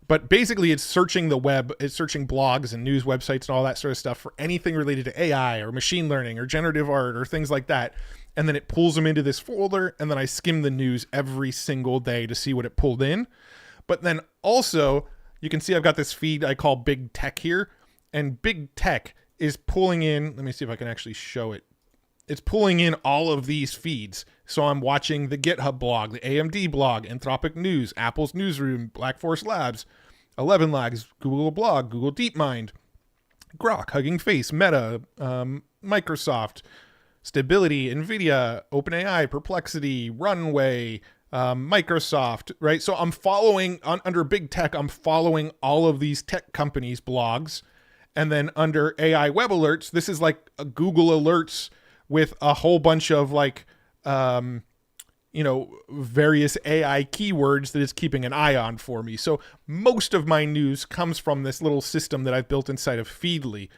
But basically, it's searching the web, it's searching blogs and news websites and all that sort of stuff for anything related to AI or machine learning or generative art or things like that. And then it pulls them into this folder, and then I skim the news every single day to see what it pulled in. But then also, you can see I've got this feed I call Big Tech here, and Big Tech is pulling in, let me see if I can actually show it. It's pulling in all of these feeds. So I'm watching the GitHub blog, the AMD blog, Anthropic News, Apple's Newsroom, Black Forest Labs, 11 Lags, Google Blog, Google DeepMind, Grok, Hugging Face, Meta, Microsoft, Stability, NVIDIA, OpenAI, Perplexity, Runway, Microsoft, right? So I'm following, under Big Tech, I'm following all of these tech companies' blogs. And then under AI Web Alerts, this is like a Google Alerts with a whole bunch of like, various AI keywords that it's keeping an eye on for me. So most of my news comes from this little system that I've built inside of Feedly.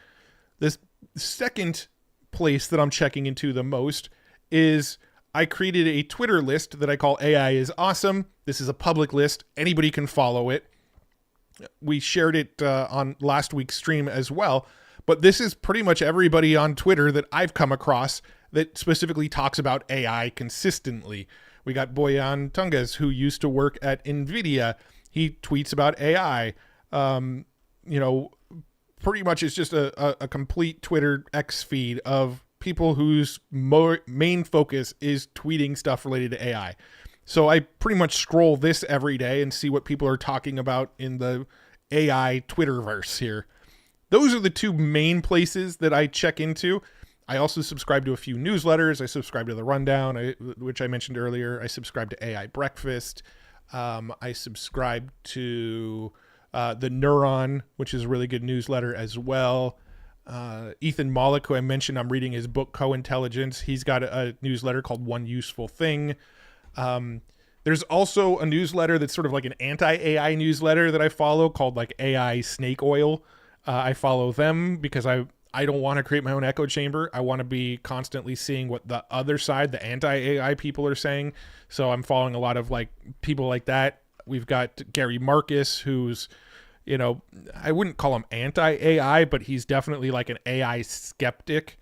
This second place that I'm checking into the most is I created a Twitter list that I call AI is Awesome. This is a public list. Anybody can follow it. We shared it on last week's stream as well. But this is pretty much everybody on Twitter that I've come across that specifically talks about AI consistently. We got Boyan Tungas, who used to work at NVIDIA. He tweets about AI. Pretty much it's just a complete Twitter X feed of people whose main focus is tweeting stuff related to AI. So I pretty much scroll this every day and see what people are talking about in the AI Twitterverse here. Those are the two main places that I check into. I also subscribe to a few newsletters. I subscribe to The Rundown, which I mentioned earlier. I subscribe to AI Breakfast. I subscribe to The Neuron, which is a really good newsletter as well. Ethan Mollick, who I mentioned, I'm reading his book, Co-Intelligence. He's got a newsletter called One Useful Thing. There's also a newsletter that's sort of like an anti-AI newsletter that I follow called like AI Snake Oil. I follow them because I don't want to create my own echo chamber. I want to be constantly seeing what the other side, the anti-AI people are saying. So I'm following a lot of like people like that. We've got Gary Marcus, who's, I wouldn't call him anti-AI, but he's definitely like an AI skeptic,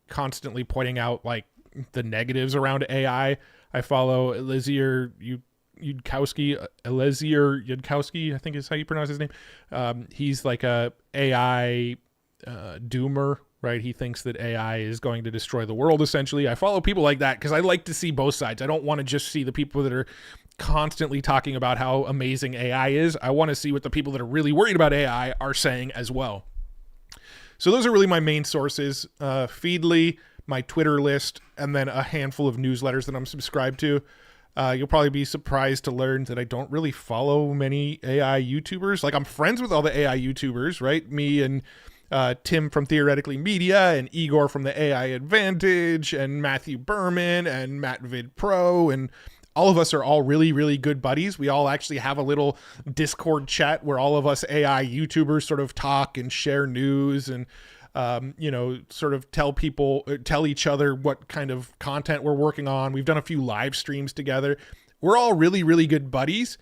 constantly pointing out like the negatives around AI. I follow Eliezer Yudkowsky, I think is how you pronounce his name. He's like a AI doomer, right? He thinks that AI is going to destroy the world, essentially. I follow people like that because I like to see both sides. I don't want to just see the people that are constantly talking about how amazing AI is. I want to see what the people that are really worried about AI are saying as well. So those are really my main sources. Feedly, my Twitter list, and then a handful of newsletters that I'm subscribed to. You'll probably be surprised to learn that I don't really follow many AI YouTubers. Like, I'm friends with all the AI YouTubers, right? Me and Tim from Theoretically Media, and Igor from the AI Advantage, and Matthew Berman, and Matt Vid Pro, and all of us are all really, really good buddies. We all actually have a little Discord chat where all of us AI YouTubers sort of talk and share news and, sort of tell each other what kind of content we're working on. We've done a few live streams together. We're all really, really good buddies.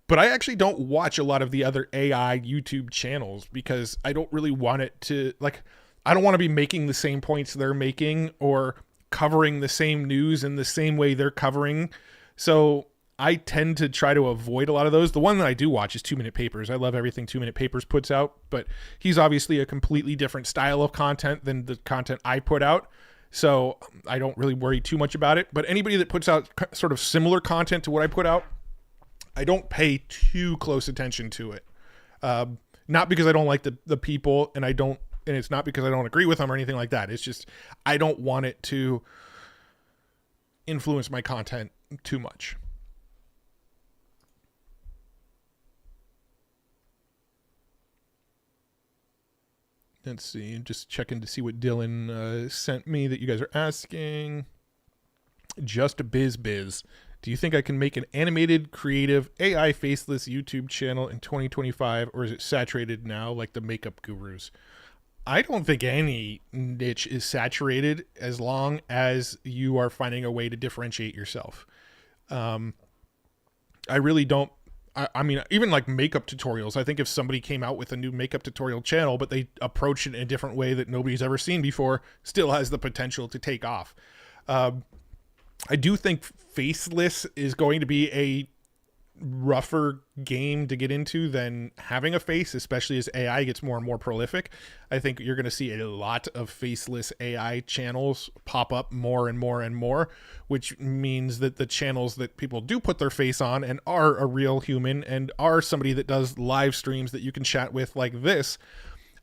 But I actually don't watch a lot of the other AI YouTube channels because I don't really want it to, like, I don't want to be making the same points they're making or covering the same news in the same way they're covering. So I tend to try to avoid a lot of those. The one that I do watch is 2 Minute Papers. I love everything 2 Minute Papers puts out, but he's obviously a completely different style of content than the content I put out. So I don't really worry too much about it. But anybody that puts out sort of similar content to what I put out, I don't pay too close attention to it. Not because I don't like the people, and it's not because I don't agree with them or anything like that. It's just I don't want it to influence my content too much. Let's see. Just checking to see what Dylan sent me that you guys are asking. Just Biz. Do you think I can make an animated, creative, AI faceless YouTube channel in 2025, or is it saturated now like the makeup gurus? I don't think any niche is saturated as long as you are finding a way to differentiate yourself. I really don't. I mean, even like makeup tutorials, I think if somebody came out with a new makeup tutorial channel, but they approach it in a different way that nobody's ever seen before, still has the potential to take off. I do think faceless is going to be a rougher game to get into than having a face, especially as AI gets more and more prolific. I think you're going to see a lot of faceless AI channels pop up more and more and more, which means that the channels that people do put their face on and are a real human and are somebody that does live streams that you can chat with like this,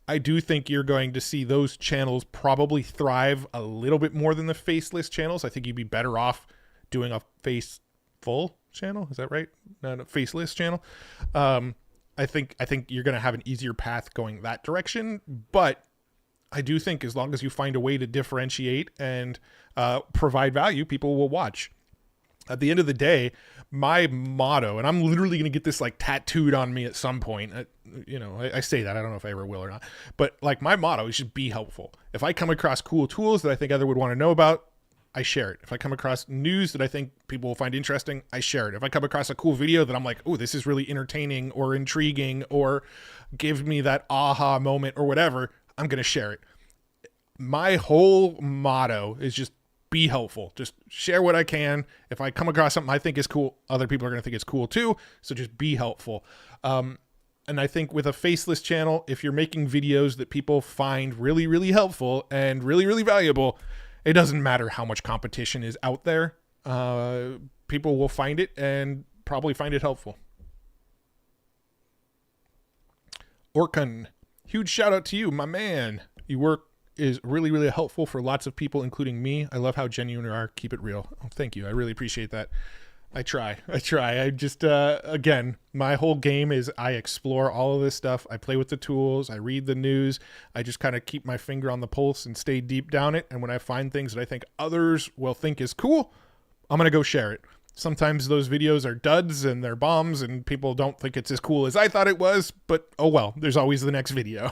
I do think you're going to see those channels probably thrive a little bit more than the faceless channels. I think you'd be better off doing a faceful channel. Is that right? Not a faceless channel. I think you're going to have an easier path going that direction, but I do think as long as you find a way to differentiate and provide value, people will watch. At the end of the day, my motto, and I'm literally going to get this like tattooed on me at some point. I say that, I don't know if I ever will or not, but like my motto is just be helpful. If I come across cool tools that I think other would want to know about, I share it. If I come across news that I think people will find interesting, I share it. If I come across a cool video that I'm like, oh, this is really entertaining or intriguing or give me that aha moment or whatever, I'm going to share it. My whole motto is just be helpful. Just share what I can. If I come across something I think is cool, other people are going to think it's cool too. So just be helpful. And I think with a faceless channel, if you're making videos that people find really, really helpful and really, really valuable, it doesn't matter how much competition is out there. People will find it and probably find it helpful. Orkun, huge shout out to you, my man. Your work is really, really helpful for lots of people, including me. I love how genuine you are. Keep it real. Oh, thank you. I really appreciate that. I try. I just, again, my whole game is I explore all of this stuff. I play with the tools. I read the news. I just kind of keep my finger on the pulse and stay deep down it. And when I find things that I think others will think is cool, I'm going to go share it. Sometimes those videos are duds and they're bombs and people don't think it's as cool as I thought it was, but oh well, there's always the next video.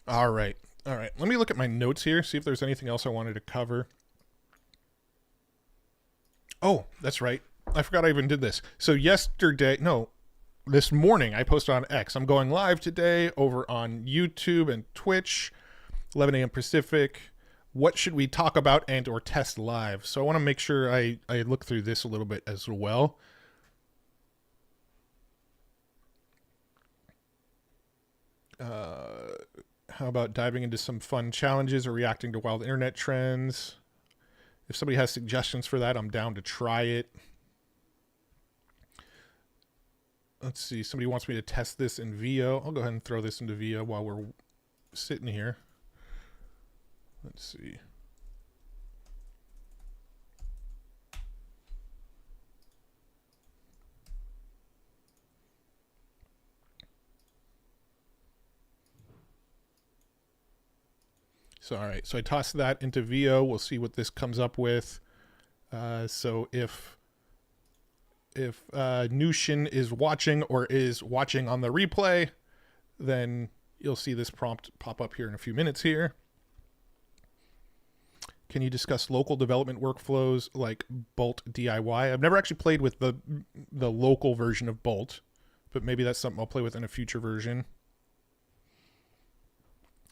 All right. Let me look at my notes here, see if there's anything else I wanted to cover. Oh, that's right. I forgot I even did this. So this morning I posted on X. I'm going live today over on YouTube and Twitch, 11 a.m. Pacific. What should we talk about and or test live? So I want to make sure I look through this a little bit as well. How about diving into some fun challenges or reacting to wild internet trends? If somebody has suggestions for that, I'm down to try it. Let's see. Somebody wants me to test this in VO. I'll go ahead and throw this into VO while we're sitting here. Let's see. So, all right. So I tossed that into VO. We'll see what this comes up with. So if Nushin is watching or is watching on the replay, then you'll see this prompt pop up here in a few minutes here. Can you discuss local development workflows like Bolt DIY? I've never actually played with the local version of Bolt, but maybe that's something I'll play with in a future version.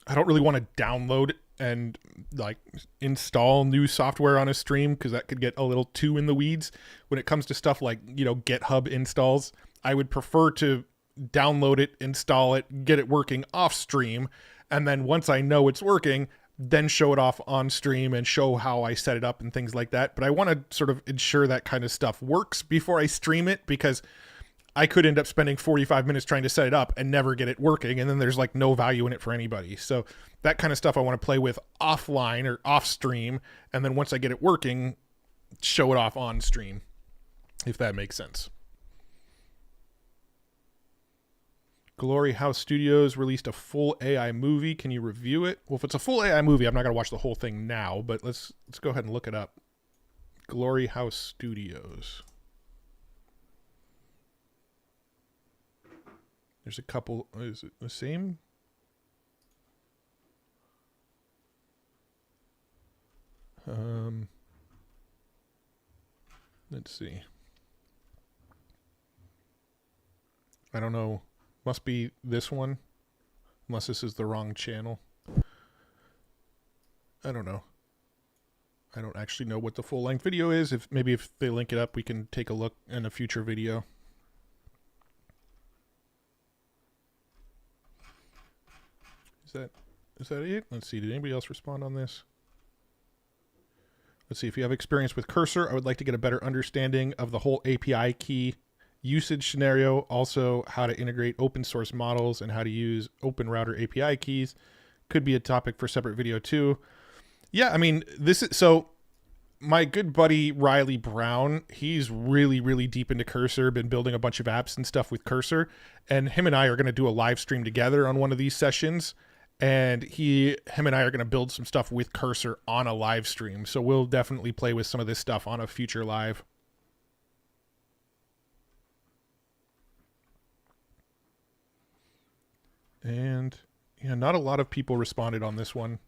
I don't really want to download and like install new software on a stream because that could get a little too in the weeds. When it comes to stuff like, you know, GitHub installs, I would prefer to download it, install it, get it working off stream, and then once I know it's working, then show it off on stream and show how I set it up and things like that. But I want to sort of ensure that kind of stuff works before I stream it, because I could end up spending 45 minutes trying to set it up and never get it working, and then there's like no value in it for anybody. So that kind of stuff I want to play with offline or off stream, and then once I get it working, show it off on stream, if that makes sense. Glory House Studios released a full AI movie. Can you review it? Well, if it's a full AI movie, I'm not going to watch the whole thing now, but let's go ahead and look it up. Glory House Studios. There's a couple. Is it the same? Let's see. I don't know. Must be this one. Unless this is the wrong channel. I don't know. I don't actually know what the full length video is. Maybe if they link it up, we can take a look in a future video. Is that it? Let's see. Did anybody else respond on this? Let's see. If you have experience with Cursor, I would like to get a better understanding of the whole API key usage scenario. Also, how to integrate open source models and how to use open router API keys. Could be a topic for a separate video too. Yeah, I mean, this is so. My good buddy Riley Brown, he's really, really deep into Cursor, been building a bunch of apps and stuff with Cursor, and him and I are going to do a live stream together on one of these sessions. And him and I are going to build some stuff with Cursor on a live stream. So we'll definitely play with some of this stuff on a future live. And yeah, not a lot of people responded on this one,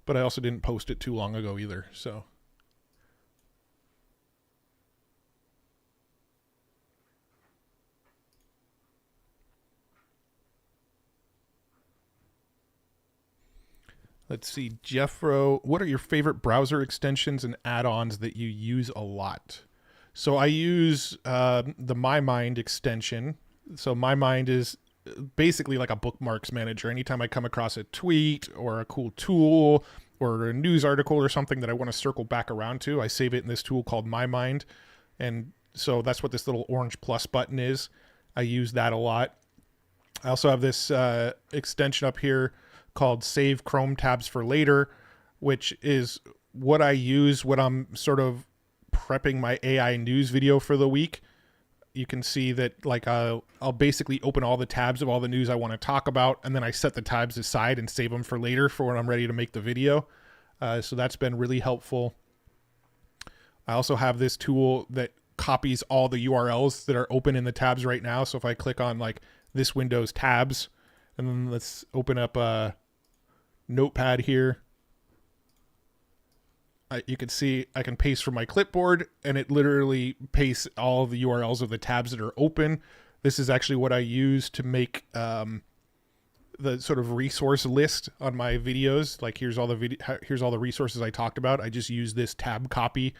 but I also didn't post it too long ago either. So let's see, Jeffro, what are your favorite browser extensions and add-ons that you use a lot? So I use the MyMind extension. So MyMind is basically like a bookmarks manager. Anytime I come across a tweet or a cool tool or a news article or something that I want to circle back around to, I save it in this tool called MyMind. And so that's what this little orange plus button is. I use that a lot. I also have this extension up here called Save Chrome Tabs for Later, which is what I use when I'm sort of prepping my AI news video for the week. You can see that like I'll basically open all the tabs of all the news I want to talk about, and then I set the tabs aside and save them for later for when I'm ready to make the video. So that's been really helpful. I also have this tool that copies all the URLs that are open in the tabs right now. So if I click on like this Windows tabs, and then let's open up a Notepad here. You can see I can paste from my clipboard, and it literally pastes all the URLs of the tabs that are open. This is actually what I use to make the sort of resource list on my videos. Like here's all the resources I talked about. I just use this tab copy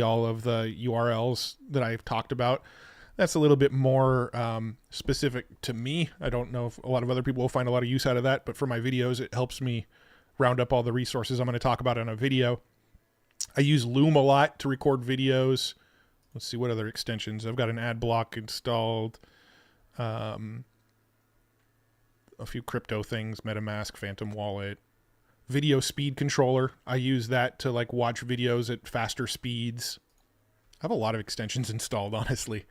all of the URLs that I've talked about. That's a little bit more specific to me. I don't know if a lot of other people will find a lot of use out of that, but for my videos, it helps me round up all the resources I'm going to talk about in a video. I use Loom a lot to record videos. Let's see what other extensions. I've got an ad block installed. a few crypto things, MetaMask, Phantom Wallet, video speed controller. I use that to like watch videos at faster speeds. I have a lot of extensions installed, honestly.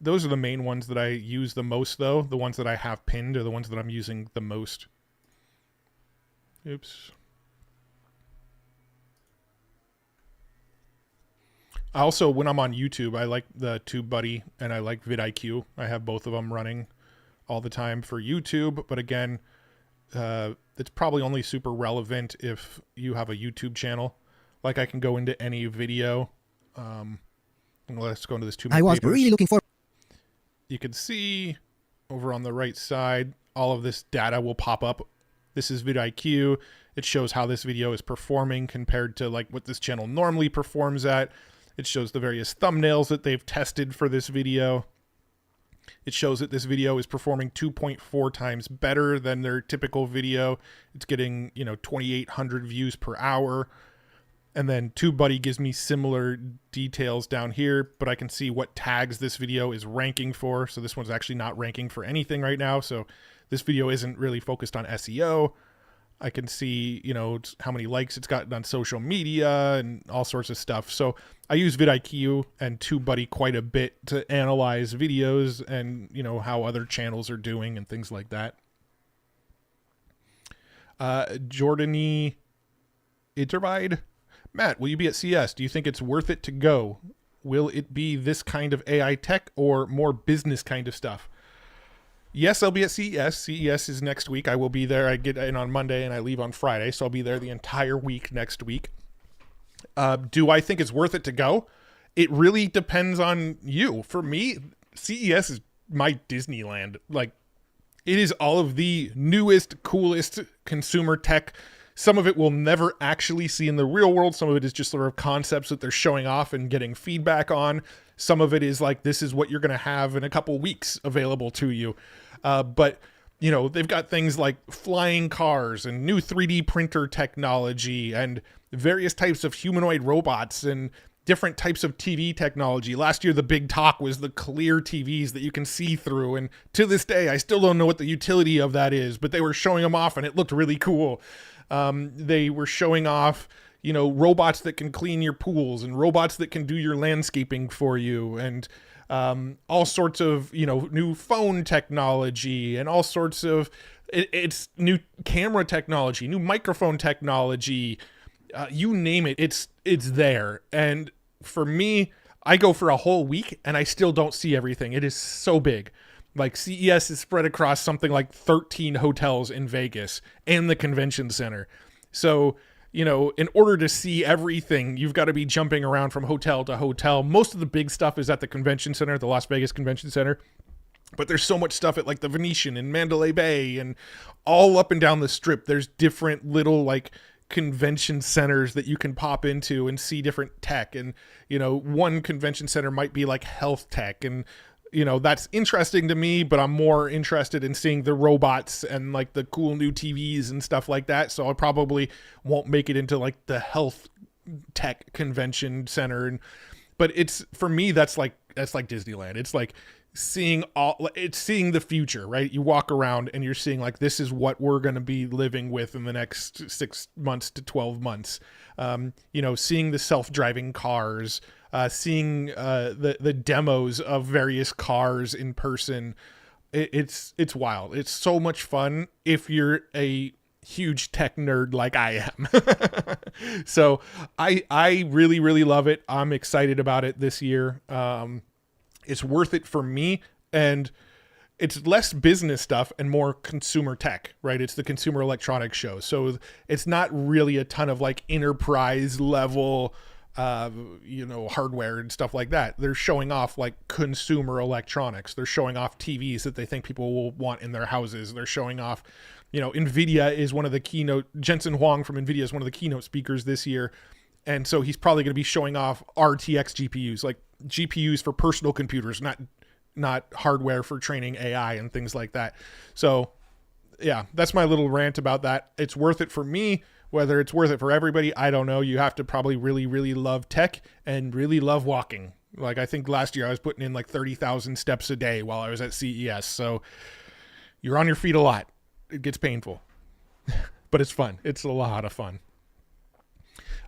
Those are the main ones that I use the most, though. The ones that I have pinned are the ones that I'm using the most. Oops. Also, when I'm on YouTube, I like the TubeBuddy and I like vidIQ. I have both of them running all the time for YouTube. But again, it's probably only super relevant if you have a YouTube channel. Like I can go into any video. Let's go into this 2 minute. I was papers. really looking for. You can see over on the right side, all of this data will pop up. This is vidIQ. It shows how this video is performing compared to like what this channel normally performs at. It shows the various thumbnails that they've tested for this video. It shows that this video is performing 2.4 times better than their typical video. It's getting, 2,800 views per hour. And then TubeBuddy gives me similar details down here, but I can see what tags this video is ranking for. So this one's actually not ranking for anything right now. So this video isn't really focused on SEO. I can see, how many likes it's gotten on social media and all sorts of stuff. So I use vidIQ and TubeBuddy quite a bit to analyze videos and, how other channels are doing and things like that. Jordany Iterbide. Matt, will you be at CES? Do you think it's worth it to go? Will it be this kind of AI tech or more business kind of stuff? Yes, I'll be at CES. CES is next week. I will be there. I get in on Monday and I leave on Friday. So I'll be there the entire week next week. Do I think it's worth it to go? It really depends on you. For me, CES is my Disneyland. Like, it is all of the newest, coolest consumer tech. Some of it we'll never actually see in the real world. Some of it is just sort of concepts that they're showing off and getting feedback on. Some of it is like, this is what you're going to have in a couple weeks available to you. But, they've got things like flying cars and new 3D printer technology and various types of humanoid robots and different types of TV technology. Last year, the big talk was the clear TVs that you can see through. And to this day, I still don't know what the utility of that is, but they were showing them off and it looked really cool. They were showing off, robots that can clean your pools and robots that can do your landscaping for you and all sorts of, new phone technology and all sorts of, it's new camera technology, new microphone technology, you name it, it's there. And for me, I go for a whole week and I still don't see everything. It is so big. Like CES is spread across something like 13 hotels in Vegas and the convention center. So, in order to see everything, you've got to be jumping around from hotel to hotel. Most of the big stuff is at the convention center, the Las Vegas Convention Center. But there's so much stuff at like the Venetian and Mandalay Bay and all up and down the strip. There's different little like convention centers that you can pop into and see different tech. And, one convention center might be like health tech and that's interesting to me, but I'm more interested in seeing the robots and like the cool new TVs and stuff like that. So I probably won't make it into like the health tech convention center. But it's, for me, that's like Disneyland. It's like seeing the future, right? You walk around and you're seeing like, this is what we're going to be living with in the next 6 months to 12 months. Seeing the self-driving cars, seeing the demos of various cars in person. It's wild. It's so much fun if you're a huge tech nerd like I am. So I really, really love it. I'm excited about it this year. It's worth it for me, and it's less business stuff and more consumer tech, right? It's the Consumer Electronics Show. So it's not really a ton of like enterprise level hardware and stuff like that. They're showing off like consumer electronics. They're showing off TVs that they think people will want in their houses. They're showing off, NVIDIA is one of the keynote, Jensen Huang from NVIDIA is one of the keynote speakers this year. And so he's probably going to be showing off RTX GPUs, like GPUs for personal computers, not hardware for training AI and things like that. So yeah, that's my little rant about that. It's worth it for me. Whether it's worth it for everybody, I don't know. You have to probably really, really love tech and really love walking. Like I think last year I was putting in like 30,000 steps a day while I was at CES. So You're on your feet a lot. It gets painful, but it's fun. It's a lot of fun.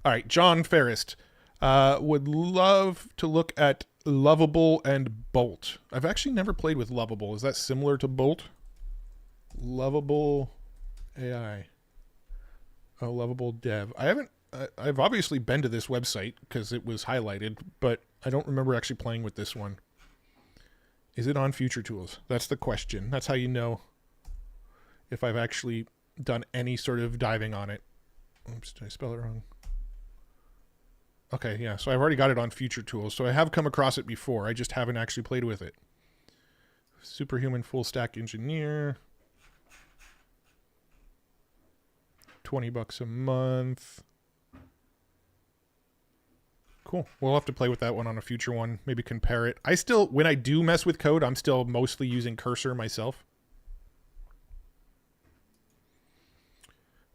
All right, John Ferrist would love to look at Lovable and Bolt. I've actually never played with Lovable. Is that similar to Bolt? Lovable AI. Oh, Lovable Dev. I've obviously been to this website because it was highlighted, but I don't remember actually playing with this one. Is it on Future Tools? That's the question. That's how you know if I've actually done any sort of diving on it. Oops, did I spell it wrong? Okay, yeah, so I've already got it on Future Tools, so I have come across it before. I just haven't actually played with it. Superhuman Full Stack Engineer. $20 a month. Cool. We'll have to play with that one on a future one. Maybe compare it. When I do mess with code, I'm still mostly using Cursor myself.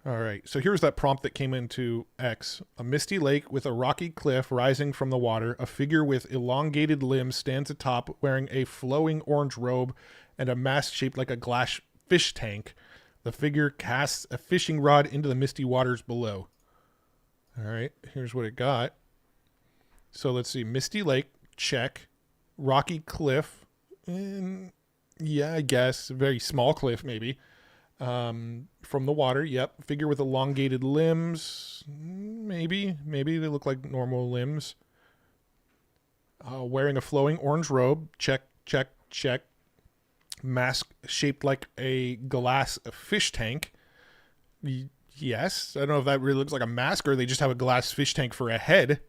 All right. So here's that prompt that came into X. A misty lake with a rocky cliff rising from the water. A figure with elongated limbs stands atop wearing a flowing orange robe and a mask shaped like a glass fish tank. The figure casts a fishing rod into the misty waters below. All right. Here's what it got. So let's see. Misty lake, check. Rocky cliff. Yeah, I guess. A very small cliff, maybe. From the water, yep. Figure with elongated limbs. Maybe they look like normal limbs. Wearing a flowing orange robe. Check. Mask shaped like a glass fish tank. Yes. I don't know if that really looks like a mask or they just have a glass fish tank for a head.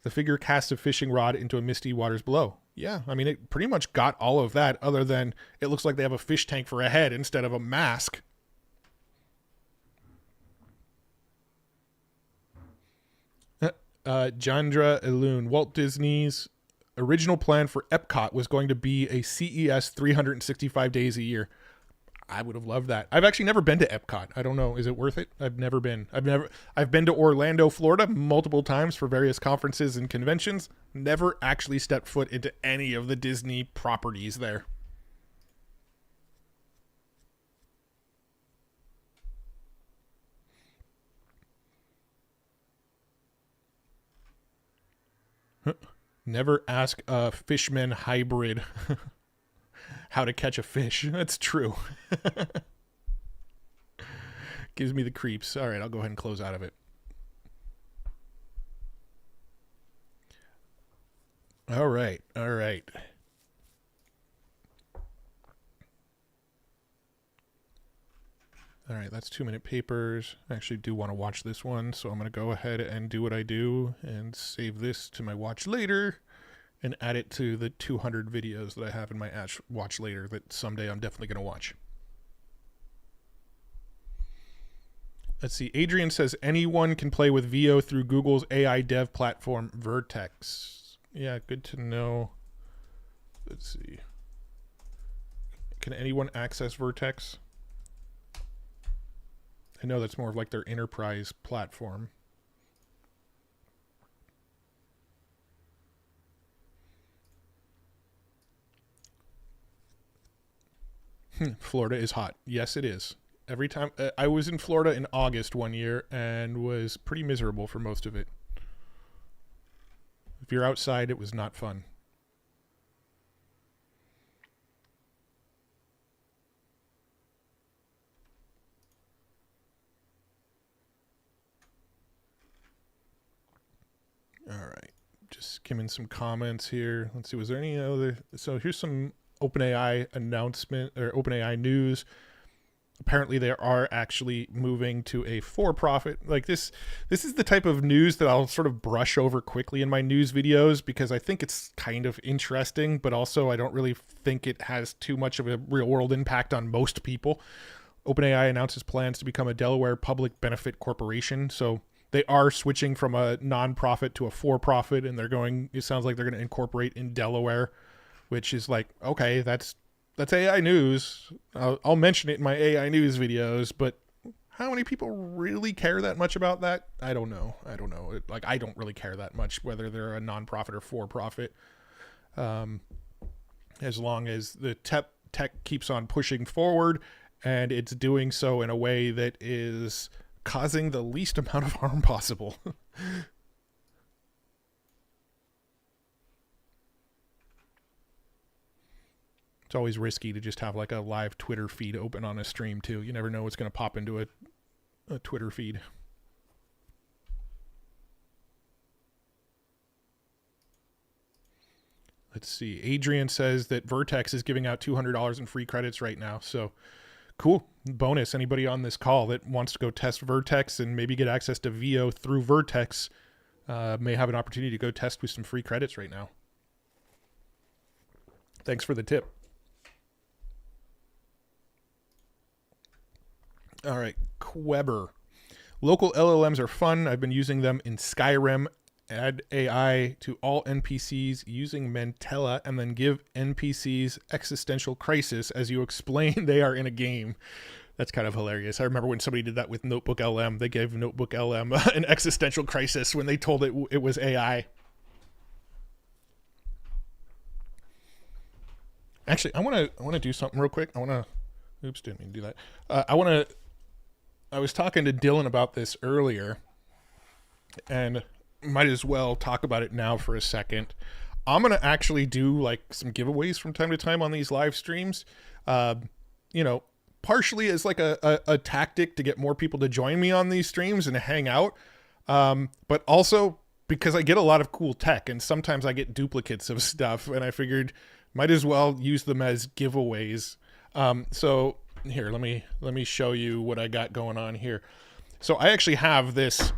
The figure casts a fishing rod into a misty waters below. Yeah, I mean, it pretty much got all of that other than it looks like they have a fish tank for a head instead of a mask. Jandra Elun. Walt Disney's original plan for Epcot was going to be a CES 365 days a year. I would have loved that. I've actually never been to Epcot. I don't know. Is it worth it? I've never been. I've been to Orlando, Florida multiple times for various conferences and conventions. Never actually stepped foot into any of the Disney properties there. Never ask a fishman hybrid how to catch a fish. That's true. Gives me the creeps. All right, I'll go ahead and close out of it. All right. All right, that's 2-minute papers. I actually do want to watch this one, so I'm going to go ahead and do what I do and save this to my watch later and add it to the 200 videos that I have in my watch later that someday I'm definitely going to watch. Let's see. Adrian says anyone can play with VO through Google's AI dev platform, Vertex. Yeah, good to know. Let's see. Can anyone access Vertex? I know that's more of like their enterprise platform. Florida is hot. Yes, it is. Every time I was in Florida in August one year and was pretty miserable for most of it. If you're outside, it was not fun. All right. Just skimming some comments here. Let's see. Was there any other? So here's some OpenAI announcement or OpenAI news. Apparently they are actually moving to a for-profit. Like this is the type of news that I'll sort of brush over quickly in my news videos because I think it's kind of interesting, but also I don't really think it has too much of a real-world impact on most people. OpenAI announces plans to become a Delaware public benefit corporation. So they are switching from a non-profit to a for-profit, and it sounds like they're going to incorporate in Delaware, which is like, okay, that's AI news. I'll mention it in my AI news videos, but how many people really care that much about that? I don't know. I don't really care that much whether they're a nonprofit or for-profit. As long as the tech keeps on pushing forward, and it's doing so in a way that is causing the least amount of harm possible. It's always risky to just have like a live Twitter feed open on a stream too. You never know what's going to pop into a Twitter feed. Let's see. Adrian says that Vertex is giving out $200 in free credits right now. So cool. Bonus. Anybody on this call that wants to go test Vertex and maybe get access to VO through Vertex may have an opportunity to go test with some free credits right now. Thanks for the tip. All right, Queber. Local LLMs are fun. I've been using them in Skyrim. Add AI to all NPCs using Mantella and then give NPCs existential crisis as you explain they are in a game. That's kind of hilarious. I remember when somebody did that with Notebook LM. They gave Notebook LM an existential crisis when they told it was AI. Actually, I want to do something real quick. Oops, didn't mean to do that. I was talking to Dylan about this earlier, and might as well talk about it now for a second. I'm going to actually do like some giveaways from time to time on these live streams, partially as like a tactic to get more people to join me on these streams and hang out. But also because I get a lot of cool tech and sometimes I get duplicates of stuff, and I figured might as well use them as giveaways. So here, let me show you what I got going on here. So I actually have this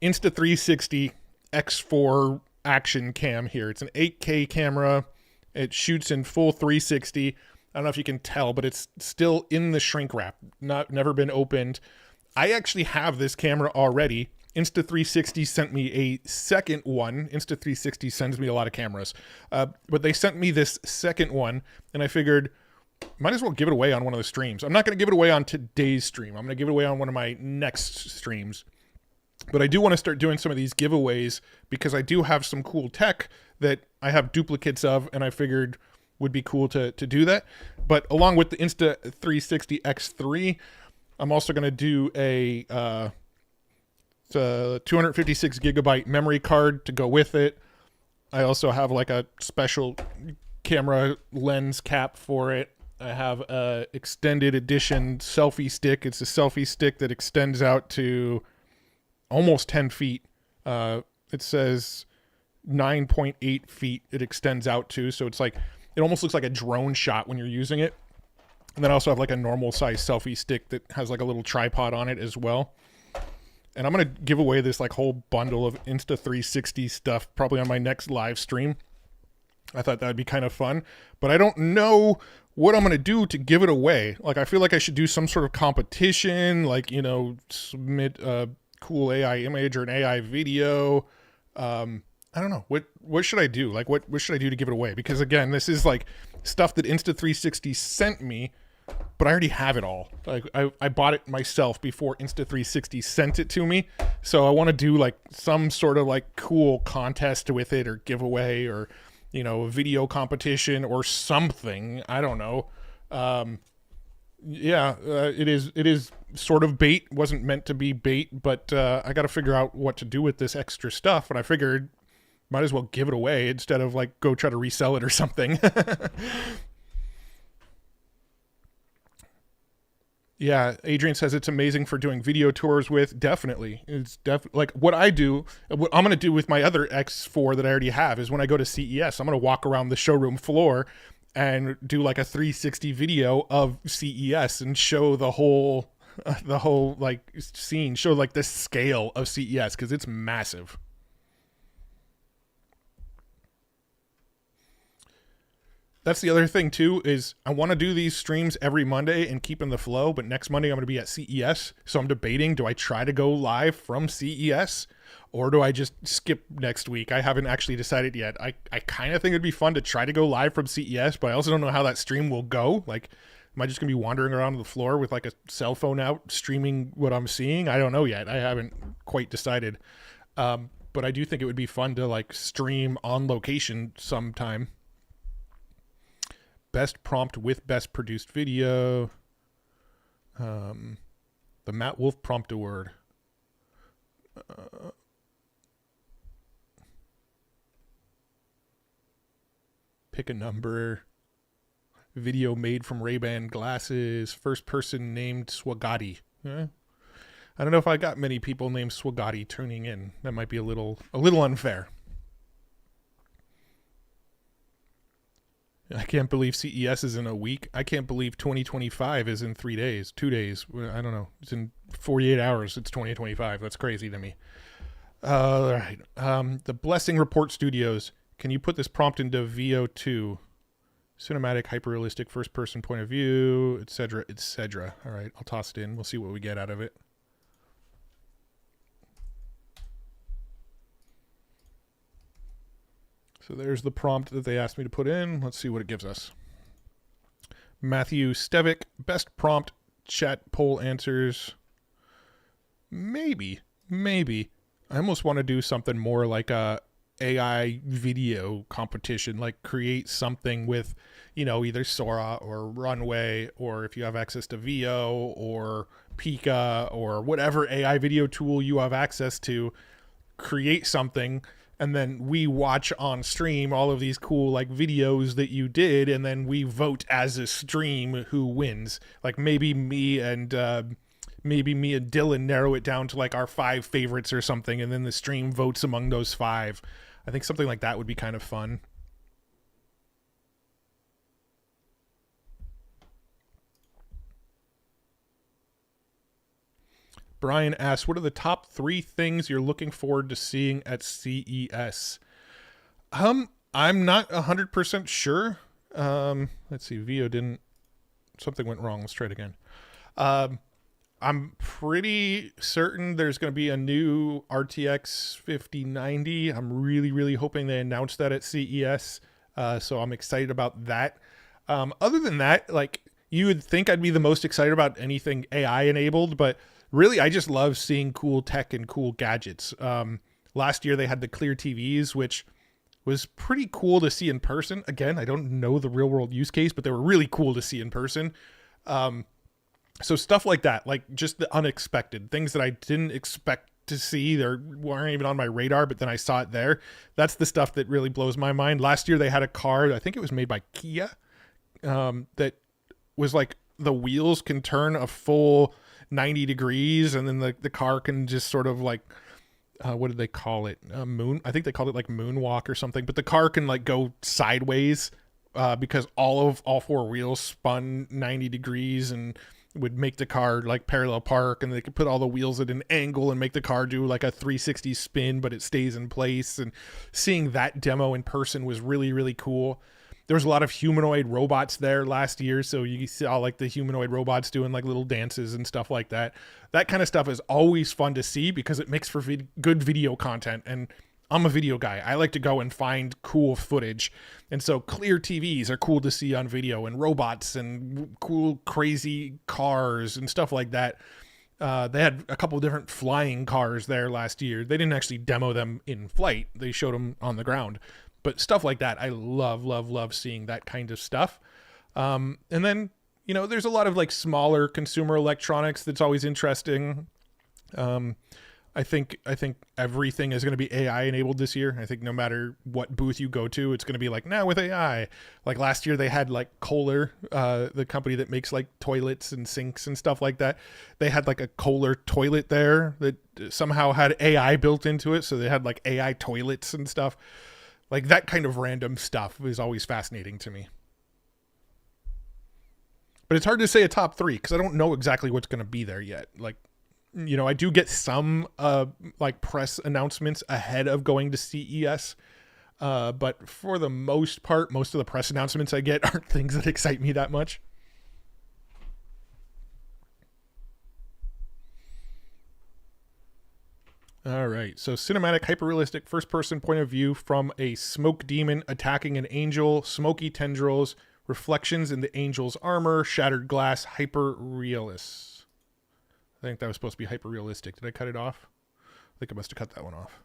Insta360 X4 action cam here. It's an 8K camera. It shoots in full 360. I don't know if you can tell, but it's still in the shrink wrap, never been opened. I actually have this camera already. Insta360 sent me a second one. Insta360 sends me a lot of cameras. But they sent me this second one, and I figured might as well give it away on one of the streams. I'm not going to give it away on today's stream. I'm going to give it away on one of my next streams. But I do want to start doing some of these giveaways because I do have some cool tech that I have duplicates of, and I figured would be cool to do that. But along with the Insta360 X3, I'm also going to do a 256 gigabyte memory card to go with it. I also have like a special camera lens cap for it. I have a extended edition selfie stick. It's a selfie stick that extends out to almost 10 feet. It says 9.8 feet it extends out to. So it's like, it almost looks like a drone shot when you're using it. And then I also have like a normal size selfie stick that has like a little tripod on it as well. And I'm going to give away this like whole bundle of Insta360 stuff probably on my next live stream. I thought that'd be kind of fun, but I don't know what I'm going to do to give it away. Like, I feel like I should do some sort of competition, like, submit a cool AI image or an AI video. I don't know. What should I do? Like, what should I do to give it away? Because again, this is like stuff that Insta360 sent me, but I already have it all. Like, I bought it myself before Insta360 sent it to me. So I want to do like some sort of like cool contest with it or giveaway or, a video competition or something. I don't know. It is sort of bait. Wasn't meant to be bait, but I got to figure out what to do with this extra stuff. And I figured might as well give it away instead of like go try to resell it or something. Yeah, Adrian says it's amazing for doing video tours with. Definitely. It's like what I'm going to do with my other X4 that I already have is when I go to CES, I'm going to walk around the showroom floor and do like a 360 video of CES and show the whole like scene, show like the scale of CES because it's massive. That's the other thing too, is I want to do these streams every Monday and keep in the flow, but next Monday I'm going to be at CES. So I'm debating, do I try to go live from CES or do I just skip next week? I haven't actually decided yet. I kind of think it'd be fun to try to go live from CES, but I also don't know how that stream will go. Like, am I just going to be wandering around the floor with like a cell phone out streaming what I'm seeing? I don't know yet. I haven't quite decided. But I do think it would be fun to like stream on location sometime. best prompt with best produced video. The Matt Wolfe Prompt Award. Pick a number. Video made from Ray-Ban glasses. First person named Swagati. I don't know if I got many people named Swagati tuning in. That might be a little unfair. I can't believe CES is in a week. I can't believe 2025 is in 3 days, 2 days. I don't know. It's in 48 hours. It's 2025. That's crazy to me. All right. The Blessing Report Studios. Can you put this prompt into VO2? Cinematic, hyper-realistic, first-person point of view, etc., etc. All right. I'll toss it in. We'll see what we get out of it. So there's the prompt that they asked me to put in. Let's see what it gives us. Matthew Stevick, best prompt, chat poll answers. Maybe. I almost want to do something more like a AI video competition, like create something with, either Sora or Runway, or if you have access to VO or Pika or whatever AI video tool you have access to, create something. And then we watch on stream all of these cool like videos that you did, and then we vote as a stream who wins. Like maybe me and Dylan narrow it down to like our 5 favorites or something, and then the stream votes among those 5. I think something like that would be kind of fun. Brian asks, what are the top 3 things you're looking forward to seeing at CES? I'm not 100% sure. Let's see. Something went wrong. Let's try it again. I'm pretty certain there's going to be a new RTX 5090. I'm really, really hoping they announce that at CES. So I'm excited about that. Other than that, like, you would think I'd be the most excited about anything AI enabled, but really, I just love seeing cool tech and cool gadgets. Last year, they had the Clear TVs, which was pretty cool to see in person. Again, I don't know the real world use case, but they were really cool to see in person. So stuff like that, like just the unexpected things that I didn't expect to see, they weren't even on my radar, but then I saw it there. That's the stuff that really blows my mind. Last year, they had a car, I think it was made by Krea, that was like the wheels can turn a full 90 degrees, and then the car can just sort of like, what did they call it? I think they called it like moonwalk or something, but the car can like go sideways because all 4 wheels spun 90 degrees and would make the car like parallel park, and they could put all the wheels at an angle and make the car do like a 360 spin, but it stays in place. And seeing that demo in person was really, really cool. There was a lot of humanoid robots there last year, so you saw like the humanoid robots doing like little dances and stuff like that. That kind of stuff is always fun to see because it makes for good video content, and I'm a video guy. I like to go and find cool footage, and so Clear TVs are cool to see on video, and robots and cool crazy cars and stuff like that. They had a couple of different flying cars there last year. They didn't actually demo them in flight. They showed them on the ground. But stuff like that, I love seeing that kind of stuff. And then, there's a lot of like smaller consumer electronics that's always interesting. I think everything is going to be AI enabled this year. I think no matter what booth you go to, it's going to be like, now with AI. Like last year, they had like Kohler, the company that makes like toilets and sinks and stuff like that. They had like a Kohler toilet there that somehow had AI built into it. So they had like AI toilets and stuff. Like that kind of random stuff is always fascinating to me. But it's hard to say a top 3 because I don't know exactly what's going to be there yet. Like, I do get some like press announcements ahead of going to CES. But for the most part, most of the press announcements I get aren't things that excite me that much. All right, so cinematic, hyper-realistic, first-person point of view from a smoke demon attacking an angel, smoky tendrils, reflections in the angel's armor, shattered glass, hyper-realist. I think that was supposed to be hyper-realistic. Did I cut it off? I think I must have cut that one off.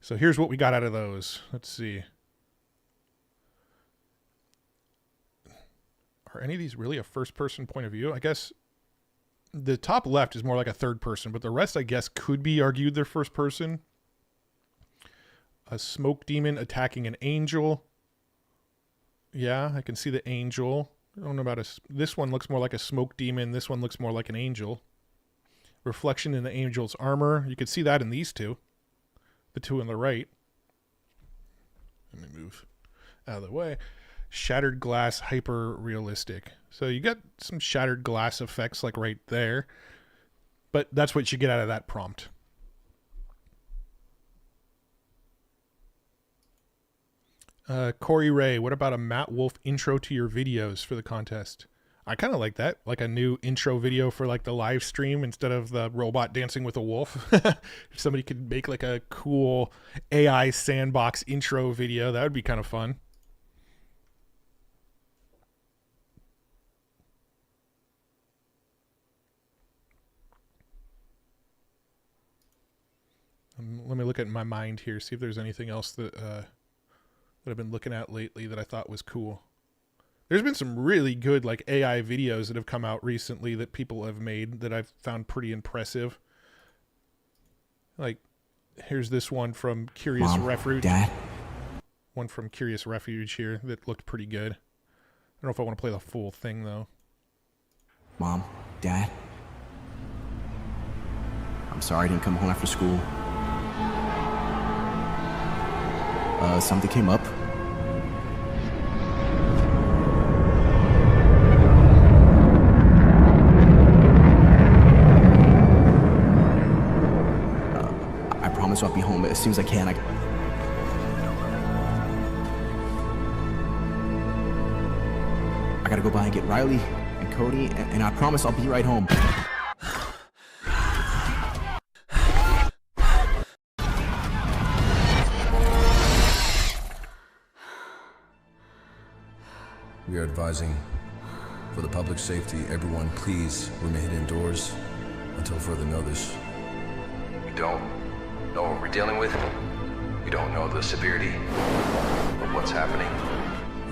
So here's what we got out of those. Let's see. Are any of these really a first-person point of view? I guess the top left is more like a third person, but the rest, I guess, could be argued they're first person. A smoke demon attacking an angel. Yeah, I can see the angel. I don't know about this one looks more like a smoke demon. This one looks more like an angel. Reflection in the angel's armor. You could see that in these two. The two on the right. Let me move out of the way. Shattered glass, hyper realistic. So you got some shattered glass effects like right there. But that's what you get out of that prompt. Corey Ray, what about a Matt Wolfe intro to your videos for the contest? I kind of like that, like a new intro video for like the live stream instead of the robot dancing with a wolf. If somebody could make like a cool AI Sandbox intro video, that would be kind of fun. Let me look at my mind here, see if there's anything else that I've been looking at lately that I thought was cool. There's been some really good like AI videos that have come out recently that people have made that I've found pretty impressive. Like, here's this one from Curious Mom, Refuge. Dad? One from Curious Refuge here that looked pretty good. I don't know if I want to play the full thing though. Mom, Dad? I'm sorry I didn't come home after school. Something came up. I promise I'll be home as soon as I can. I gotta go by and get Riley and Cody, and I promise I'll be right home. We are advising, for the public safety, everyone please remain indoors until further notice. We don't know what we're dealing with. We don't know the severity of what's happening.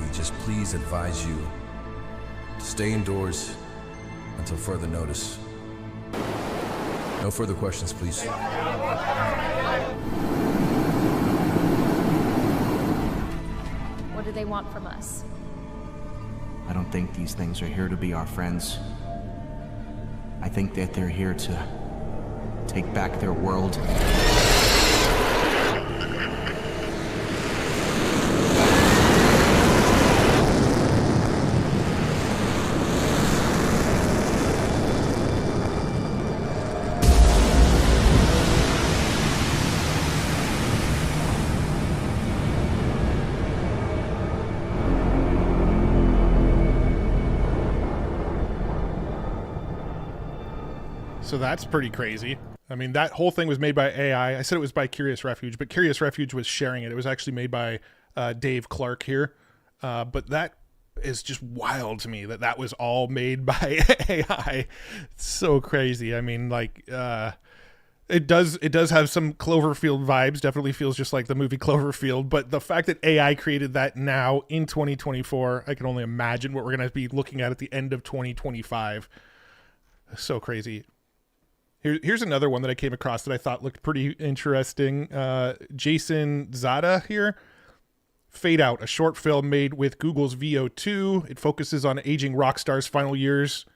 We just please advise you to stay indoors until further notice. No further questions, please. What do they want from us? I don't think these things are here to be our friends. I think that they're here to take back their world. So that's pretty crazy. I mean, that whole thing was made by AI. I said it was by Curious Refuge, but Curious Refuge was sharing it. It was actually made by Dave Clark here. But that is just wild to me that was all made by AI. It's so crazy. I mean, like, it does have some Cloverfield vibes. Definitely feels just like the movie Cloverfield. But the fact that AI created that now in 2024, I can only imagine what we're going to be looking at the end of 2025. So crazy. Here's another one that I came across that I thought looked pretty interesting. Jason Zada here. Fade Out, a short film made with Google's VO2. It focuses on aging rock stars' final years.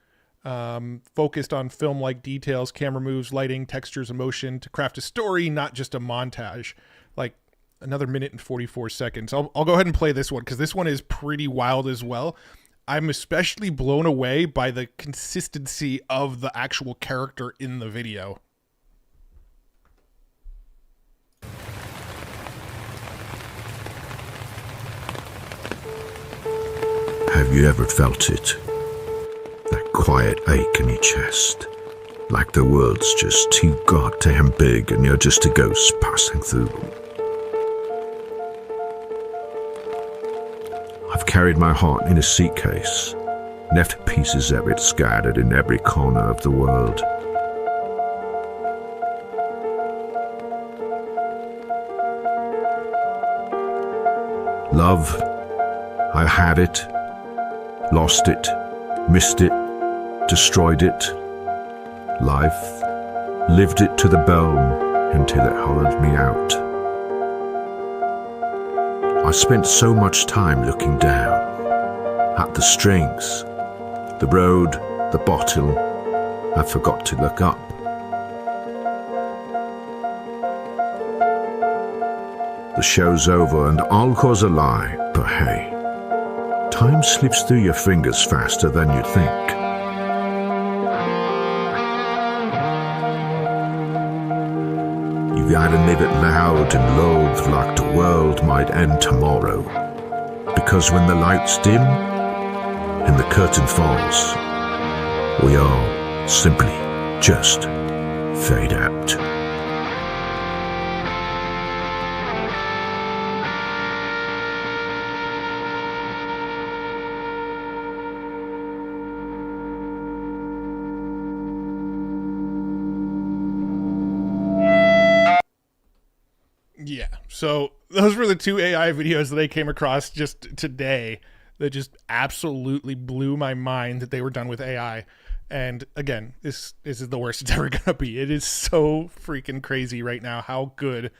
Focused on film-like details, camera moves, lighting, textures, emotion to craft a story, not just a montage. Like another minute and 44 seconds. I'll go ahead and play this one because this one is pretty wild as well. I'm especially blown away by the consistency of the actual character in the video. Have you ever felt it? That quiet ache in your chest? Like the world's just too goddamn big and you're just a ghost passing through. I've carried my heart in a suitcase, left pieces of it scattered in every corner of the world. Love, I had it, Lost it, missed it, destroyed it. Life, lived it to the bone until it hollowed me out. I spent so much time looking down at the strings, the road, the bottle. I forgot to look up. The show's over and all cause a lie, but hey, time slips through your fingers faster than you think. You gotta live it loud and loathed like the world might end tomorrow. Because when the lights dim and the curtain falls, we all simply just fade out. Yeah, so those were the two AI videos that I came across just today that just absolutely blew my mind that they were done with AI. And again, this is the worst it's ever going to be. It is so freaking crazy right now how good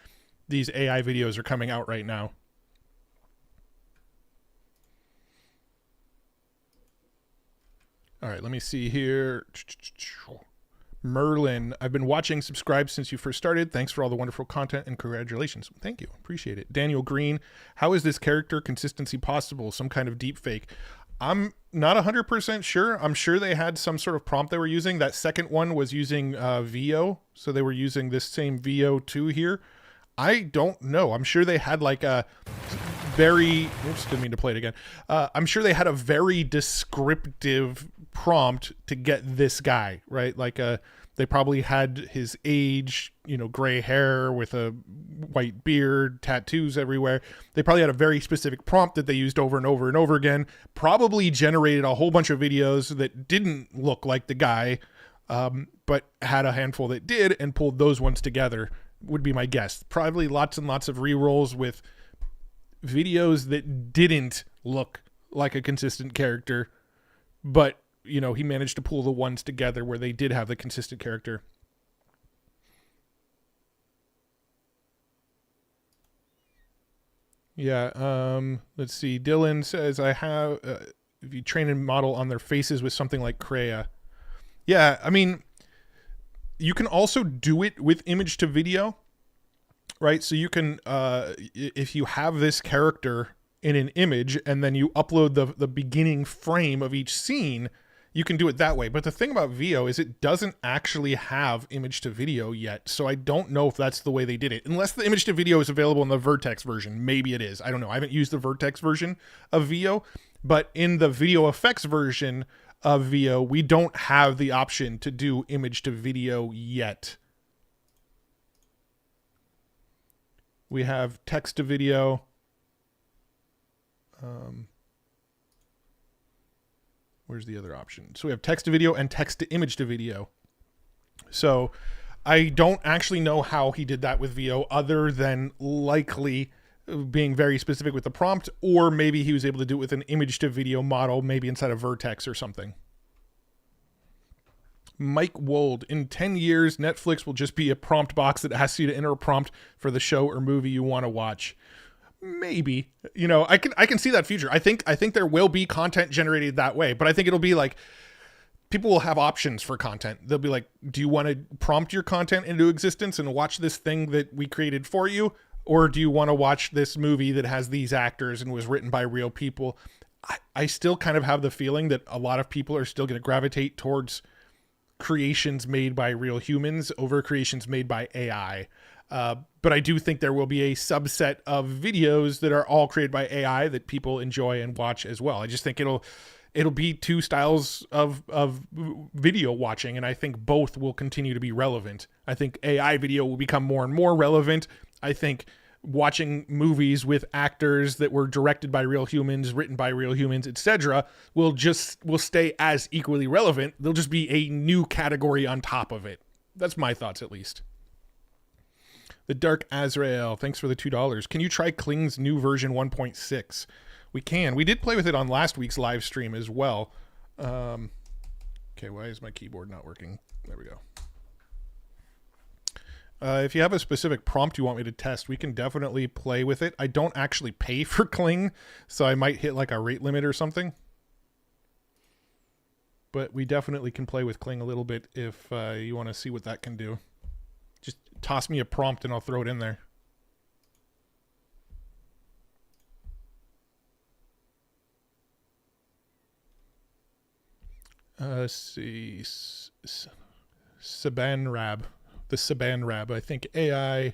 these AI videos are coming out right now. All right, let me see here. Merlin, I've been watching, subscribe since you first started. Thanks for all the wonderful content and congratulations. Thank you. Appreciate it. Daniel Green, how is this character consistency possible? Some kind of deep fake? I'm not 100% sure. I'm sure they had some sort of prompt they were using. That second one was using VO. So they were using this same VO2 here. I don't know. I'm sure they had like a very, oops, didn't mean to play it again. I'm sure they had a very descriptive prompt to get this guy, right? Like they probably had his age, gray hair with a white beard, tattoos everywhere. They probably had a very specific prompt that they used over and over and over again, probably generated a whole bunch of videos that didn't look like the guy, but had a handful that did and pulled those ones together, would be my guess. Probably lots and lots of re-rolls with videos that didn't look like a consistent character, but he managed to pull the ones together where they did have the consistent character. Yeah, let's see. Dylan says, I have, if you train a model on their faces with something like Krea. Yeah, I mean, you can also do it with image to video, right? So you can, if you have this character in an image and then you upload the beginning frame of each scene, you can do it that way. But the thing about VO is it doesn't actually have image to video yet. So I don't know if that's the way they did it. Unless the image to video is available in the Vertex version. Maybe it is. I don't know. I haven't used the Vertex version of VO. But in the video effects version of VO, we don't have the option to do image to video yet. We have text to video. Where's the other option? So we have text to video and text to image to video. So I don't actually know how he did that with VO other than likely being very specific with the prompt, or maybe he was able to do it with an image to video model, maybe inside of Vertex or something. Mike Wold, in 10 years, Netflix will just be a prompt box that asks you to enter a prompt for the show or movie you want to watch. Maybe, I can see that future. I think there will be content generated that way, but I think it'll be like people will have options for content. They'll be like, do you want to prompt your content into existence and watch this thing that we created for you? Or do you want to watch this movie that has these actors and was written by real people? I still kind of have the feeling that a lot of people are still going to gravitate towards creations made by real humans over creations made by AI. But I do think there will be a subset of videos that are all created by AI that people enjoy and watch as well. I just think it'll be two styles of video watching, and I think both will continue to be relevant. I think AI video will become more and more relevant. I think watching movies with actors that were directed by real humans, written by real humans, etc., will stay as equally relevant. There'll just be a new category on top of it. That's my thoughts, at least. The Dark Azrael, thanks for the $2. Can you try Kling's new version 1.6? We can. We did play with it on last week's live stream as well. Okay, why is my keyboard not working? There we go. If you have a specific prompt you want me to test, we can definitely play with it. I don't actually pay for Kling, so I might hit like a rate limit or something. But we definitely can play with Kling a little bit if you want to see what that can do. Just toss me a prompt and I'll throw it in there. Let's see. Sabanrab. The Sabanrab. I think AI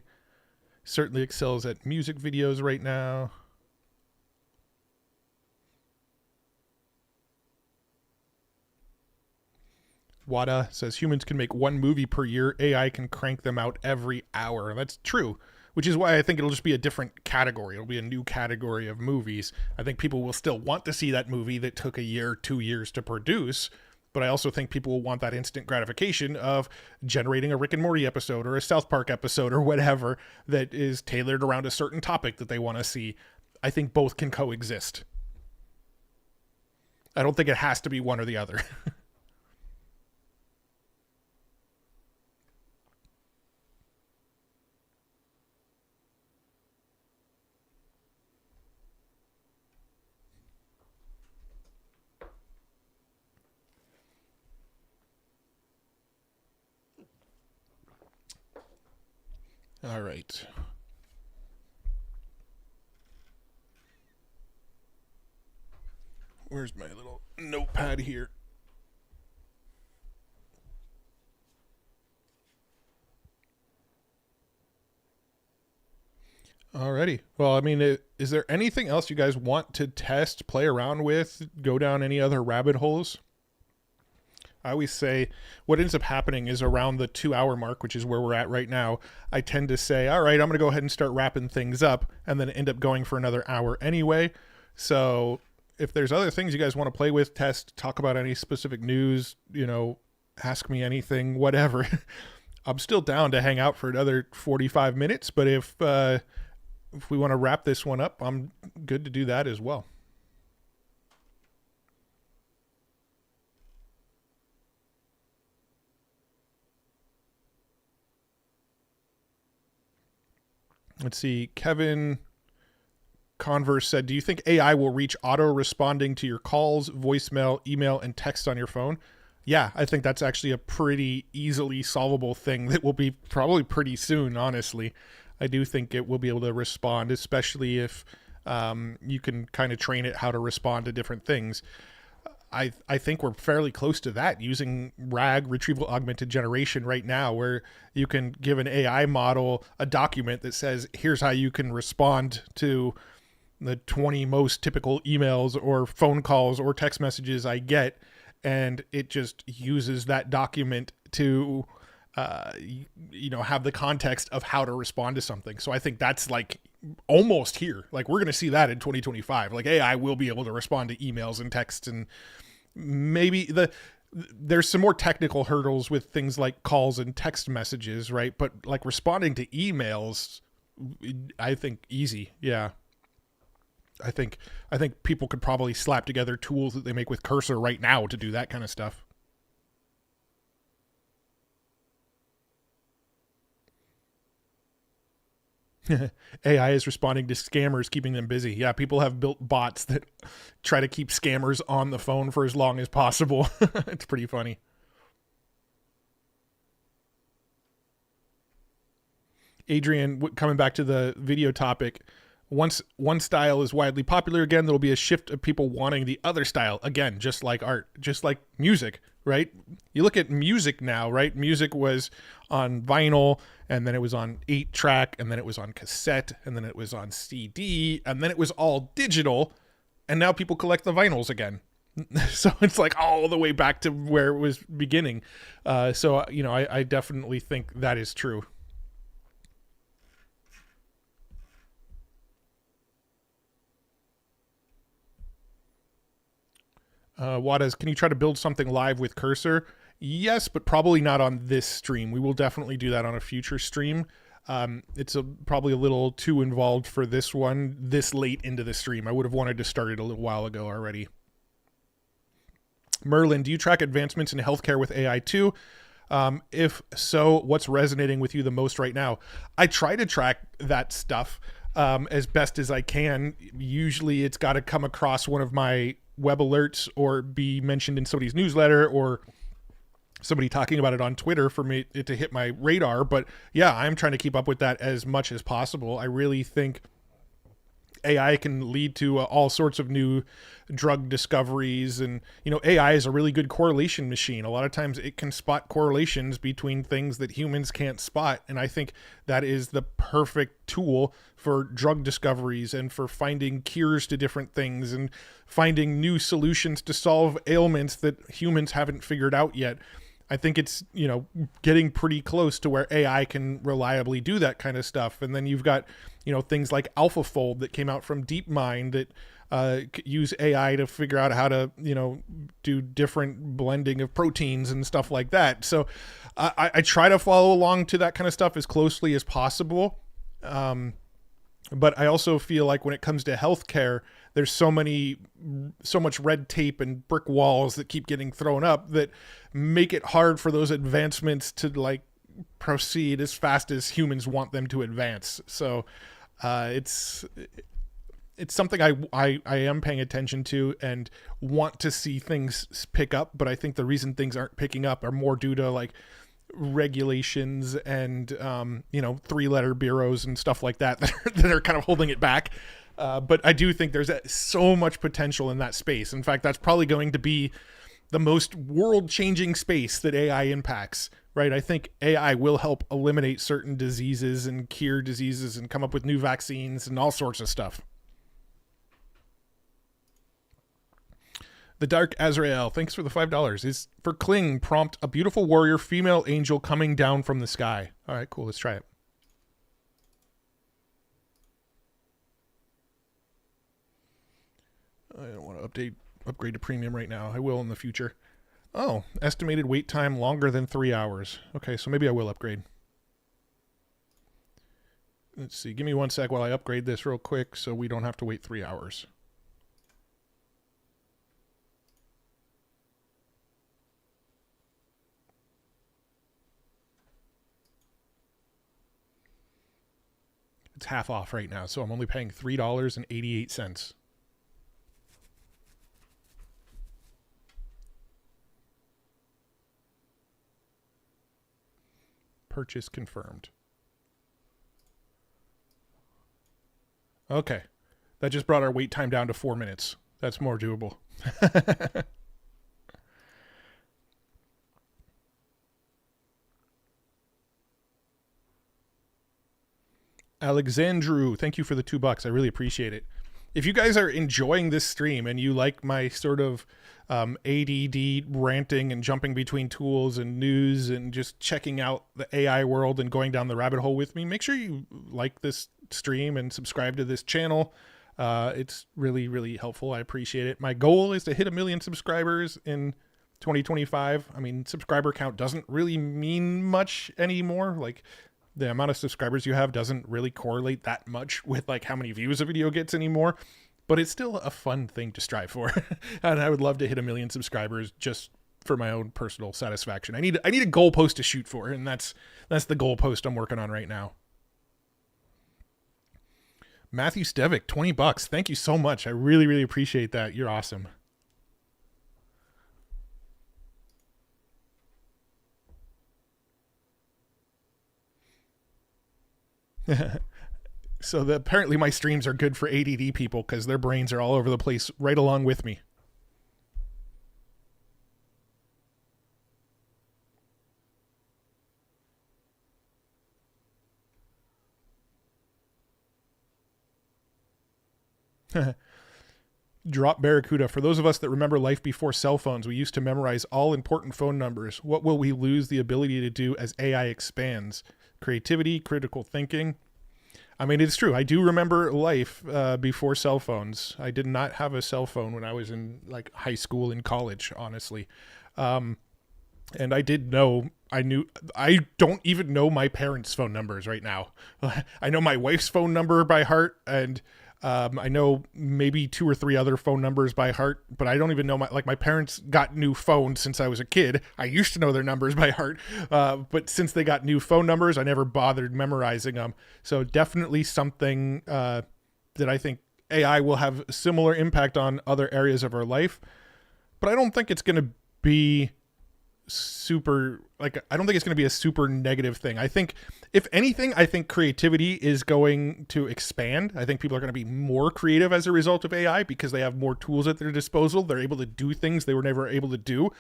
certainly excels at music videos right now. Wada says humans can make one movie per year. AI can crank them out every hour. That's true, which is why I think it'll just be a different category. It'll be a new category of movies. I think people will still want to see that movie that took a year, 2 years to produce. But I also think people will want that instant gratification of generating a Rick and Morty episode or a South Park episode or whatever that is tailored around a certain topic that they want to see. I think both can coexist. I don't think it has to be one or the other. All right. Where's my little notepad here? Alrighty. Well, I mean, is there anything else you guys want to test, play around with, go down any other rabbit holes? I always say what ends up happening is around the 2-hour mark, which is where we're at right now. I tend to say, all right, I'm going to go ahead and start wrapping things up and then end up going for another hour anyway. So if there's other things you guys want to play with, test, talk about any specific news, you know, ask me anything, whatever. I'm still down to hang out for another 45 minutes. But if we want to wrap this one up, I'm good to do that as well. Let's see. Kevin Converse said, do you think AI will reach auto-responding to your calls, voicemail, email, and text on your phone? Yeah, I think that's actually a pretty easily solvable thing that will be probably pretty soon, honestly. I do think it will be able to respond, especially if you can kind of train it how to respond to different things. I think we're fairly close to that using RAG, Retrieval Augmented Generation, right now, where you can give an AI model a document that says, here's how you can respond to the 20 most typical emails or phone calls or text messages I get. And it just uses that document to, have the context of how to respond to something. So I think that's like almost here. Like we're going to see that in 2025. Like AI will be able to respond to emails and texts, and maybe there's some more technical hurdles with things like calls and text messages, right? But like responding to emails, I think easy. Yeah. I think people could probably slap together tools that they make with Cursor right now to do that kind of stuff. AI is responding to scammers, keeping them busy. Yeah, people have built bots that try to keep scammers on the phone for as long as possible. It's pretty funny. Adrian, coming back to the video topic, once one style is widely popular again, there'll be a shift of people wanting the other style again, just like art, just like music, right? You look at music now, right? Music was on vinyl, and then it was on 8-track, and then it was on cassette, and then it was on CD, and then it was all digital, and now people collect the vinyls again. So it's like all the way back to where it was beginning. So I definitely think that is true. Wadas, can you try to build something live with Cursor? Yes, but probably not on this stream. We will definitely do that on a future stream. It's probably a little too involved for this one this late into the stream. I would have wanted to start it a little while ago already. Merlin, do you track advancements in healthcare with AI too? If so, what's resonating with you the most right now? I try to track that stuff as best as I can. Usually it's got to come across one of my web alerts or be mentioned in somebody's newsletter or somebody talking about it on Twitter for me to hit my radar. But yeah, I'm trying to keep up with that as much as possible. I really think AI can lead to all sorts of new drug discoveries. And, you know, AI is a really good correlation machine. A lot of times it can spot correlations between things that humans can't spot. And I think that is the perfect tool for drug discoveries and for finding cures to different things and finding new solutions to solve ailments that humans haven't figured out yet. I think it's, you know, getting pretty close to where AI can reliably do that kind of stuff. And then you've got, you know, things like AlphaFold that came out from DeepMind that use AI to figure out how to, you know, do different blending of proteins and stuff like that. So I try to follow along to that kind of stuff as closely as possible. But I also feel like when it comes to healthcare, there's so much red tape and brick walls that keep getting thrown up that make it hard for those advancements to like proceed as fast as humans want them to advance. So it's something I am paying attention to and want to see things pick up. But I think the reason things aren't picking up are more due to like regulations and you know, 3-letter bureaus and stuff like that that are kind of holding it back. But I do think there's so much potential in that space. In fact, that's probably going to be the most world-changing space that AI impacts, right? I think AI will help eliminate certain diseases and cure diseases and come up with new vaccines and all sorts of stuff. The Dark Azrael, thanks for the $5. Is for Kling, prompt a beautiful warrior female angel coming down from the sky. All right, cool. Let's try it. I don't want to upgrade to premium right now. I will in the future. Oh, estimated wait time longer than 3 hours. Okay, so maybe I will upgrade. Let's see. Give me 1 sec while I upgrade this real quick so we don't have to wait 3 hours. It's half off right now, so I'm only paying $3.88. Purchase confirmed. Okay. That just brought our wait time down to 4 minutes. That's more doable. Alexandru, thank you for the $2. I really appreciate it. If you guys are enjoying this stream and you like my sort of ADD ranting and jumping between tools and news and just checking out the AI world and going down the rabbit hole with me, make sure you like this stream and subscribe to this channel. It's really, really helpful. I appreciate it. My goal is to hit 1 million subscribers in 2025. I mean, subscriber count doesn't really mean much anymore. Like, the amount of subscribers you have doesn't really correlate that much with like how many views a video gets anymore, but it's still a fun thing to strive for. And I would love to hit 1 million subscribers just for my own personal satisfaction. I need a goalpost to shoot for, and that's the goalpost I'm working on right now. Matthew Stevick, $20. Thank you so much. I really, really appreciate that. You're awesome. So apparently my streams are good for ADD people because their brains are all over the place right along with me. Drop Barracuda. For those of us that remember life before cell phones, we used to memorize all important phone numbers. What will we lose the ability to do as AI expands? Creativity, critical thinking. I mean, it's true. I do remember life before cell phones. I did not have a cell phone when I was in like high school and college, honestly. And I did know I don't even know my parents' phone numbers right now. I know my wife's phone number by heart, and I know maybe 2 or 3 other phone numbers by heart, but I don't even know my parents got new phones since I was a kid. I used to know their numbers by heart, but since they got new phone numbers, I never bothered memorizing them. So definitely something that I think AI will have similar impact on other areas of our life, but I don't think it's going to be I don't think it's going to be a super negative thing. I think if anything, I think creativity is going to expand. I think people are going to be more creative as a result of AI because they have more tools at their disposal. They're able to do things they were never able to do.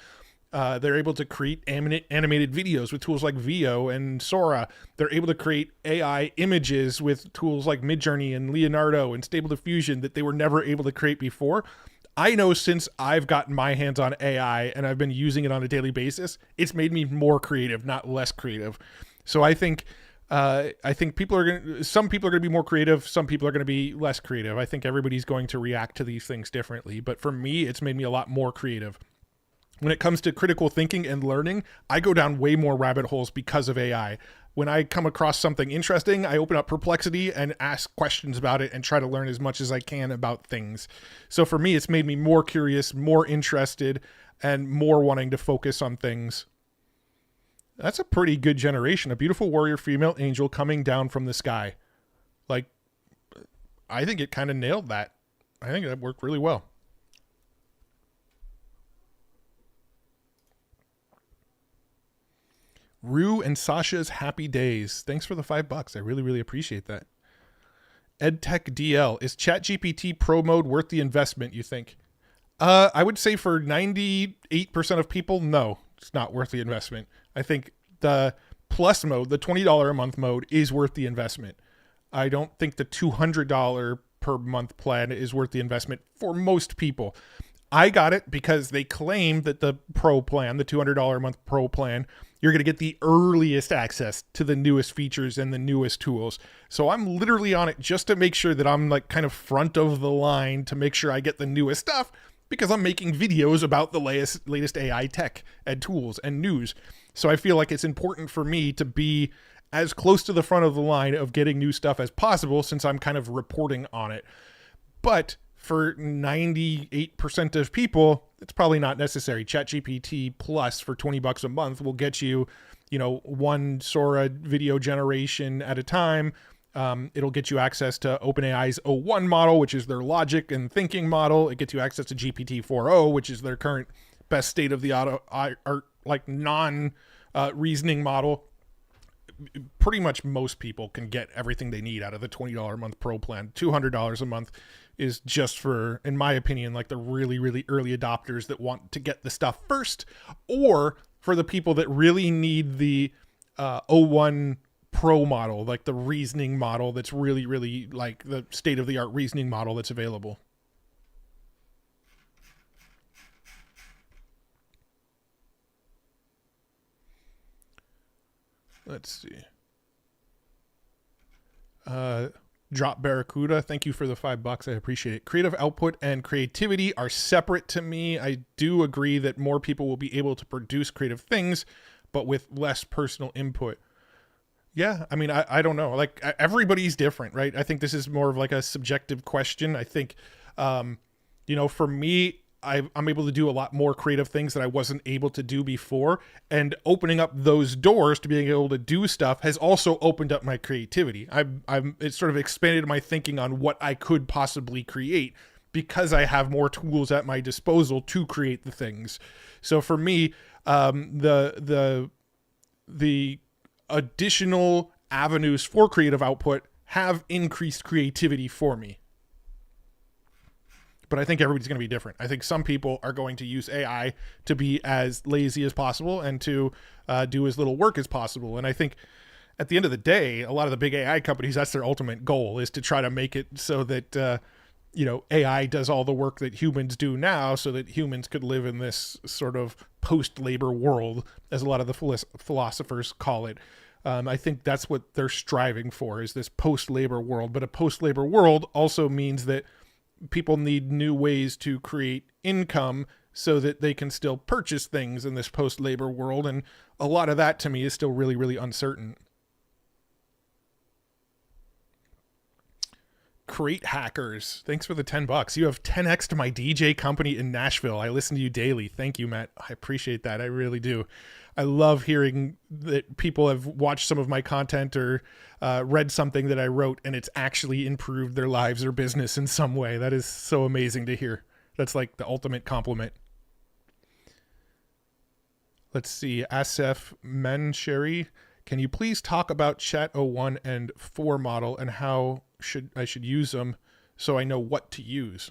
They're able to create animated videos with tools like Veo and Sora. They're able to create AI images with tools like Midjourney and Leonardo and Stable Diffusion that they were never able to create before. I know since I've gotten my hands on AI and I've been using it on a daily basis, it's made me more creative, not less creative. So I think some people are going to be more creative. Some people are going to be less creative. I think everybody's going to react to these things differently. But for me, it's made me a lot more creative. When it comes to critical thinking and learning, I go down way more rabbit holes because of AI. When I come across something interesting, I open up Perplexity and ask questions about it and try to learn as much as I can about things. So for me, it's made me more curious, more interested, and more wanting to focus on things. That's a pretty good generation. A beautiful warrior female angel coming down from the sky. Like, I think it kind of nailed that. I think that worked really well. Rue and Sasha's happy days. Thanks for the $5. I really, really appreciate that. EdTech DL. Is ChatGPT Pro mode worth the investment, you think? I would say for 98% of people, no, it's not worth the investment. I think the plus mode, the $20 a month mode, is worth the investment. I don't think the $200 per month plan is worth the investment for most people. I got it because they claim that the Pro plan, the $200 a month Pro plan, you're going to get the earliest access to the newest features and the newest tools. So I'm literally on it just to make sure that I'm like kind of front of the line to make sure I get the newest stuff because I'm making videos about the latest AI tech and tools and news. So I feel like it's important for me to be as close to the front of the line of getting new stuff as possible since I'm kind of reporting on it. But for 98% of people, it's probably not necessary. ChatGPT Plus for $20 a month will get you, one Sora video generation at a time. It'll get you access to OpenAI's O1 model, which is their logic and thinking model. It gets you access to GPT-4o, which is their current best state of the art, like non-reasoning model. Pretty much most people can get everything they need out of the $20 a month Pro plan. $200 a month is just for, in my opinion, like the really, really early adopters that want to get the stuff first, or for the people that really need the O1 Pro model, like the reasoning model that's really, really like the state-of-the-art reasoning model that's available. Let's see. Drop Barracuda, thank you for the $5. I appreciate it. Creative output and creativity are separate to me. I do agree that more people will be able to produce creative things, but with less personal input. Yeah, I mean, I don't know. Like, everybody's different, right? I think this is more of like a subjective question. I think, for me, I'm able to do a lot more creative things that I wasn't able to do before. And opening up those doors to being able to do stuff has also opened up my creativity. It's sort of expanded my thinking on what I could possibly create because I have more tools at my disposal to create the things. So for me, the additional avenues for creative output have increased creativity for me. But I think everybody's going to be different. I think some people are going to use AI to be as lazy as possible and to do as little work as possible. And I think at the end of the day, a lot of the big AI companies, that's their ultimate goal, is to try to make it so that, AI does all the work that humans do now so that humans could live in this sort of post-labor world, as a lot of the philosophers call it. I think that's what they're striving for, is this post-labor world. But a post-labor world also means that people need new ways to create income so that they can still purchase things in this post-labor world. And a lot of that to me is still really, really uncertain. Crate Hackers, thanks for the $10. You have 10x to my DJ company in Nashville. I listen to you daily. Thank you, Matt. I appreciate that. I really do. I love hearing that people have watched some of my content or read something that I wrote and it's actually improved their lives or business in some way. That is so amazing to hear. That's like the ultimate compliment. Let's see. Asif Mensheri, can you please talk about Chat 01 and 4 model and how I should use them so I know what to use?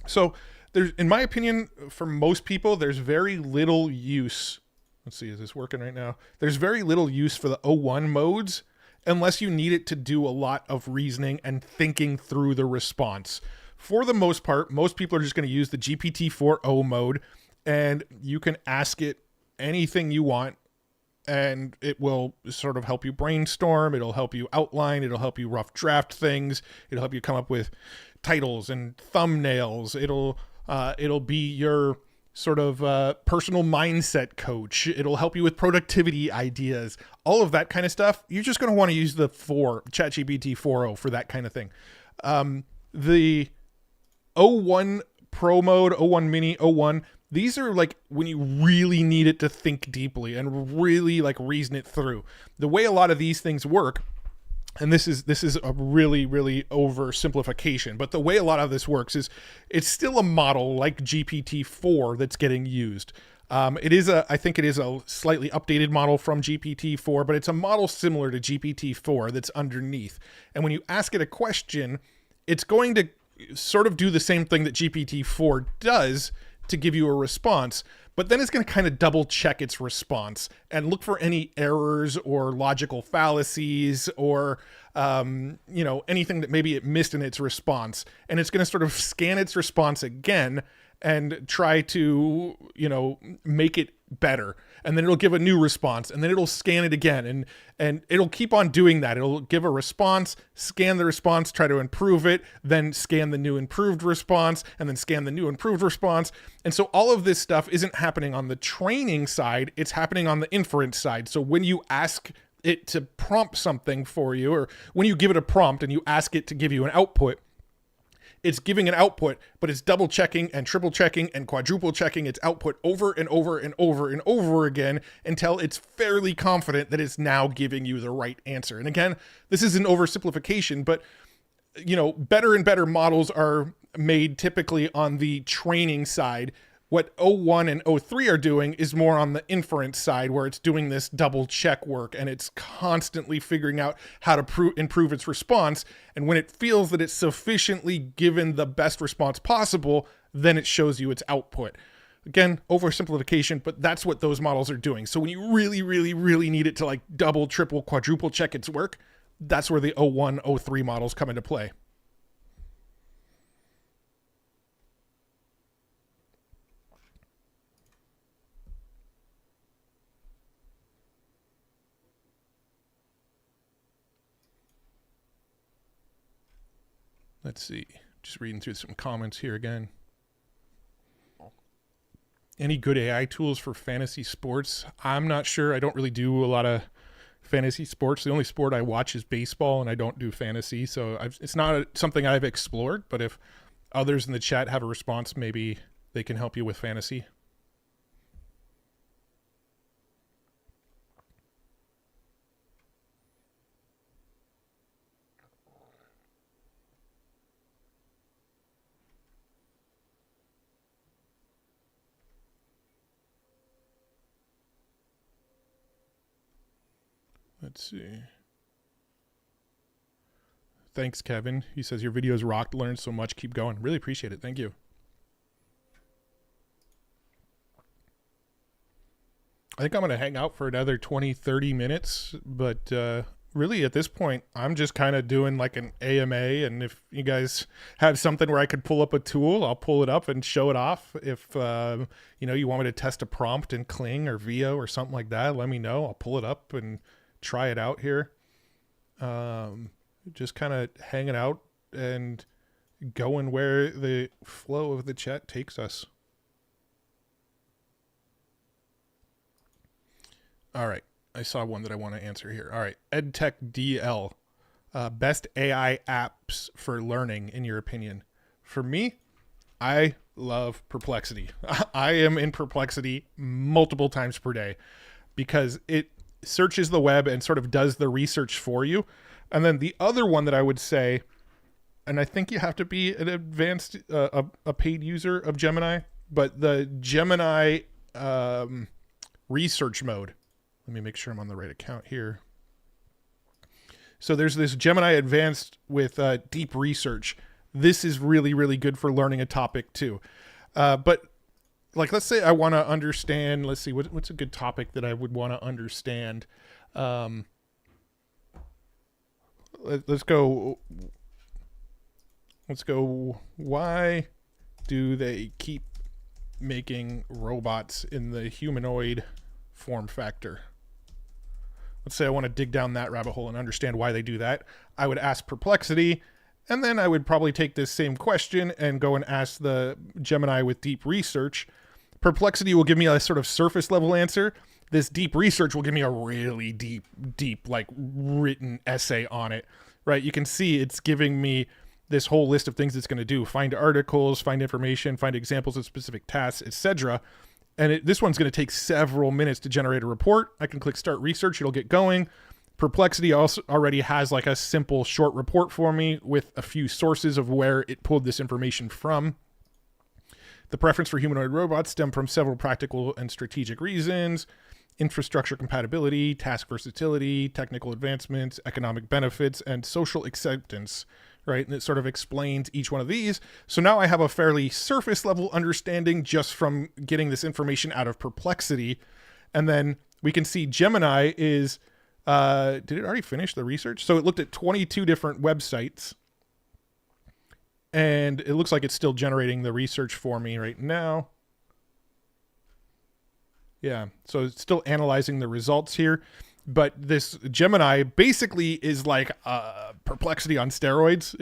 So there's, in my opinion, for most people, there's very little use. Let's see, is this working right now? There's very little use for the 01 modes unless you need it to do a lot of reasoning and thinking through the response. For the most part, most people are just going to use the GPT-4o mode, and you can ask it anything you want, and it will sort of help you brainstorm. It'll help you outline. It'll help you rough draft things. It'll help you come up with titles and thumbnails. It'll be your sort of personal mindset coach. It'll help you with productivity ideas, all of that kind of stuff. You're just going to want to use the ChatGPT 4o for that kind of thing. The 01 Pro mode, 01 Mini, 01, these are like when you really need it to think deeply and really like reason it through. The way a lot of these things work, and this is a really, really oversimplification, but the way a lot of this works is it's still a model like GPT-4 that's getting used. I think it is a slightly updated model from GPT-4, but it's a model similar to GPT-4 that's underneath. And when you ask it a question, it's going to sort of do the same thing that GPT-4 does to give you a response, but then it's going to kind of double check its response and look for any errors or logical fallacies or, anything that maybe it missed in its response. And it's going to sort of scan its response again and try to, make it better. And then it'll give a new response, and then it'll scan it again. And it'll keep on doing that. It'll give a response, scan the response, try to improve it, then scan the new improved response, and then scan the new improved response. And so all of this stuff isn't happening on the training side, it's happening on the inference side. So when you ask it to prompt something for you, or when you give it a prompt and you ask it to give you an output, it's giving an output, but it's double checking and triple checking and quadruple checking its output over and over and over and over again until it's fairly confident that it's now giving you the right answer. And again, this is an oversimplification, but better and better models are made typically on the training side. What 01 and 03 are doing is more on the inference side, where it's doing this double check work and it's constantly figuring out how to improve its response. And when it feels that it's sufficiently given the best response possible, then it shows you its output. Again, oversimplification, but that's what those models are doing. So when you really, really, really need it to like double, triple, quadruple check its work, that's where the 01, 03 models come into play. Let's see, just reading through some comments here again. Any good AI tools for fantasy sports? I'm not sure. I don't really do a lot of fantasy sports. The only sport I watch is baseball, and I don't do fantasy. So it's not something I've explored, but if others in the chat have a response, maybe they can help you with fantasy. Let's see. Thanks, Kevin. He says your videos rocked, learned so much. Keep going. Really appreciate it. Thank you. I think I'm going to hang out for another 20, 30 minutes, but really at this point, I'm just kind of doing like an AMA, and if you guys have something where I could pull up a tool, I'll pull it up and show it off. If, you want me to test a prompt in Kling or VO or something like that, let me know. I'll pull it up and try it out here. Just kind of hanging out and going where the flow of the chat takes us. All right. I saw one that I want to answer here. All right. EdTech DL. Best AI apps for learning, in your opinion? For me, I love Perplexity. I am in Perplexity multiple times per day because it searches the web and sort of does the research for you. And then the other one that I would say, and I think you have to be an advanced, a paid user of Gemini, but the Gemini research mode. Let me make sure I'm on the right account here. So there's this Gemini Advanced with deep research. This is really, really good for learning a topic too. But like, let's say I want to understand, let's see, what's a good topic that I would want to understand? Let's go, why do they keep making robots in the humanoid form factor? Let's say I want to dig down that rabbit hole and understand why they do that. I would ask Perplexity, and then I would probably take this same question and go and ask the Gemini with deep research. Perplexity will give me a sort of surface level answer. This deep research will give me a really deep, like written essay on it, right? You can see it's giving me this whole list of things it's going to do. Find articles, find information, find examples of specific tasks, etc. And this one's going to take several minutes to generate a report. I can click start research. It'll get going. Perplexity also already has like a simple short report for me with a few sources of where it pulled this information from. The preference for humanoid robots stem from several practical and strategic reasons: infrastructure compatibility, task versatility, technical advancements, economic benefits, and social acceptance, right? And it sort of explains each one of these. So now I have a fairly surface level understanding just from getting this information out of Perplexity. And then we can see Gemini is, did it already finish the research? So it looked at 22 different websites, and it looks like it's still generating the research for me right now. Yeah, so it's still analyzing the results here. But this Gemini basically is like Perplexity on steroids.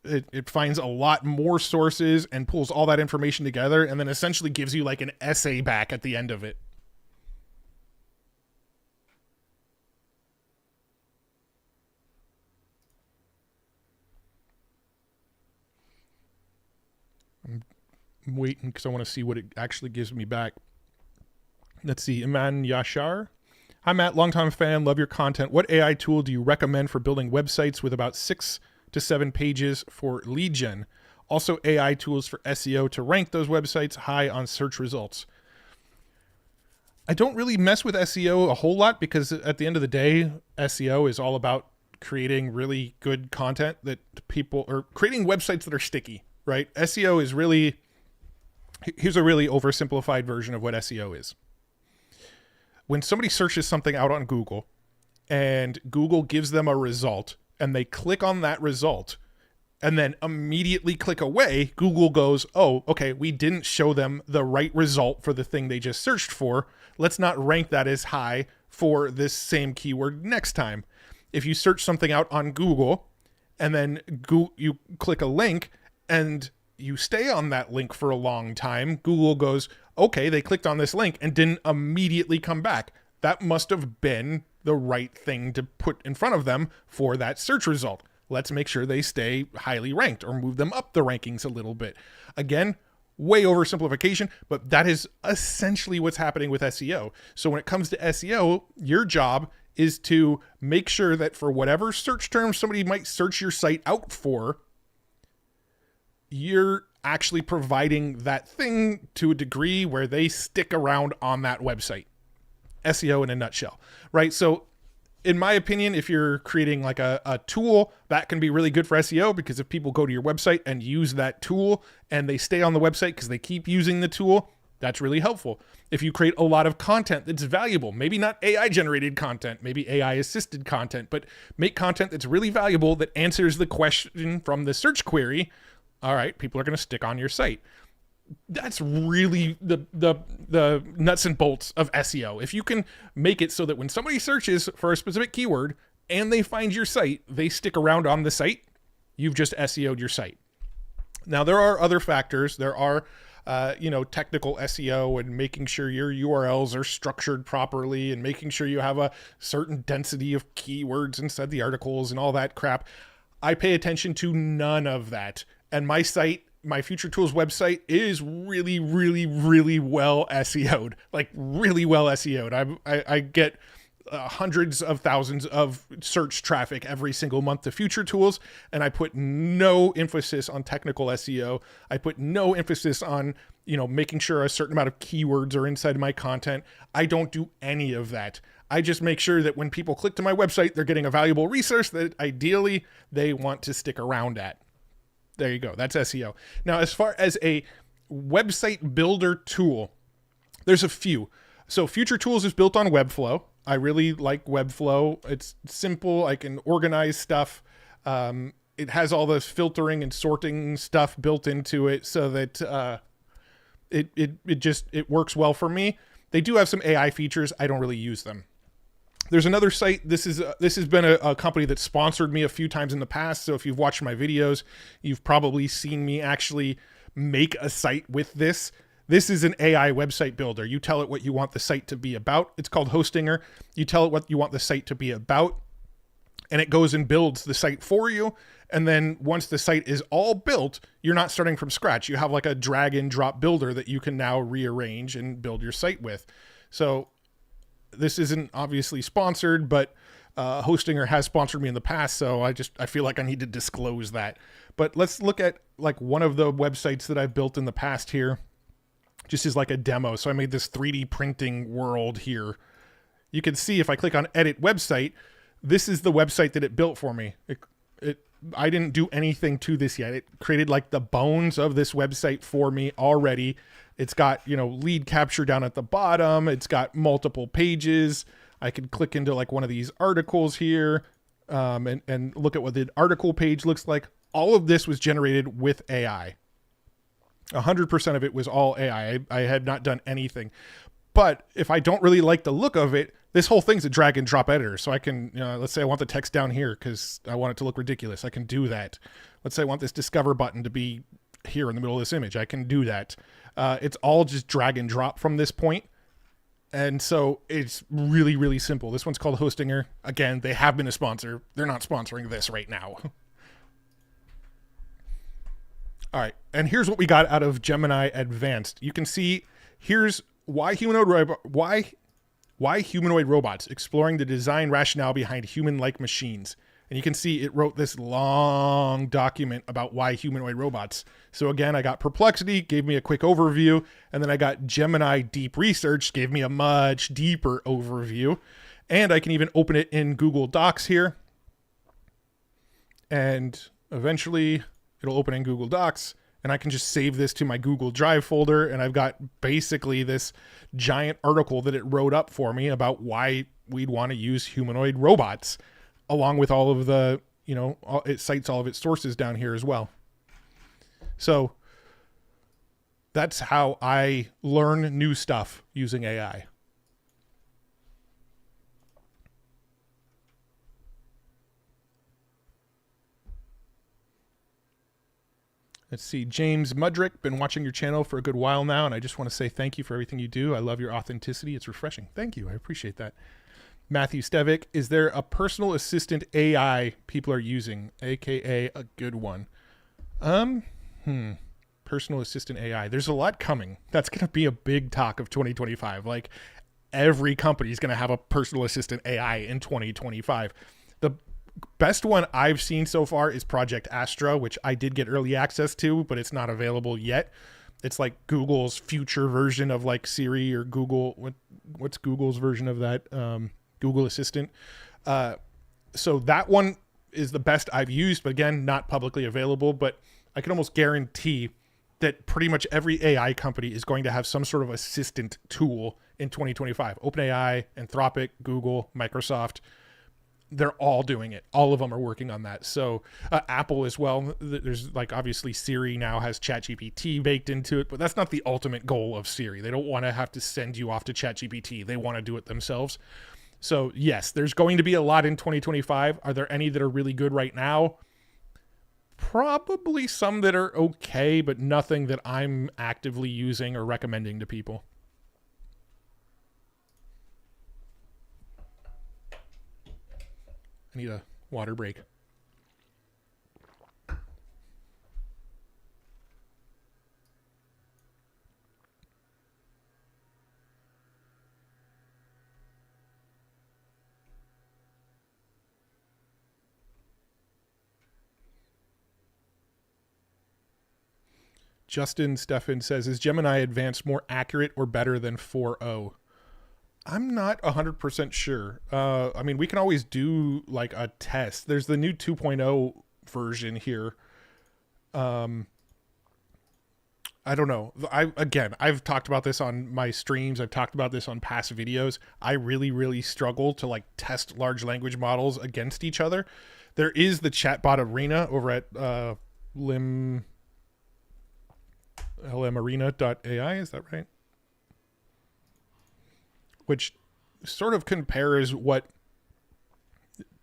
It finds a lot more sources and pulls all that information together and then essentially gives you like an essay back at the end of it. I'm waiting because I want to see what it actually gives me back. Let's see, Iman Yashar. Hi, Matt, longtime fan, love your content. What AI tool do you recommend for building websites with about 6 to 7 pages for lead gen? Also, AI tools for SEO to rank those websites high on search results. I don't really mess with SEO a whole lot because at the end of the day, SEO is all about creating really good content that people are creating websites that are sticky, right? SEO is really, here's a really oversimplified version of what SEO is. When somebody searches something out on Google and Google gives them a result and they click on that result and then immediately click away, Google goes, oh, okay, we didn't show them the right result for the thing they just searched for. Let's not rank that as high for this same keyword next time. If you search something out on Google and then you click a link and you stay on that link for a long time, Google goes, okay, they clicked on this link and didn't immediately come back. That must have been the right thing to put in front of them for that search result. Let's make sure they stay highly ranked or move them up the rankings a little bit. Again, way oversimplification, but that is essentially what's happening with SEO. So when it comes to SEO, your job is to make sure that for whatever search term somebody might search your site out for, you're actually providing that thing to a degree where they stick around on that website. SEO in a nutshell, right? So in my opinion, if you're creating like a tool, that can be really good for SEO because if people go to your website and use that tool and they stay on the website because they keep using the tool, that's really helpful. If you create a lot of content that's valuable, maybe not AI generated content, maybe AI assisted content, but make content that's really valuable that answers the question from the search query, all right, people are going to stick on your site. That's really the nuts and bolts of SEO. If you can make it so that when somebody searches for a specific keyword and they find your site, they stick around on the site, you've just SEO'd your site. Now, there are other factors. There are technical SEO and making sure your URLs are structured properly and making sure you have a certain density of keywords inside the articles and all that crap. I pay attention to none of that. And my site, my Future Tools website, is really, really, really well SEO'd, like really well SEO'd. I get hundreds of thousands of search traffic every single month to Future Tools, and I put no emphasis on technical SEO. I put no emphasis on, making sure a certain amount of keywords are inside my content. I don't do any of that. I just make sure that when people click to my website, they're getting a valuable resource that ideally they want to stick around at. There you go. That's SEO. Now, as far as a website builder tool, there's a few. So Future Tools is built on Webflow. I really like Webflow. It's simple. I can organize stuff. It has all the filtering and sorting stuff built into it so that it works well for me. They do have some AI features. I don't really use them. There's another site. This has been a company that sponsored me a few times in the past. So if you've watched my videos, you've probably seen me actually make a site with this. This is an AI website builder. You tell it what you want the site to be about. It's called Hostinger. You tell it what you want the site to be about, and it goes and builds the site for you. And then once the site is all built, you're not starting from scratch. You have like a drag and drop builder that you can now rearrange and build your site with. So this isn't obviously sponsored, but Hostinger has sponsored me in the past, so I feel like I need to disclose that. But let's look at like one of the websites that I've built in the past here, just as like a demo. So I made this 3D printing world here. You can see if I click on edit website, this is the website that it built for me. I didn't do anything to this yet. It created like the bones of this website for me already. It's got, lead capture down at the bottom. It's got multiple pages. I could click into like one of these articles here and look at what the article page looks like. All of this was generated with AI. 100% of it was all AI. I had not done anything. But if I don't really like the look of it, this whole thing's a drag and drop editor. So I can, let's say I want the text down here because I want it to look ridiculous. I can do that. Let's say I want this discover button to be here in the middle of this image. I can do that. It's all just drag and drop from this point. And so it's really, really simple. This one's called Hostinger. Again, they have been a sponsor. They're not sponsoring this right now. All right. And here's what we got out of Gemini Advanced. You can see here's why humanoid robots, exploring the design rationale behind human-like machines. And you can see it wrote this long document about why humanoid robots. So again, I got Perplexity, gave me a quick overview, and then I got Gemini Deep Research, gave me a much deeper overview. And I can even open it in Google Docs here. And eventually it'll open in Google Docs, and I can just save this to my Google Drive folder. And I've got basically this giant article that it wrote up for me about why we'd want to use humanoid robots, along with all of the, it cites all of its sources down here as well. So that's how I learn new stuff using AI. Let's see. James Mudrick, been watching your channel for a good while now, and I just want to say thank you for everything you do. I love your authenticity. It's refreshing. Thank you. I appreciate that. Matthew Stevick, is there a personal assistant AI people are using, aka a good one? Personal assistant AI. There's a lot coming. That's going to be a big talk of 2025. Like every company is going to have a personal assistant AI in 2025. The best one I've seen so far is Project Astra, which I did get early access to, but it's not available yet. It's like Google's future version of like Siri or Google. What's Google's version of that? Google Assistant. So that one is the best I've used, but again, not publicly available. But I can almost guarantee that pretty much every AI company is going to have some sort of assistant tool in 2025. OpenAI, Anthropic, Google, Microsoft, they're all doing it. All of them are working on that. So Apple as well. There's like obviously Siri now has ChatGPT baked into it, but that's not the ultimate goal of Siri. They don't want to have to send you off to ChatGPT. They want to do it themselves. So yes, there's going to be a lot in 2025. Are there any that are really good right now? probably some that are okay, but nothing that I'm actively using or recommending to people. I need a water break. Justin Stefan says, is Gemini Advanced more accurate or better than 4.0? I'm not 100% sure. I mean, we can always do like a test. There's the new 2.0 version here. I don't know. I've talked about this on my streams. I've talked about this on past videos. I really, really struggle to like test large language models against each other. There is the chatbot arena over at lmarena.ai, is that right? Which sort of compares what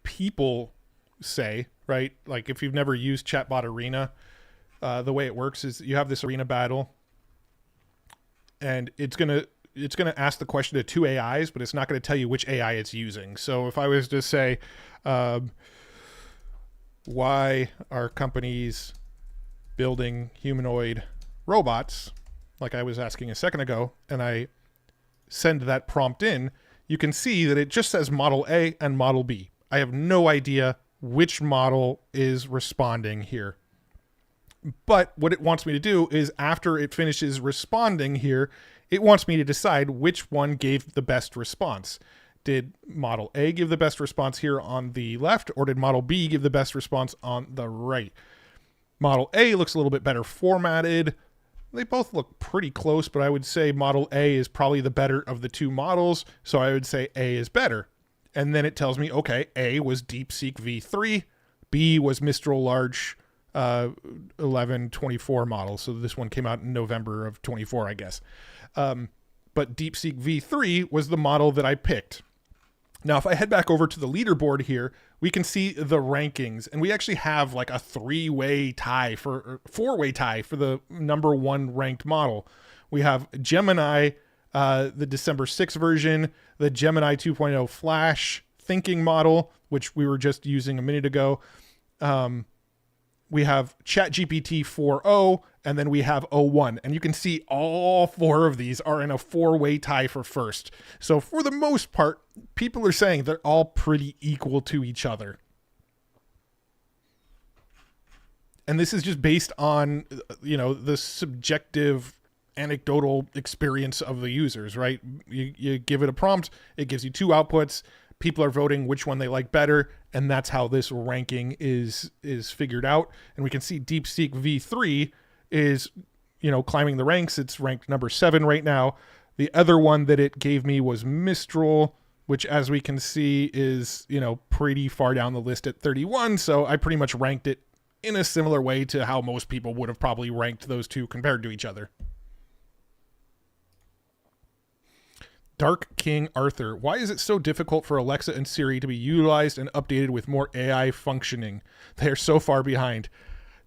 people say, right? Like if you've never used chatbot arena, the way it works is you have this arena battle and it's going to ask the question to two AIs, but it's not going to tell you which AI it's using. So if I was to say, why are companies building humanoid robots, like I was asking a second ago, and I send that prompt in, you can see that it just says Model A and Model B. I have no idea which model is responding here. But what it wants me to do is after it finishes responding here, it wants me to decide which one gave the best response. Did Model A give the best response here on the left, or did Model B give the best response on the right? Model A looks a little bit better formatted. They both look pretty close, but I would say Model A is probably the better of the two models, so I would say A is better. And then it tells me, okay, A was DeepSeek V3, B was Mistral Large 1124 model, so this one came out in November of 24, I guess. But DeepSeek V3 was the model that I picked. Now, if I head back over to the leaderboard here, we can see the rankings, and we actually have like a four-way tie for the number one ranked model. We have Gemini, the December 6th version, the Gemini 2.0 Flash thinking model, which we were just using a minute ago. We have ChatGPT 4.0, and then we have o1. And you can see all four of these are in a four-way tie for first. So for the most part, people are saying they're all pretty equal to each other. And this is just based on, the subjective anecdotal experience of the users, right? You give it a prompt, it gives you two outputs. People are voting which one they like better, and that's how this ranking is figured out. And we can see DeepSeek V3 is, climbing the ranks. It's ranked number 7 right now. The other one that it gave me was Mistral, which, as we can see, is, pretty far down the list at 31. So I pretty much ranked it in a similar way to how most people would have probably ranked those two compared to each other. Dark King Arthur, why is it so difficult for Alexa and Siri to be utilized and updated with more AI functioning? They are so far behind.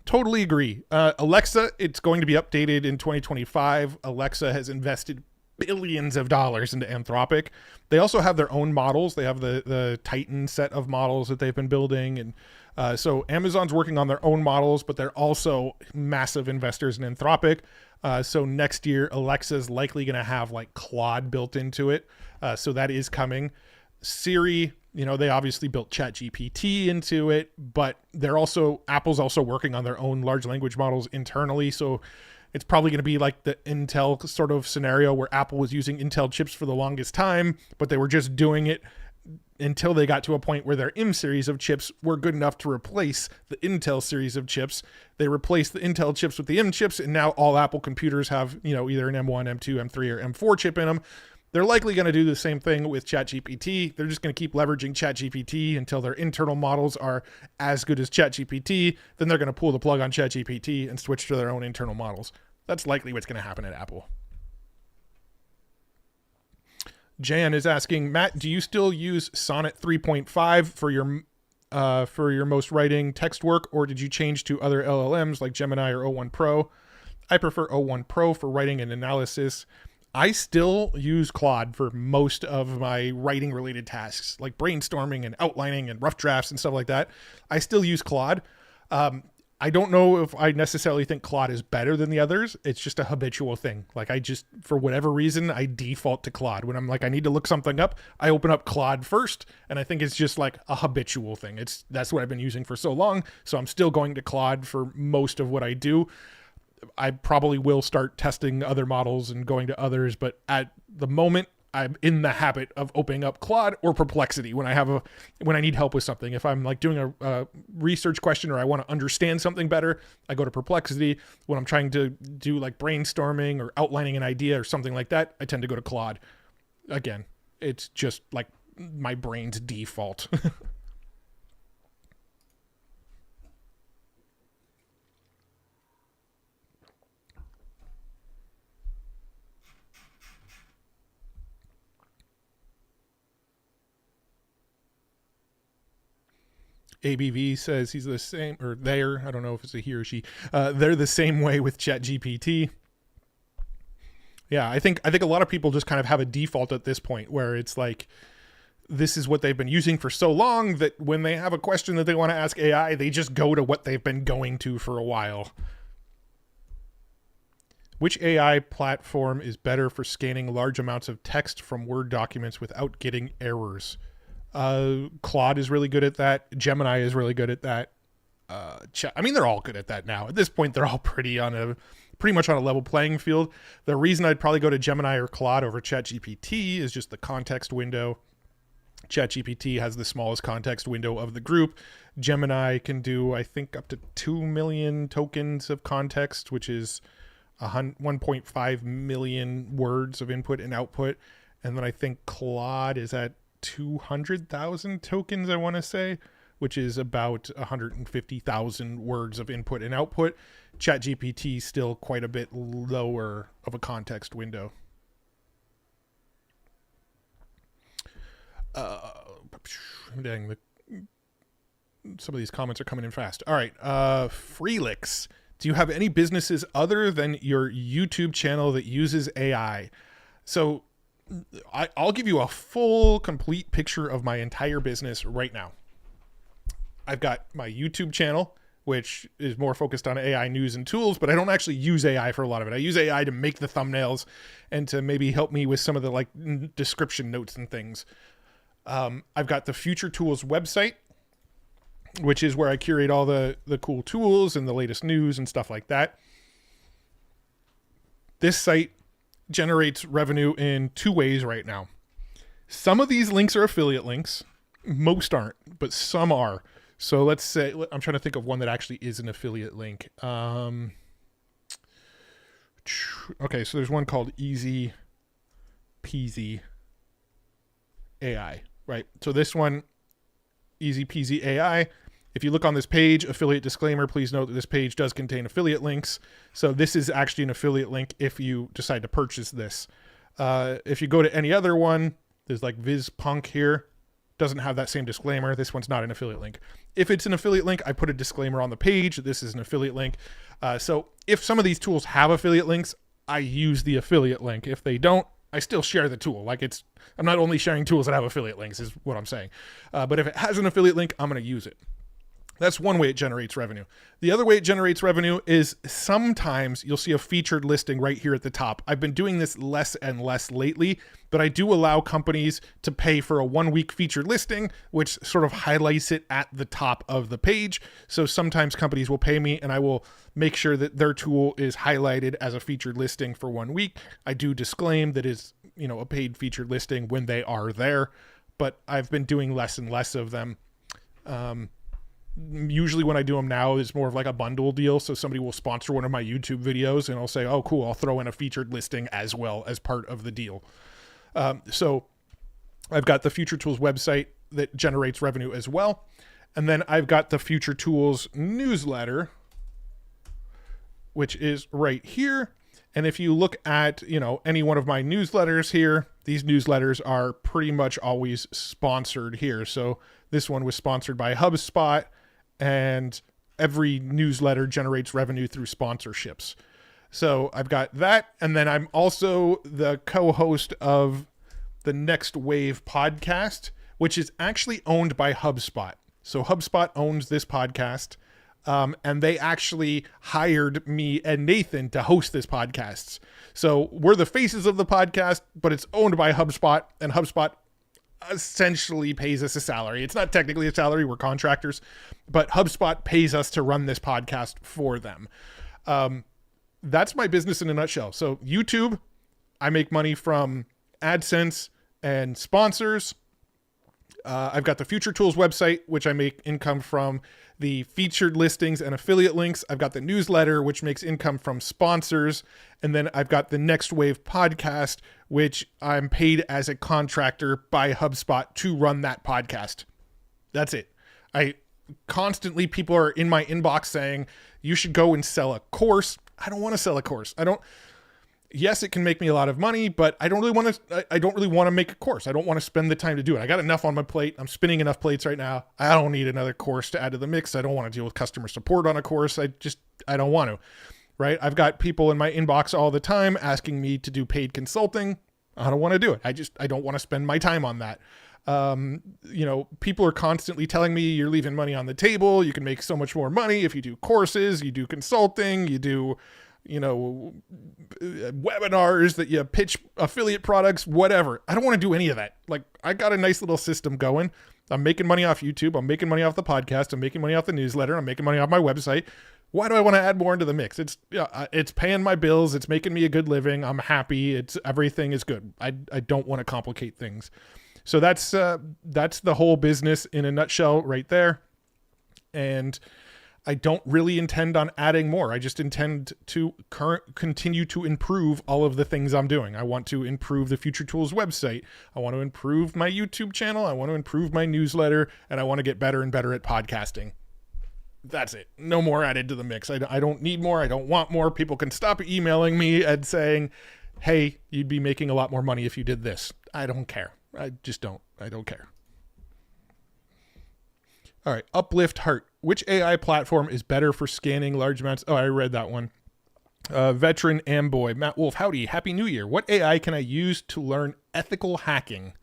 Totally agree. Alexa, it's going to be updated in 2025. Alexa has invested billions of dollars into Anthropic. They also have their own models. They have the Titan set of models that they've been building. And so Amazon's working on their own models, but they're also massive investors in Anthropic. So next year, Alexa's likely going to have like Claude built into it. So that is coming. Siri, they obviously built ChatGPT into it, but Apple's also working on their own large language models internally. So it's probably going to be like the Intel sort of scenario where Apple was using Intel chips for the longest time, but they were just doing it until they got to a point where their M series of chips were good enough to replace the Intel series of chips. They replaced the Intel chips with the M chips, and now all Apple computers have, either an M1, M2, M3, or M4 chip in them. They're likely going to do the same thing with ChatGPT. They're just going to keep leveraging ChatGPT until their internal models are as good as ChatGPT. Then they're going to pull the plug on ChatGPT and switch to their own internal models. That's likely what's going to happen at Apple. Jan is asking, Matt, do you still use Sonnet 3.5 for your for your most writing text work, or did you change to other LLMs like Gemini or O1 Pro? I prefer O1 Pro for writing and analysis. I still use Claude for most of my writing related tasks, like brainstorming and outlining and rough drafts and stuff like that. I still use Claude. I don't know if I necessarily think Claude is better than the others. It's just a habitual thing. Like, I just, for whatever reason, I default to Claude. When I'm like, I need to look something up, I open up Claude first, and I think it's just like a habitual thing. That's what I've been using for so long, so I'm still going to Claude for most of what I do. I probably will start testing other models and going to others, but at the moment, I'm in the habit of opening up Claude or Perplexity when I need help with something. If I'm like doing a research question or I want to understand something better, I go to Perplexity. When I'm trying to do like brainstorming or outlining an idea or something like that, I tend to go to Claude. Again, it's just like my brain's default. ABV says he's the same, or there, I don't know if it's a he or she. They're the same way with ChatGPT. Yeah, I think a lot of people just kind of have a default at this point where it's like, this is what they've been using for so long that when they have a question that they want to ask AI, they just go to what they've been going to for a while. Which AI platform is better for scanning large amounts of text from Word documents without getting errors? Claude is really good at that. Gemini is really good at that. I mean, they're all good at that now. At this point, they're all pretty much on a level playing field. The reason I'd probably go to Gemini or Claude over ChatGPT is just the context window. ChatGPT has the smallest context window of the group. Gemini can do, I think, up to 2 million tokens of context, which is 1.5 million words of input and output. And then I think Claude is at 200,000 tokens, I want to say, which is about 150,000 words of input and output. ChatGPT is still quite a bit lower of a context window. Dang, some of these comments are coming in fast. All right, Freelix. Do you have any businesses other than your YouTube channel that uses AI? So I'll give you a full, complete picture of my entire business right now. I've got my YouTube channel, which is more focused on AI news and tools, but I don't actually use AI for a lot of it. I use AI to make the thumbnails and to maybe help me with some of the like description notes and things. I've got the Future Tools website, which is where I curate all the cool tools and the latest news and stuff like that. This site generates revenue in two ways right now. Some of these links are affiliate links. Most aren't, but some are. So let's say, I'm trying to think of one that actually is an affiliate link. Okay, so there's one called Easy Peasy AI, right? So this one, Easy Peasy AI. If you look on this page, affiliate disclaimer, please note that this page does contain affiliate links. So this is actually an affiliate link if you decide to purchase this. If you go to any other one, there's like VizPunk here. Doesn't have that same disclaimer. This one's not an affiliate link. If it's an affiliate link, I put a disclaimer on the page. This is an affiliate link. So if some of these tools have affiliate links, I use the affiliate link. If they don't, I still share the tool. Like I'm not only sharing tools that have affiliate links is what I'm saying. But if it has an affiliate link, I'm going to use it. That's one way it generates revenue. The other way it generates revenue is sometimes you'll see a featured listing right here at the top. I've been doing this less and less lately, but I do allow companies to pay for a 1-week featured listing, which sort of highlights it at the top of the page. So sometimes companies will pay me and I will make sure that their tool is highlighted as a featured listing for 1 week. I do disclaim that is, a paid featured listing when they are there, but I've been doing less and less of them. Usually when I do them now, it's more of like a bundle deal. So somebody will sponsor one of my YouTube videos and I'll say, oh, cool, I'll throw in a featured listing as well as part of the deal. So I've got the Future Tools website that generates revenue as well. And then I've got the Future Tools newsletter, which is right here. And if you look at, any one of my newsletters here, these newsletters are pretty much always sponsored here. So This one was sponsored by HubSpot, and every newsletter generates revenue through sponsorships. So I've got that, and then I'm also the co-host of the Next Wave podcast, which is actually owned by HubSpot. So HubSpot owns this podcast, and they actually hired me and Nathan to host this podcast. So we're the faces of the podcast, but it's owned by HubSpot, and HubSpot essentially pays us a salary. It's not technically a salary, we're contractors, but HubSpot pays us to run this podcast for them. That's my business in a nutshell. So YouTube, I make money from AdSense and sponsors. I've got the Future Tools website, which I make income from the featured listings and affiliate links. I've got the newsletter, which makes income from sponsors. And then I've got the Next Wave podcast, which I'm paid as a contractor by HubSpot to run that podcast. That's it. People are in my inbox saying, you should go and sell a course. I don't want to sell a course. Yes, it can make me a lot of money, but I don't really want to make a course. I don't want to spend the time to do it. I got enough on my plate. I'm spinning enough plates right now. I don't need another course to add to the mix. I don't want to deal with customer support on a course. I don't want to, right? I've got people in my inbox all the time asking me to do paid consulting. I don't want to do it. I don't want to spend my time on that. People are constantly telling me you're leaving money on the table. You can make so much more money if you do courses, you do consulting, you do, webinars that you pitch affiliate products, whatever. I don't want to do any of that. Like, I got a nice little system going. I'm making money off YouTube. I'm making money off the podcast. I'm making money off the newsletter. I'm making money off my website. Why do I want to add more into the mix? It's paying my bills. It's making me a good living. I'm happy. Everything is good. I don't want to complicate things. So that's the whole business in a nutshell right there. And I don't really intend on adding more. I just intend to continue to improve all of the things I'm doing. I want to improve the Future Tools website. I want to improve my YouTube channel. I want to improve my newsletter, and I want to get better and better at podcasting. That's it. No more added to the mix. I don't need more. I don't want more. People can stop emailing me and saying, hey, you'd be making a lot more money if you did this. I don't care. I just don't. I don't care. All right. Uplift Heart. Which AI platform is better for scanning large amounts? Oh, I read that one. Veteran Amboy. Matt Wolfe. Howdy. Happy New Year. What AI can I use to learn ethical hacking?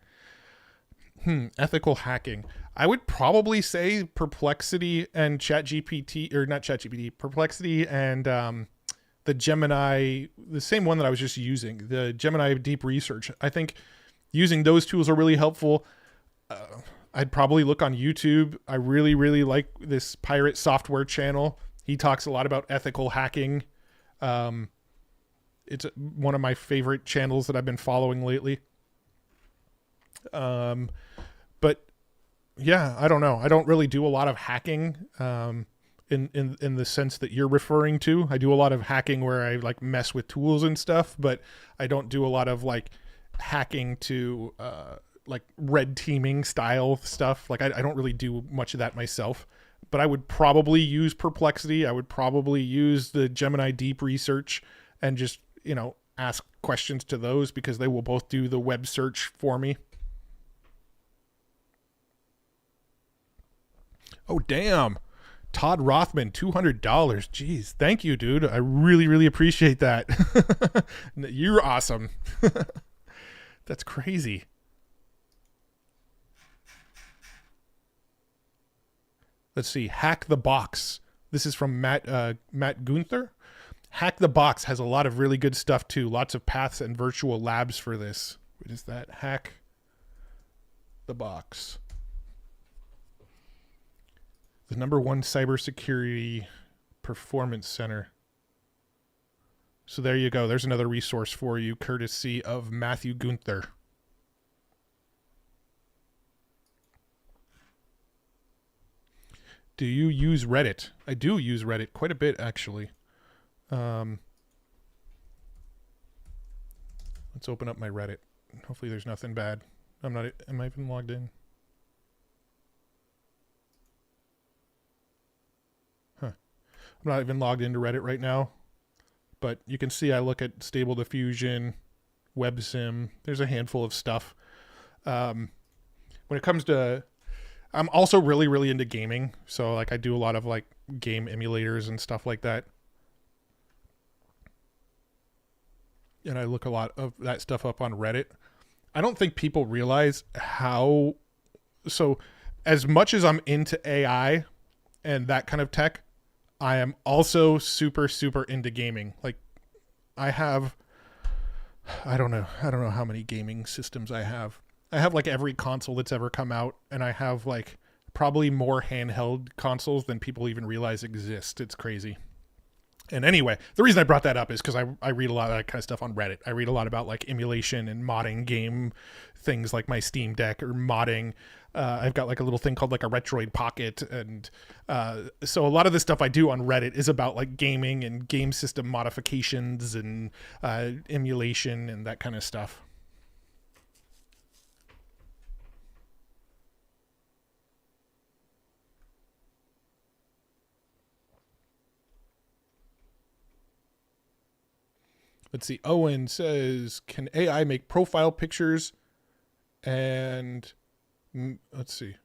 Ethical hacking. I would probably say Perplexity and ChatGPT, or not ChatGPT, Perplexity and the Gemini, the same one that I was just using, the Gemini Deep Research. I think using those tools are really helpful. I'd probably look on YouTube. I really, really like this Pirate Software channel. He talks a lot about ethical hacking. It's one of my favorite channels that I've been following lately. But yeah, I don't know. I don't really do a lot of hacking in the sense that you're referring to. I do a lot of hacking where I like mess with tools and stuff, but I don't do a lot of like hacking to like red teaming style stuff. Like I don't really do much of that myself, but I would probably use Perplexity. I would probably use the Gemini Deep Research and just, ask questions to those because they will both do the web search for me. Oh, damn. Todd Rothman, $200. Jeez. Thank you, dude. I really, really appreciate that. You're awesome. That's crazy. Let's see. Hack the Box. This is from Matt Gunther. Hack the Box has a lot of really good stuff too. Lots of paths and virtual labs for this. What is that? Hack the Box. The #1 cybersecurity performance center. So there you go. There's another resource for you, courtesy of Matthew Gunther. Do you use Reddit? I do use Reddit quite a bit, actually. Let's open up my Reddit. Hopefully there's nothing bad. Am I even logged in? I'm not even logged into Reddit right now, but you can see I look at Stable Diffusion, WebSim. There's a handful of stuff. When it comes to, I'm also really, really into gaming. So like I do a lot of like game emulators and stuff like that. And I look a lot of that stuff up on Reddit. I don't think people realize how, so as much as I'm into AI and that kind of tech, I am also super, super into gaming. Like I don't know how many gaming systems I have. I have like every console that's ever come out, and I have like probably more handheld consoles than people even realize exist. It's crazy. And anyway, the reason I brought that up is because I read a lot of that kind of stuff on Reddit. I read a lot about like emulation and modding game things like my Steam Deck or modding. I've got like a little thing called like a Retroid Pocket. And so a lot of the stuff I do on Reddit is about like gaming and game system modifications and emulation and that kind of stuff. Let's see. Owen says, can AI make profile pictures? And let's see.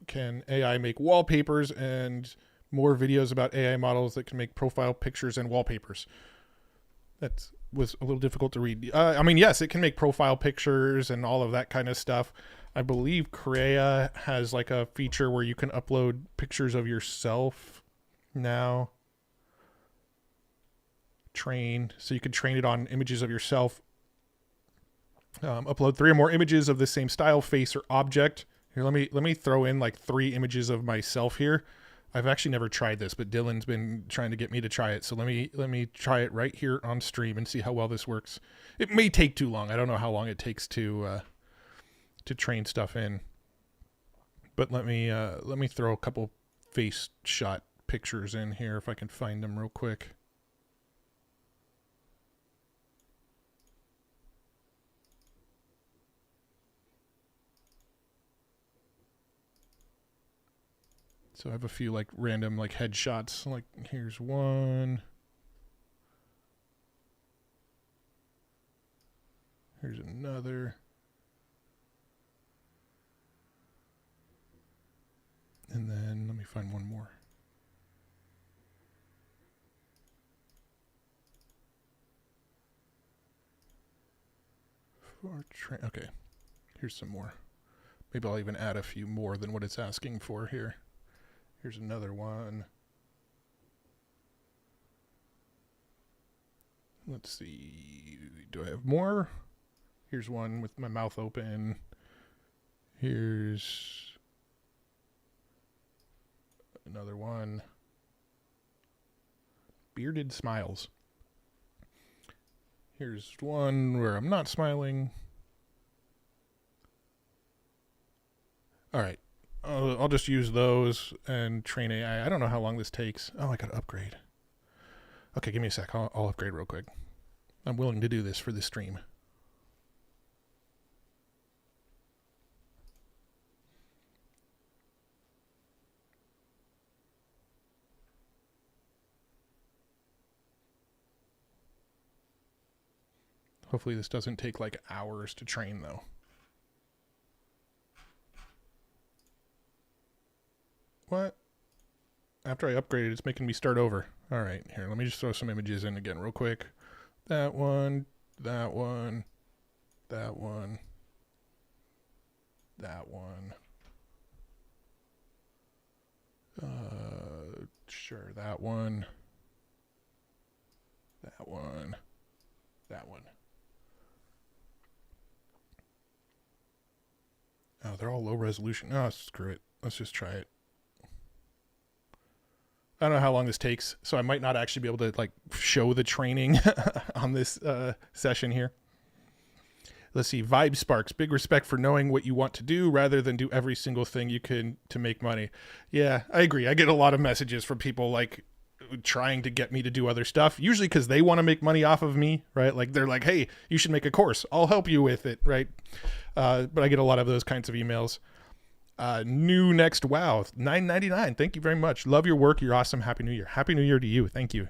Can AI make wallpapers? And more videos about AI models that can make profile pictures and wallpapers. That was a little difficult to read. I mean, yes, it can make profile pictures and all of that kind of stuff. I believe Krea has like a feature where you can upload pictures of yourself now. Train, so you can train it on images of yourself. Upload 3 or more images of the same style, face, or object. Here, let me throw in like 3 images of myself here. I've actually never tried this, but Dylan's been trying to get me to try it. So let me try it right here on stream and see how well this works. It may take too long. I don't know how long it takes to train stuff in. But let me throw a couple face shot pictures in here if I can find them real quick. So I have a few like random like headshots. Like here's one. Here's another. And then let me find one more. Okay, here's some more. Maybe I'll even add a few more than what it's asking for here. Here's another one. Let's see. Do I have more? Here's one with my mouth open. Here's another one. Bearded smiles. Here's one where I'm not smiling. All right. I'll just use those and train AI. I don't know how long this takes. Oh, I got to upgrade. Okay, give me a sec. I'll upgrade real quick. I'm willing to do this for this stream. Hopefully this doesn't take like hours to train though. What? After I upgraded, it's making me start over. All right, here, let me just throw some images in again real quick. That one, that one, that one, that one. Sure, that one, that one, that one. Oh, they're all low resolution. Oh, screw it. Let's just try it. I don't know how long this takes, so I might not actually be able to like show the training on this session here. Let's see. Vibe Sparks. Big respect for knowing what you want to do rather than do every single thing you can to make money. Yeah, I agree. I get a lot of messages from people like trying to get me to do other stuff, usually because they want to make money off of me, right? Like they're like, hey, you should make a course. I'll help you with it, right? But I get a lot of those kinds of emails. New next wow, $9.99. Thank you very much. Love your work. You're awesome. Happy New Year. Happy New Year to you. Thank you.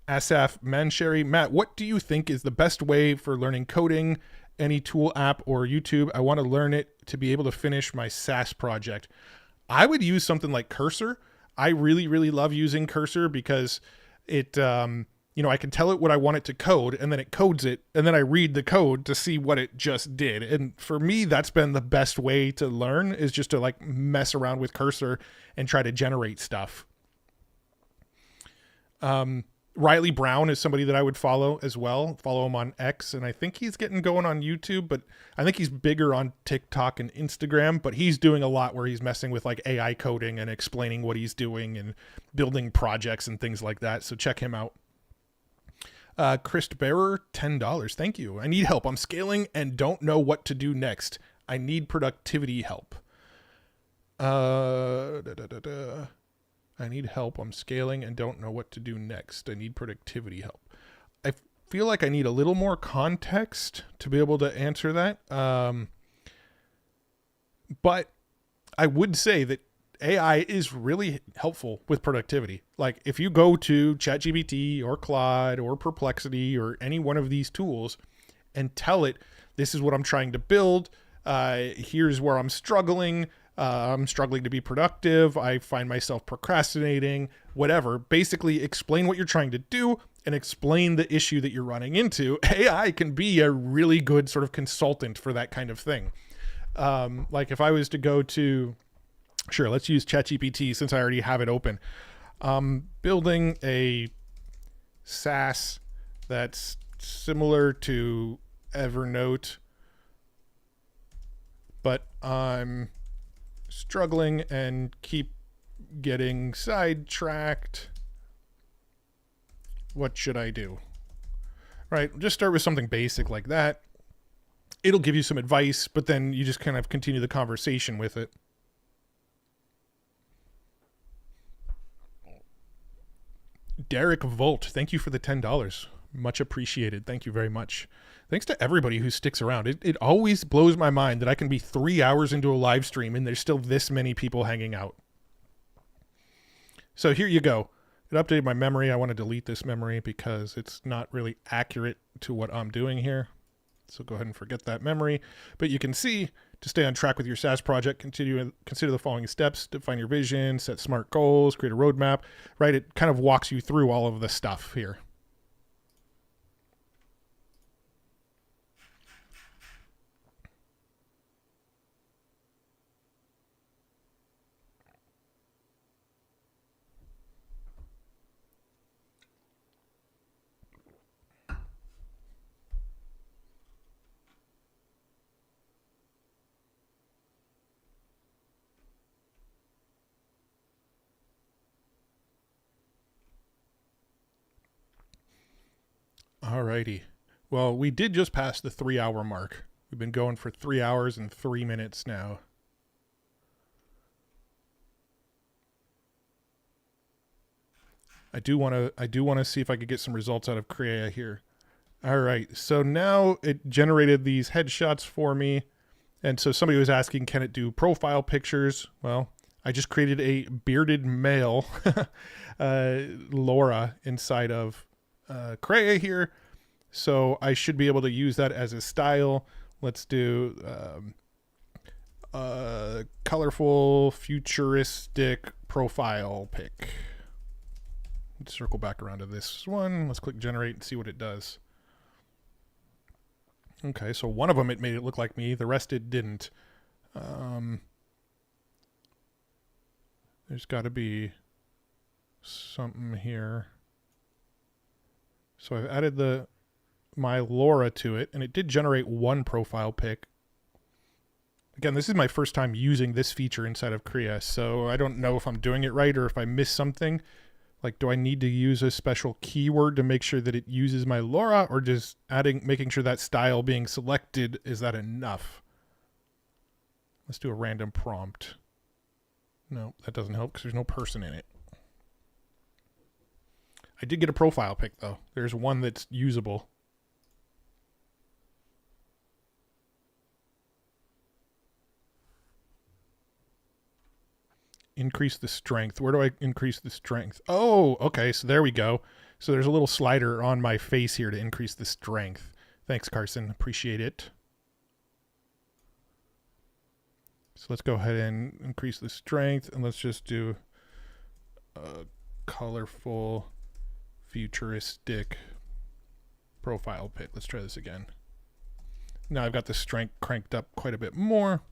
Asaf Mansheri. Matt, what do you think is the best way for learning coding? Any tool, app, or YouTube? I want to learn it to be able to finish my SAS project. I would use something like Cursor. I really, really love using Cursor because it, I can tell it what I want it to code, and then it codes it, and then I read the code to see what it just did. And for me, that's been the best way to learn, is just to like mess around with Cursor and try to generate stuff. Riley Brown is somebody that I would follow as well. Follow him on X, and I think he's getting going on YouTube, but I think he's bigger on TikTok and Instagram, but he's doing a lot where he's messing with like AI coding and explaining what he's doing and building projects and things like that. So check him out. Chris Bearer, $10. Thank you. I need help. I'm scaling and don't know what to do next. I need productivity help. I need help. I'm scaling and don't know what to do next. I need productivity help. I feel like I need a little more context to be able to answer that. But I would say that AI is really helpful with productivity. Like if you go to ChatGPT or Claude or Perplexity or any one of these tools and tell it, this is what I'm trying to build. Here's where I'm struggling. I'm struggling to be productive. I find myself procrastinating, whatever. Basically explain what you're trying to do and explain the issue that you're running into. AI can be a really good sort of consultant for that kind of thing. Like if I was to go to, sure, let's use ChatGPT since I already have it open. Building a SaaS that's similar to Evernote, but I'm struggling and keep getting sidetracked. What should I do? Right, just start with something basic like that. It'll give you some advice, but then you just kind of continue the conversation with it. Derek Volt, thank you for the $10. Much appreciated. Thank you very much. Thanks to everybody who sticks around. It always blows my mind that I can be 3 hours into a live stream and there's still this many people hanging out. So here you go. It updated my memory. I want to delete this memory because it's not really accurate to what I'm doing here. So go ahead and forget that memory. But you can see, to stay on track with your SaaS project, consider the following steps: define your vision, set smart goals, create a roadmap, right? It kind of walks you through all of the stuff here. Alrighty. Well, we did just pass the 3-hour mark. We've been going for 3 hours and 3 minutes now. I do want to see if I could get some results out of Krea here. All right. So now it generated these headshots for me. And so somebody was asking, can it do profile pictures? Well, I just created a bearded male Laura inside of Krea here. So I should be able to use that as a style. Let's do colorful, futuristic profile pic. Let's circle back around to this one. Let's click generate and see what it does. Okay, so one of them, it made it look like me. The rest, it didn't. There's got to be something here. So I've added my Laura to it, and it did generate one profile pic. Again, this is my first time using this feature inside of Krea, so I don't know if I'm doing it right or if I missed something. Like, do I need to use a special keyword to make sure that it uses my Laura, or just making sure that style being selected, is that enough? Let's do a random prompt. No, that doesn't help because there's no person in it. I did get a profile pic, though. There's one that's usable. Increase the strength. Where do I increase the strength? Oh, okay. So there we go. So there's a little slider on my face here to increase the strength. Thanks, Carson. Appreciate it. So let's go ahead and increase the strength, and let's just do a colorful, futuristic profile pic. Let's try this again. Now I've got the strength cranked up quite a bit more.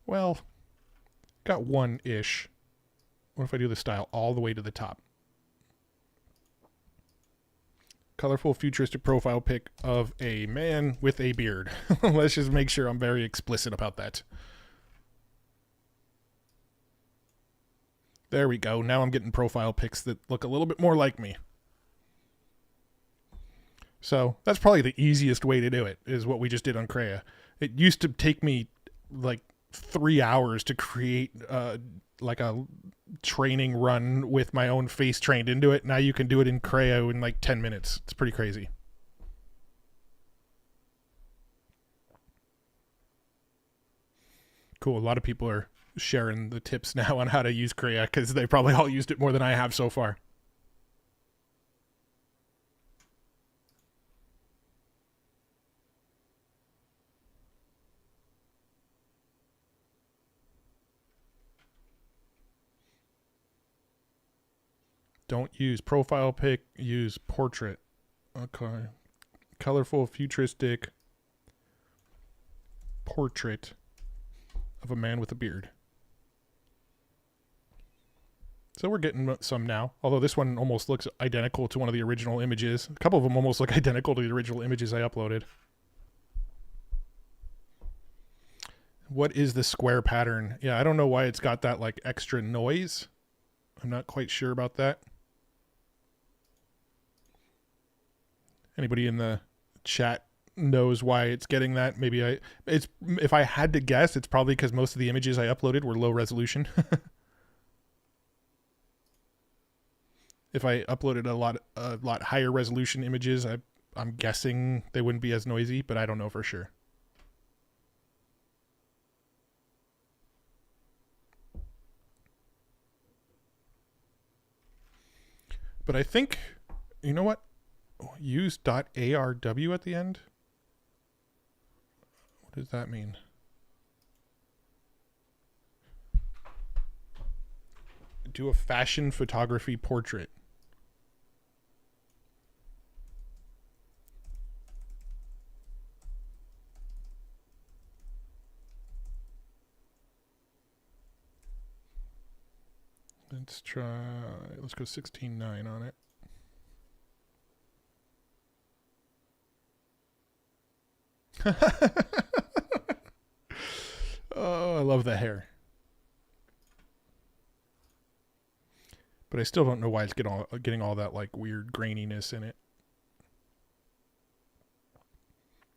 Well, got one-ish. What if I do the style all the way to the top? Colorful futuristic profile pic of a man with a beard. Let's just make sure I'm very explicit about that. There we go. Now I'm getting profile pics that look a little bit more like me. So that's probably the easiest way to do it, is what we just did on Krea. It used to take me like 3 hours to create like a training run with my own face trained into it. Now you can do it in Krea in like 10 minutes. It's pretty crazy. Cool. A lot of people are sharing the tips now on how to use Krea because they probably all used it more than I have so far. Don't use profile pic, use portrait. Okay. Colorful, futuristic portrait of a man with a beard. So we're getting some now, although this one almost looks identical to one of the original images. A couple of them almost look identical to the original images I uploaded. What is the square pattern? Yeah, I don't know why it's got that like extra noise. I'm not quite sure about that. Anybody in the chat knows why it's getting that? Maybe if I had to guess, it's probably because most of the images I uploaded were low resolution. If I uploaded a lot higher resolution images, I'm guessing they wouldn't be as noisy, but I don't know for sure. But I think, you know what? Use .arw at the end? What does that mean? Do a fashion photography portrait. Let's go 16:9 on it. Oh, I love the hair. But I still don't know why it's getting all that like weird graininess in it.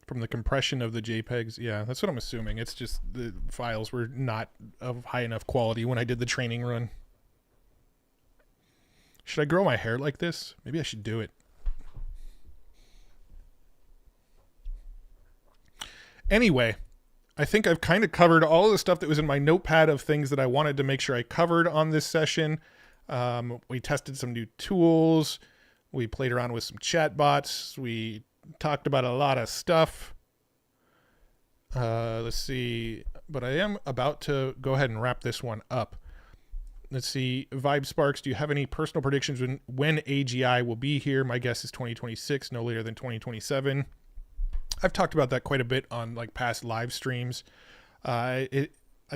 From the compression of the JPEGs, yeah, that's what I'm assuming. It's just the files were not of high enough quality when I did the training run. Should I grow my hair like this? Maybe I should do it. Anyway, I think I've kind of covered all of the stuff that was in my notepad of things that I wanted to make sure I covered on this session. We tested some new tools. We played around with some chatbots. We talked about a lot of stuff. Let's see. But I am about to go ahead and wrap this one up. Let's see. Vibe Sparks, do you have any personal predictions when AGI will be here? My guess is 2026, no later than 2027. I've talked about that quite a bit on like past live streams. I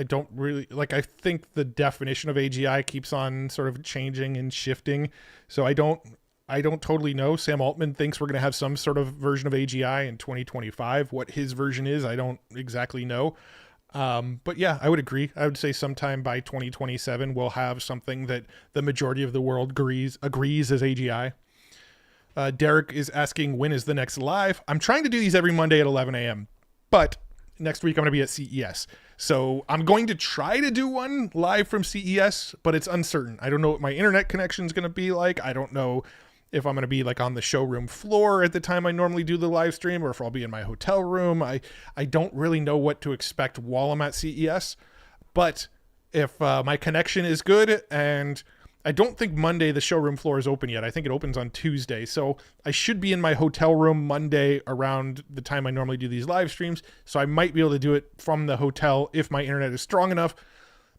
don't really like, I think the definition of AGI keeps on sort of changing and shifting. So I don't totally know. Sam Altman thinks we're going to have some sort of version of AGI in 2025. What his version is, I don't exactly know. But yeah, I would agree. I would say sometime by 2027, we'll have something that the majority of the world agrees is AGI. Derek is asking, when is the next live? I'm trying to do these every Monday at 11 a.m. But next week I'm going to be at CES. So I'm going to try to do one live from CES, but it's uncertain. I don't know what my internet connection is going to be like. I don't know if I'm going to be like on the showroom floor at the time I normally do the live stream, or if I'll be in my hotel room. I don't really know what to expect while I'm at CES. But if my connection is good and I don't think Monday the showroom floor is open yet. I think it opens on Tuesday. So I should be in my hotel room Monday around the time I normally do these live streams. So I might be able to do it from the hotel if my internet is strong enough.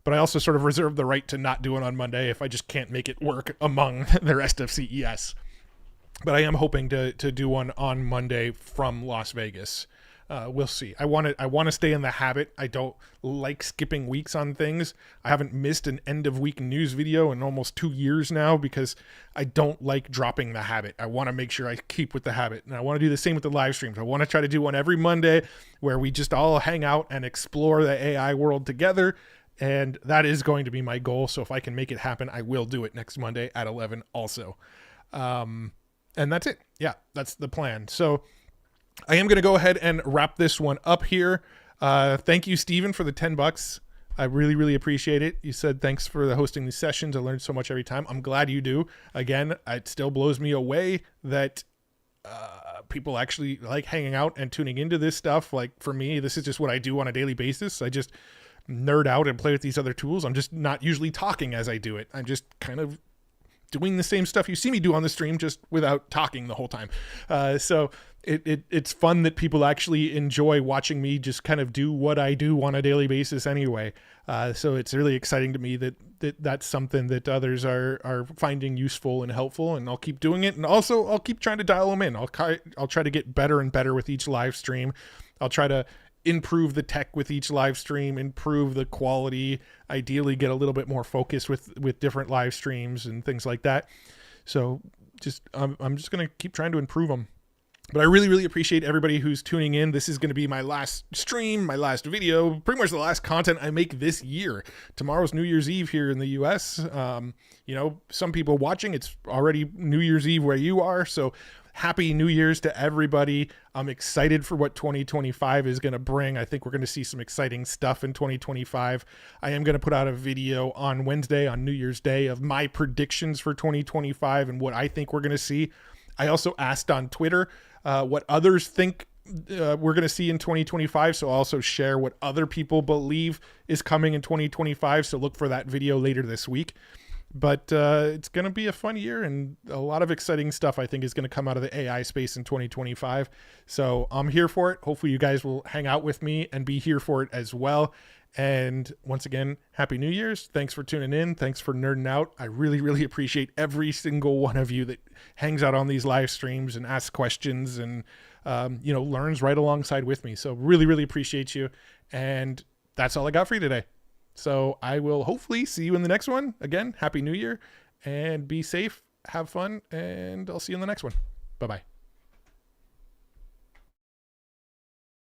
But I also sort of reserve the right to not do it on Monday if I just can't make it work among the rest of CES. But I am hoping to do one on Monday from Las Vegas. We'll see. I want to stay in the habit. I don't like skipping weeks on things. I haven't missed an end of week news video in almost 2 years now because I don't like dropping the habit. I want to make sure I keep with the habit. And I want to do the same with the live streams. I want to try to do one every Monday where we just all hang out and explore the AI world together. And that is going to be my goal. So if I can make it happen, I will do it next Monday at 11 also. And that's it. Yeah, that's the plan. So I am going to go ahead and wrap this one up here. Thank you, Steven, for the $10. I really, really appreciate it. You said thanks for the hosting these sessions. I learned so much every time. I'm glad you do. Again, it still blows me away that people actually like hanging out and tuning into this stuff. Like for me, this is just what I do on a daily basis. I just nerd out and play with these other tools. I'm just not usually talking as I do it. I'm just kind of doing the same stuff you see me do on the stream, just without talking the whole time. So it's fun that people actually enjoy watching me just kind of do what I do on a daily basis anyway. So it's really exciting to me that's something that others are finding useful and helpful, and I'll keep doing it. And also I'll keep trying to dial them in. I'll try to get better and better with each live stream. I'll try to improve the tech with each live stream, improve the quality, ideally get a little bit more focused with different live streams and things like that. So I'm just going to keep trying to improve them. But I really, really appreciate everybody who's tuning in. This is going to be my last stream, my last video, pretty much the last content I make this year. Tomorrow's New Year's Eve here in the US. Some people watching, it's already New Year's Eve where you are. So happy New Year's to everybody. I'm excited for what 2025 is going to bring. I think we're going to see some exciting stuff in 2025. I am going to put out a video on Wednesday, on New Year's Day, of my predictions for 2025 and what I think we're going to see. I also asked on Twitter what others think we're going to see in 2025. So I'll also share what other people believe is coming in 2025. So look for that video later this week. But it's going to be a fun year, and a lot of exciting stuff I think is going to come out of the AI space in 2025. So I'm here for it. Hopefully you guys will hang out with me and be here for it as well. And once again, Happy New Year's. Thanks for tuning in. Thanks for nerding out. I really, really appreciate every single one of you that hangs out on these live streams and asks questions and, learns right alongside with me. So really, really appreciate you. And that's all I got for you today. So I will hopefully see you in the next one. Again, Happy New Year, and be safe, have fun, and I'll see you in the next one. Bye-bye.